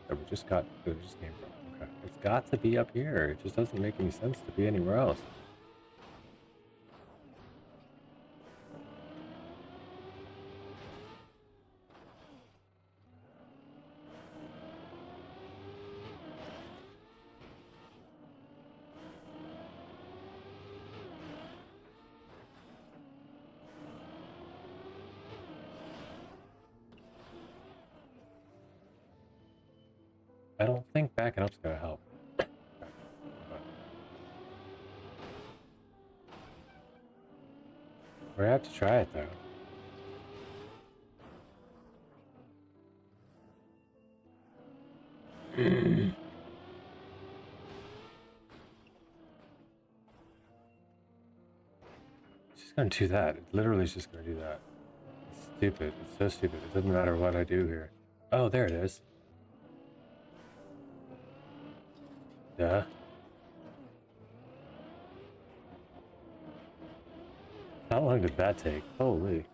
that we just got, that we just came from. Okay, it's got to be up here. It just doesn't make any sense to be anywhere else. I don't think backing up's gonna help. We have to try it though. It's just gonna do that. It literally is just gonna do that. It's stupid. It's so stupid. It doesn't matter what I do here. Oh, there it is. Yeah. How long did that take? Holy.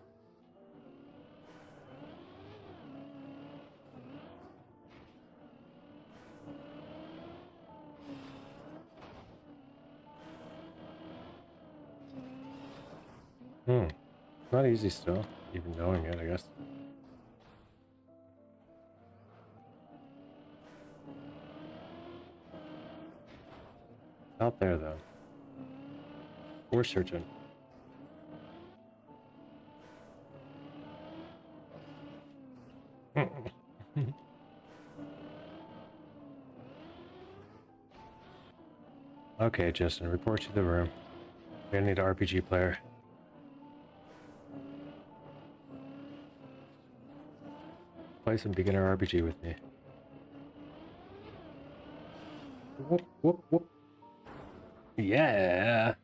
Not easy still, even knowing it, I guess. Out there though. We're searching. Okay, Justin, report to the room. We're gonna need an RPG player. Play some beginner RPG with me. Whoop, whoop, whoop. Yeah!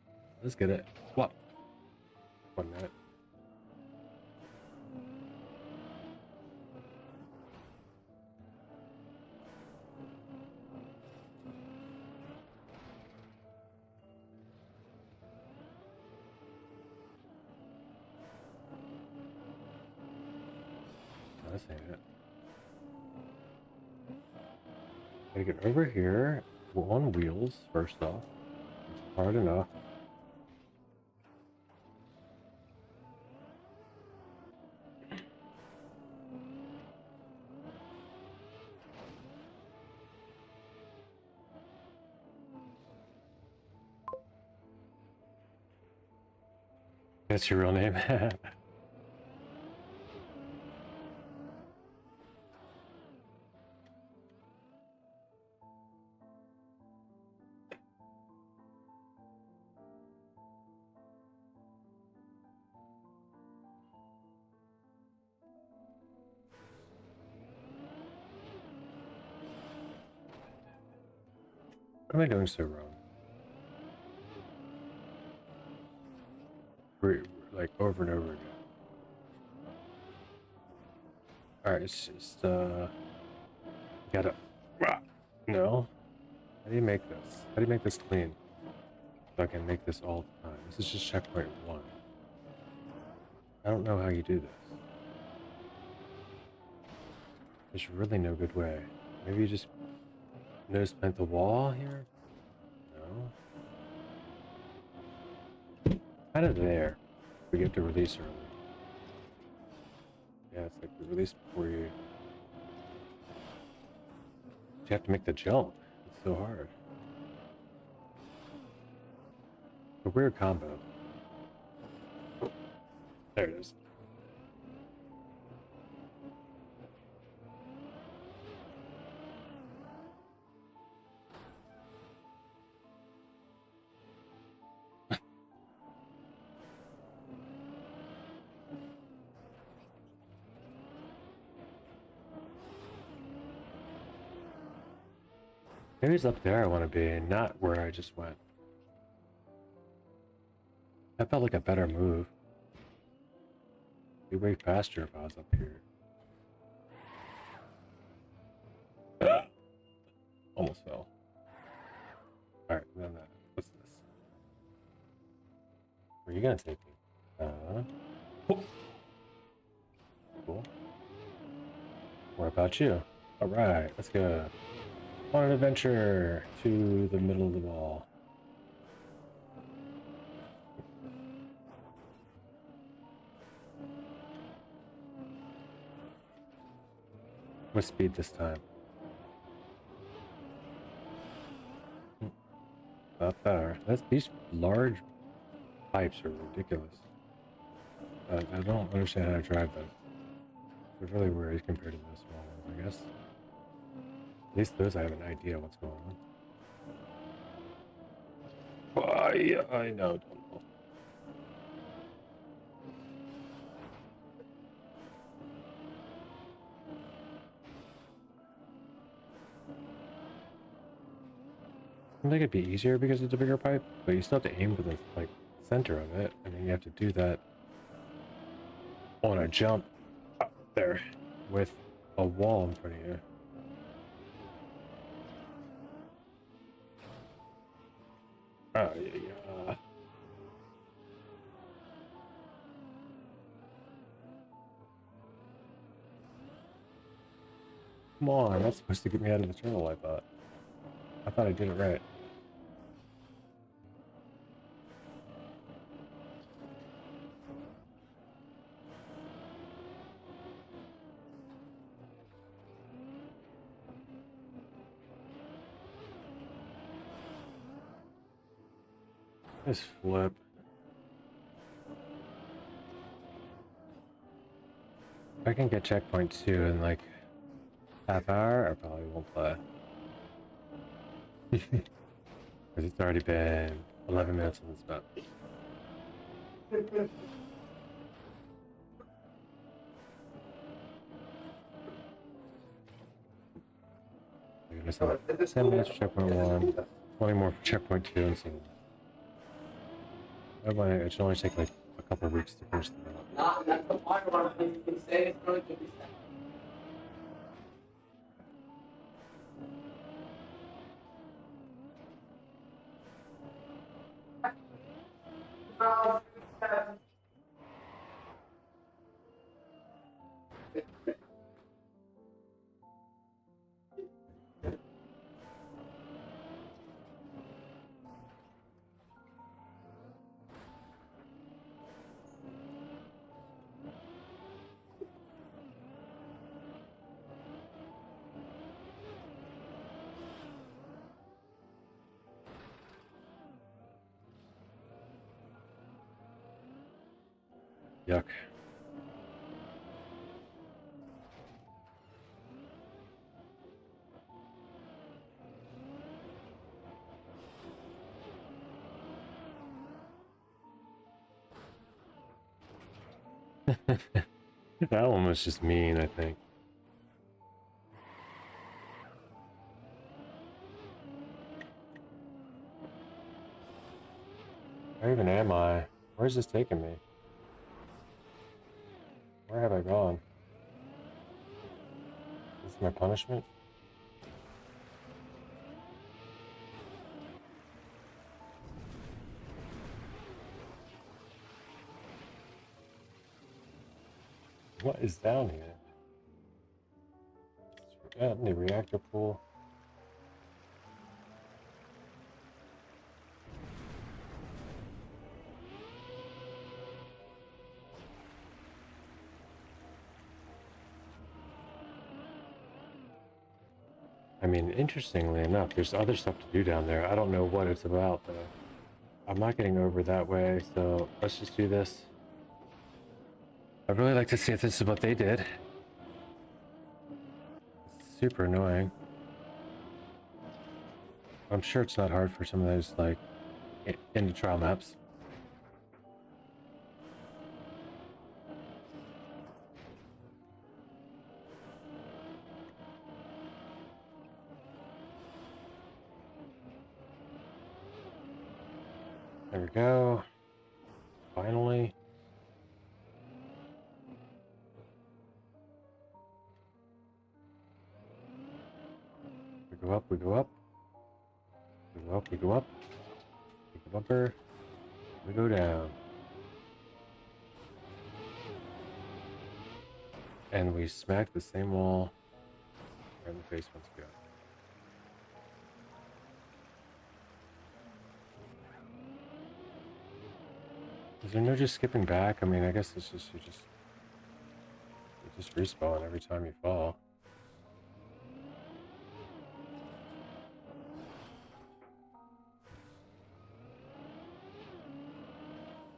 Let's get it. What? 1 minute. This ain't it. Gotta get over here. We're on wheels, first off. It's hard enough. That's your real name? What am I doing so wrong? Like over and over again. Alright, it's just, gotta, no. How do you make this? How do you make this clean? So I can make this all the time. This is just checkpoint 1. I don't know how you do this. There's really no good way. Maybe you just nose plant the wall here? No. Kind of there. But you have to release early. Yeah, it's like the release before you... You have to make the jump. It's so hard. A weird combo. There it is. Maybe it's up there I want to be, not where I just went. That felt like a better move. Be way faster if I was up here. Almost fell. Alright, then what's this? Where are you gonna take me? Cool. What about you? Alright, let's go. On an adventure to the middle of the wall. What speed this time? Not there. These large pipes are ridiculous. I don't understand how to drive them. They're really weird compared to the small ones, I guess. At least those I have an idea what's going on. I know, don't know. I think it'd be easier because it's a bigger pipe, but you still have to aim for the like center of it. I mean, you have to do that on a jump up there with a wall in front of you. Yeah. Come on, that's supposed to get me out of the tunnel, I thought. I thought I did it right. This flip. If I can get checkpoint 2 in like half hour, I probably won't play. Because it's already been 11 minutes on this map. You're gonna say 10 minutes for checkpoint 1, 20 more for checkpoint 2, and so on. It should only take like a couple of weeks to finish the map. That's the point where you can say it's going to be set. Yuck. That one was just mean, I think. Where even am I? Where's this taking me? Where have I gone? Is this my punishment? What is down here? In the reactor pool. I mean, interestingly enough, there's other stuff to do down there. I don't know what it's about, though. I'm not getting over that way, so let's just do this. I'd really like to see if this is what they did. It's super annoying. I'm sure it's not hard for some of those, like, indie trial maps. There we go. Finally. We go up, we go up. We go up, we go up. Take the bumper. We go down. And we smack the same wall right in the face once again. Is there no just skipping back? I mean, I guess it's just you just respawn every time you fall.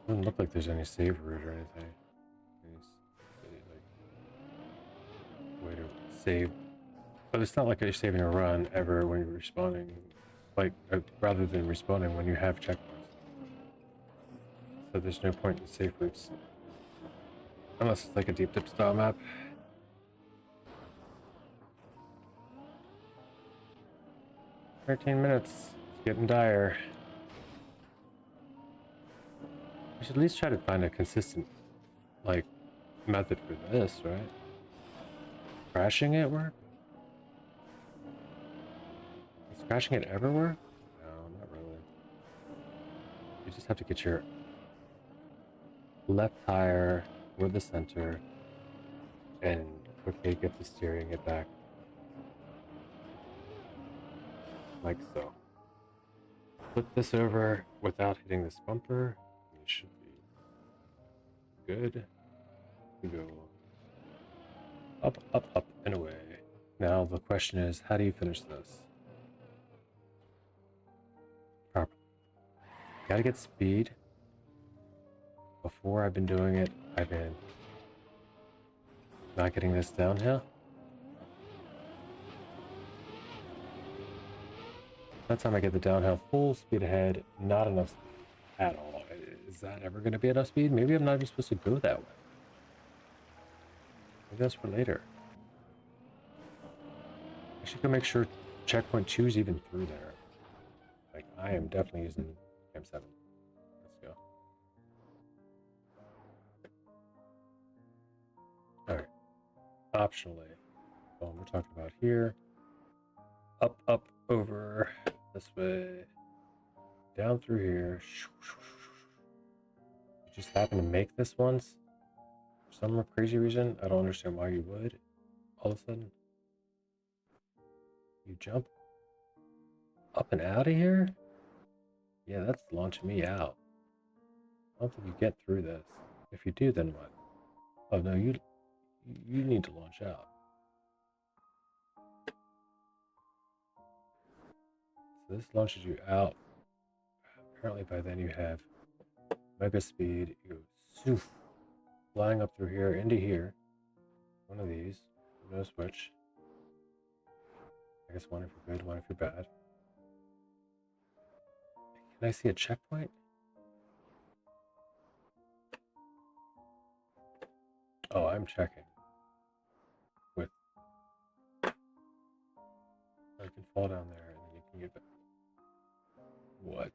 Doesn't look like there's any save route or anything. Like way to save, but it's not like you're saving a run ever when you're respawning. Like rather than respawning when you have checkpoints. So there's no point in save routes. Unless it's like a deep dip style map. "13 minutes. It's getting dire." We should at least try to find a consistent, like, method for this, right? Crashing it work? Does crashing it ever work? No, not really. You just have to get your left tire with the center and quickly get the steering it back. Like so. Flip this over without hitting this bumper. It should be good. We go up, up, up, and away. Now the question is, how do you finish this properly? Gotta get speed. Before I've been doing it, I've been not getting this downhill. That time I get the downhill full speed ahead, not enough speed at all. Is that ever going to be enough speed? Maybe I'm not even supposed to go that way. Maybe that's for later. I should go make sure checkpoint 2 is even through there. Like, I am definitely using Cam 7. Let's go. Alright. Optionally. Well, we're talking about here. Up, up, over. This way. Down through here. You just happen to make this once. For some crazy reason. I don't understand why you would. All of a sudden. You jump up and out of here? Yeah, that's launching me out. I don't think you get through this. If you do, then what? Oh no, you need to launch out. So this launches you out. Apparently by then you have mega speed. You go zoof, flying up through here into here. One of these. No switch. I guess one if you're good, one if you're bad. Can I see a checkpoint? Oh, I'm checking. With. I can fall down there and then you can get back. What?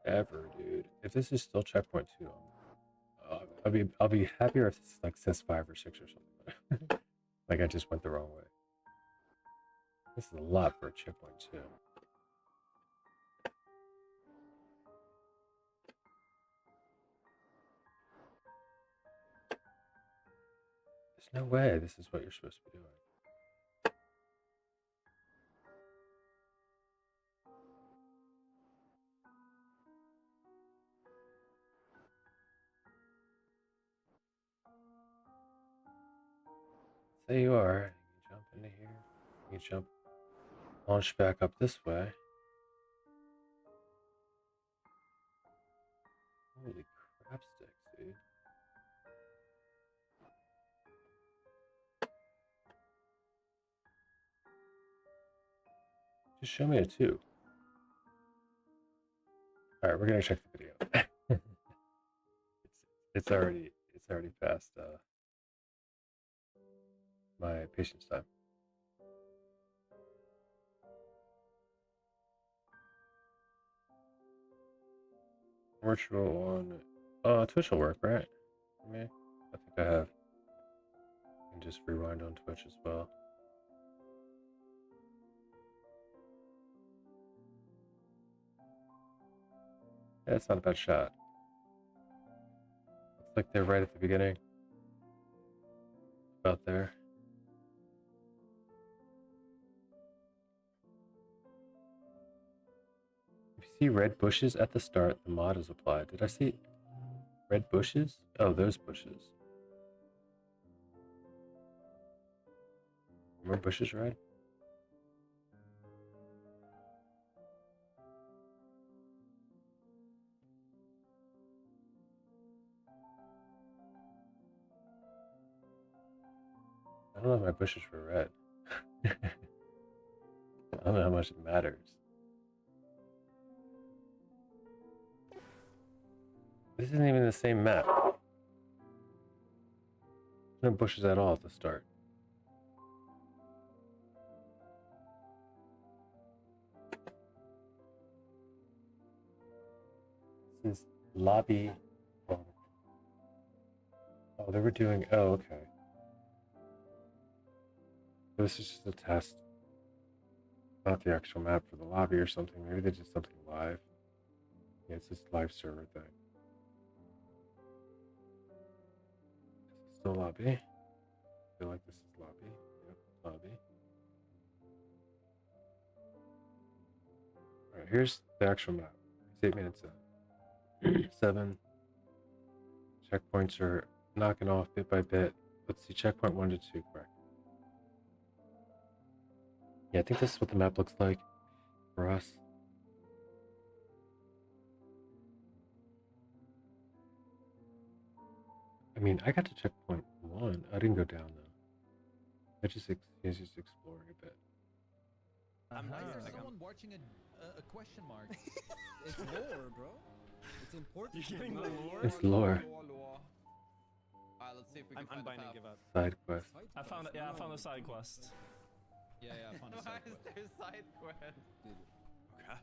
ever, dude. If this is still checkpoint 2, I'll be happier if this like says 5 or 6 or something. Like I just went the wrong way. This is a lot for a checkpoint 2. There's no way this is what you're supposed to be doing. There you are. You jump into here. You jump, launch back up this way. Holy crap sticks, dude. Just show me a 2. Alright, we're gonna check the video. it's already past my patience time. Virtual on Twitch will work, right? For me? I think I have. And just rewind on Twitch as well. Yeah, it's not a bad shot. Looks like they're right at the beginning. About there. If you see red bushes at the start, the mod is applied. Did I see red bushes? Oh, those bushes. Were bushes red? I don't know if my bushes were red. I don't know how much it matters. This isn't even the same map. No bushes at all at the start. This is lobby. Oh, they were doing. Oh, okay. This is just a test. Not the actual map for the lobby or something. Maybe they did something live. Yeah, it's this live server thing. Is it still lobby? I feel like this is lobby. Yep, lobby. Alright, here's the actual map. It's 8 minutes in. 7. Checkpoints are knocking off bit by bit. Let's see, checkpoint 1 to 2, correct. Yeah, I think this is what the map looks like for us. I mean, I got to checkpoint 1. I didn't go down though. I just exploring a bit. Why is there someone watching a question mark? It's lore, bro. It's important. You're getting the lore? It's lore. Let's see if we can I'm find binding a give up. Side quest. I found a side quest. Yeah, I found a Why side is quest. there side quest? Dude, Okay.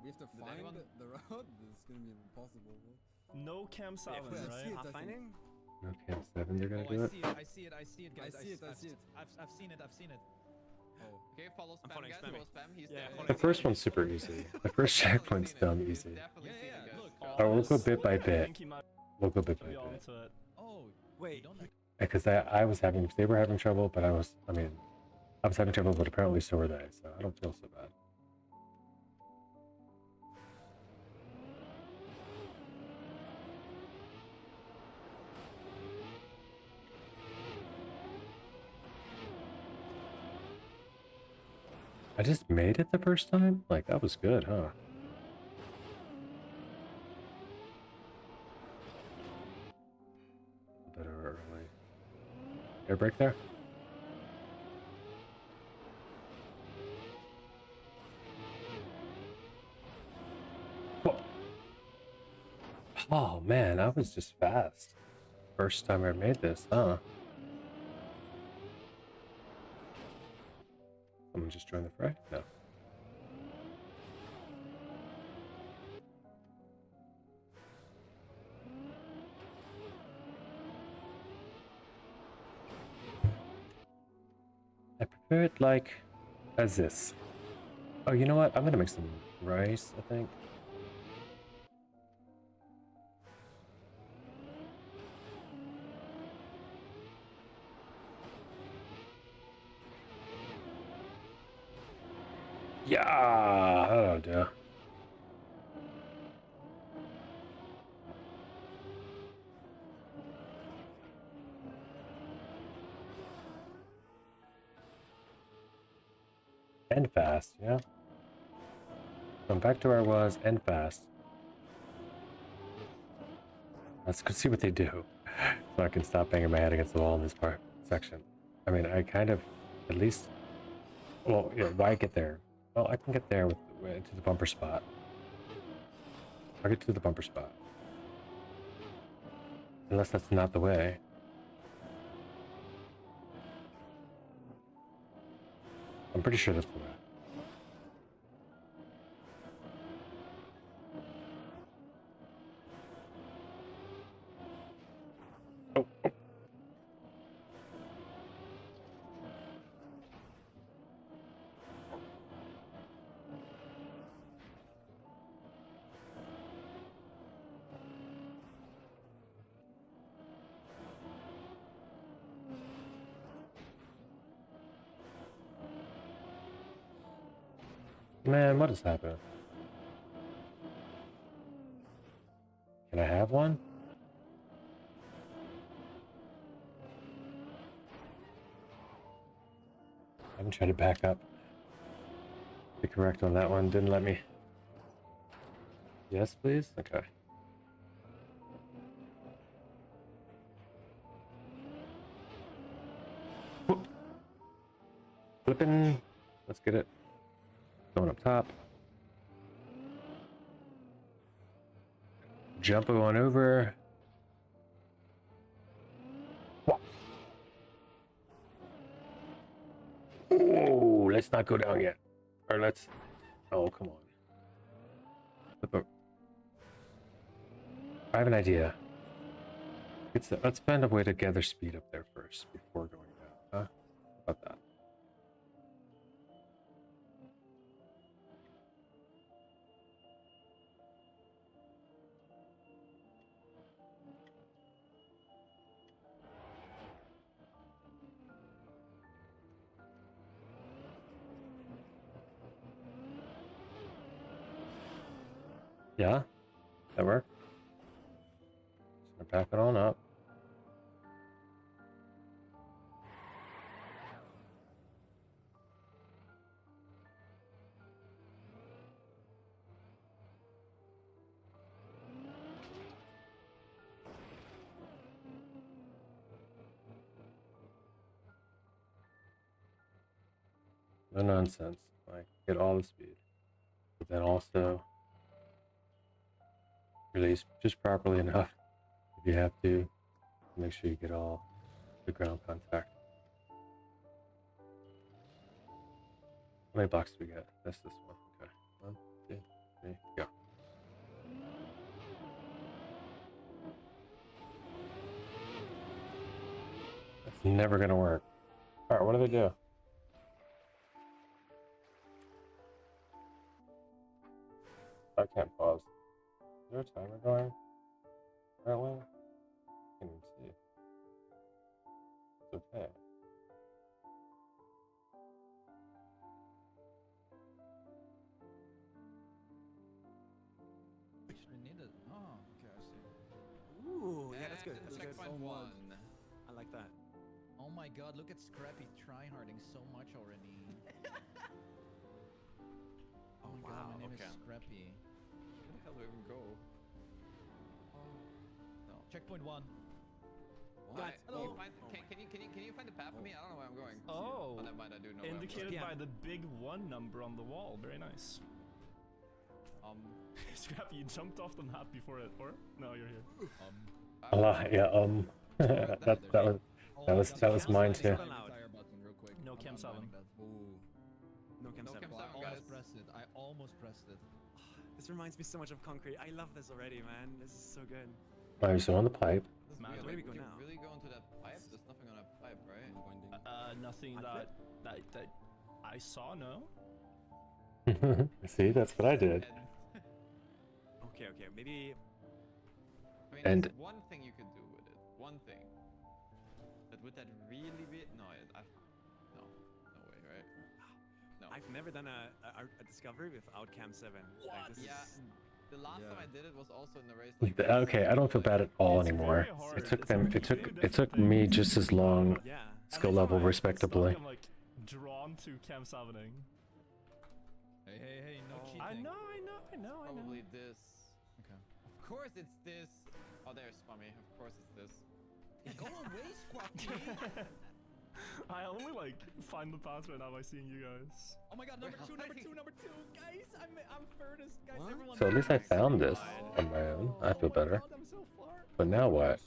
we have to Did find anyone- the road? This is gonna be impossible, bro. No Cam 7, Yeah, I see right? it, I think. Finding? No Camp 7, they're gonna Oh, do I it. see it, I see it, I see it, guys. I see it. I've seen it. Oh. Okay, follow I'm spam, following guys. spamming. Follow spam. He's Yeah, definitely The first seen it. one's super easy. The first checkpoint's dumb easy. Definitely seen it, guys. look. Alright, we'll go bit by I bit. think he might We'll go bit by be bit. onto it. Oh, Wait. you don't like Because I was having, they were having trouble, but I was having trouble, but apparently so were they, so I don't feel so bad. I just made it the first time? Like, that was good, huh? A bit early. Air brake there? Whoa. Oh man, I was just fast. First time I made this, huh? Someone just joined the fray? No. bit like as this. Oh, you know what? I'm gonna make some rice, I think. Yeah, that'll do. And fast, yeah. So I'm back to where I was, and fast. Let's go see what they do, so I can stop banging my head against the wall in this section. I mean, I kind of, at least, well, yeah, why get there? Well, I can get there to the bumper spot. I'll get to the bumper spot. Unless that's not the way. I'm pretty sure that's the way. Oh, oh. Man, what has happened? Can I have one? I haven't tried to back up. Be correct on that one. Didn't let me. Yes, please? Okay. Whoop. Flipping. Let's get it. Going up top. Jump on over. Oh, let's not go down yet. Or let's. Oh, come on. I have an idea. Let's find a way to gather speed up there first before going down. Huh? How about that? Yeah? That work? Just gonna back it on up. No nonsense. Like, get all the speed. But then also release just properly enough if you have to. Make sure you get all the ground contact. How many blocks do we get? That's this one. Okay. 1, 2, 3, go. That's never gonna work. Alright, what do they do? I can't pause. Is there a timer going? Apparently. I can't even see. It's okay. Actually needed. Oh, okay, I see. Ooh, yeah, that's good. And That's good. checkpoint one. I like that. Oh my god, look at Scrappy tryharding so much already. Oh my god, my name okay. is Scrappy. Where the hell do I even go? No. Checkpoint 1. Why? Hello. Can you find the path for me? I don't know where I'm going. Oh, never mind. I do know where I'm indicated Yeah. by the big 1 number on the wall. Very nice. going. Scrappy, you jumped off the map before it, or? No, you're here. A lot, yeah, that was mine too. No Chem 7. No Chem No 7. Chem I 7, guys. almost pressed it. I almost pressed it. This reminds me so much of Concrete. I love this already, man. This is so good. Alright, so on the pipe. Matt, Yeah, where like, do we go you now? really go into that pipe? There's nothing on that pipe, right? Nothing that I saw. No. See, that's what I did. Okay, maybe. I mean, And- there's one thing you could do with it. One thing. But would that really be? No, no way, right? No. I've never done a discovery without Cam 7. Like, this Yeah. is- The last time I did it was also in the race. Okay, I don't feel bad at all It's anymore. very hard. It took It's them. like It took. really It took different me things. just as long. Yeah. Skill Every level time I hit respectably. stuff, I'm like drawn to Cam 7ing. Hey, no cheating. I know. Probably this. Okay. Of course it's this. Oh, there's Spummy. Of course it's this. Go away, Squawky. I only like find the path right now by seeing you guys. Oh my god, number two, guys, I'm furthest, guys, What? everyone. So at least I found this God. on my own. I feel Oh my better. God, I'm so far. But now what?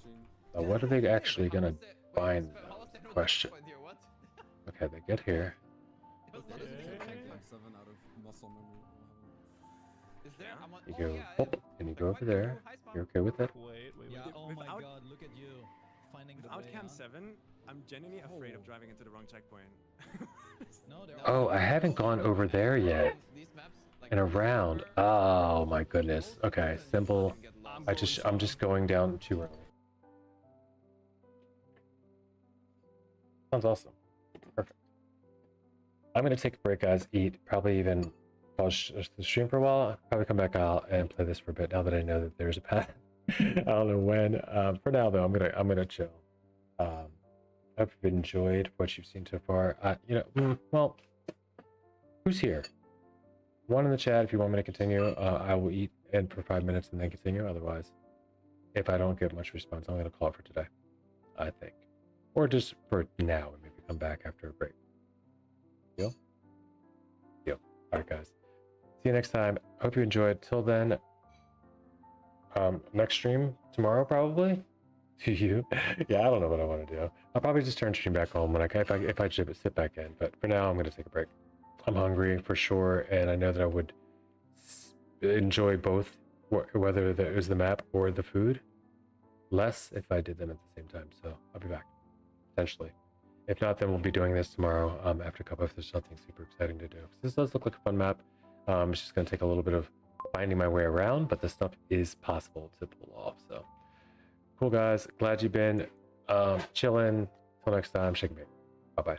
What are they actually gonna How was it- wait, find? Spe- how was the Question. checkpoint here? What? Okay, they get here. What's that? Okay. Like 7 out of muscle memory. Is there? I'm on, You oh, go yeah, up, and you go over there. You're okay with it? Wait. Yeah, oh my without, god, look at you. Finding the Without way, Cam huh? 7, I'm genuinely afraid of Oh. driving into the wrong checkpoint. No, they're Oh, I haven't gone over there yet. These maps, like, And around. Oh my goodness. Okay, simple. I'm just going down too early. Sounds awesome. Perfect. I'm gonna take a break, guys. Eat. Probably even pause the stream for a while. Probably come back out and play this for a bit. Now that I know that there's a path. I don't know when. For now, though, I'm gonna chill. I hope you've enjoyed what you've seen so far. Well, who's here? One in the chat if you want me to continue. I will eat in for 5 minutes and then continue. Otherwise, if I don't get much response, I'm gonna call it for today. I think, or just for now, and maybe come back after a break. Deal. All right, guys. See you next time. Hope you enjoyed. Till then, next stream tomorrow probably. To you? Yeah, I don't know what I want to do. I'll probably just turn stream back on when if I sit back in. But for now, I'm gonna take a break. I'm hungry for sure, and I know that I would enjoy both, whether it was the map or the food, less if I did them at the same time. So I'll be back potentially. If not, then we'll be doing this tomorrow after a couple if there's something super exciting to do. This does look like a fun map. It's just going to take a little bit of finding my way around, but this stuff is possible to pull off. So cool, guys. Glad you've been chilling. Till next time, shake and bake. Bye-bye.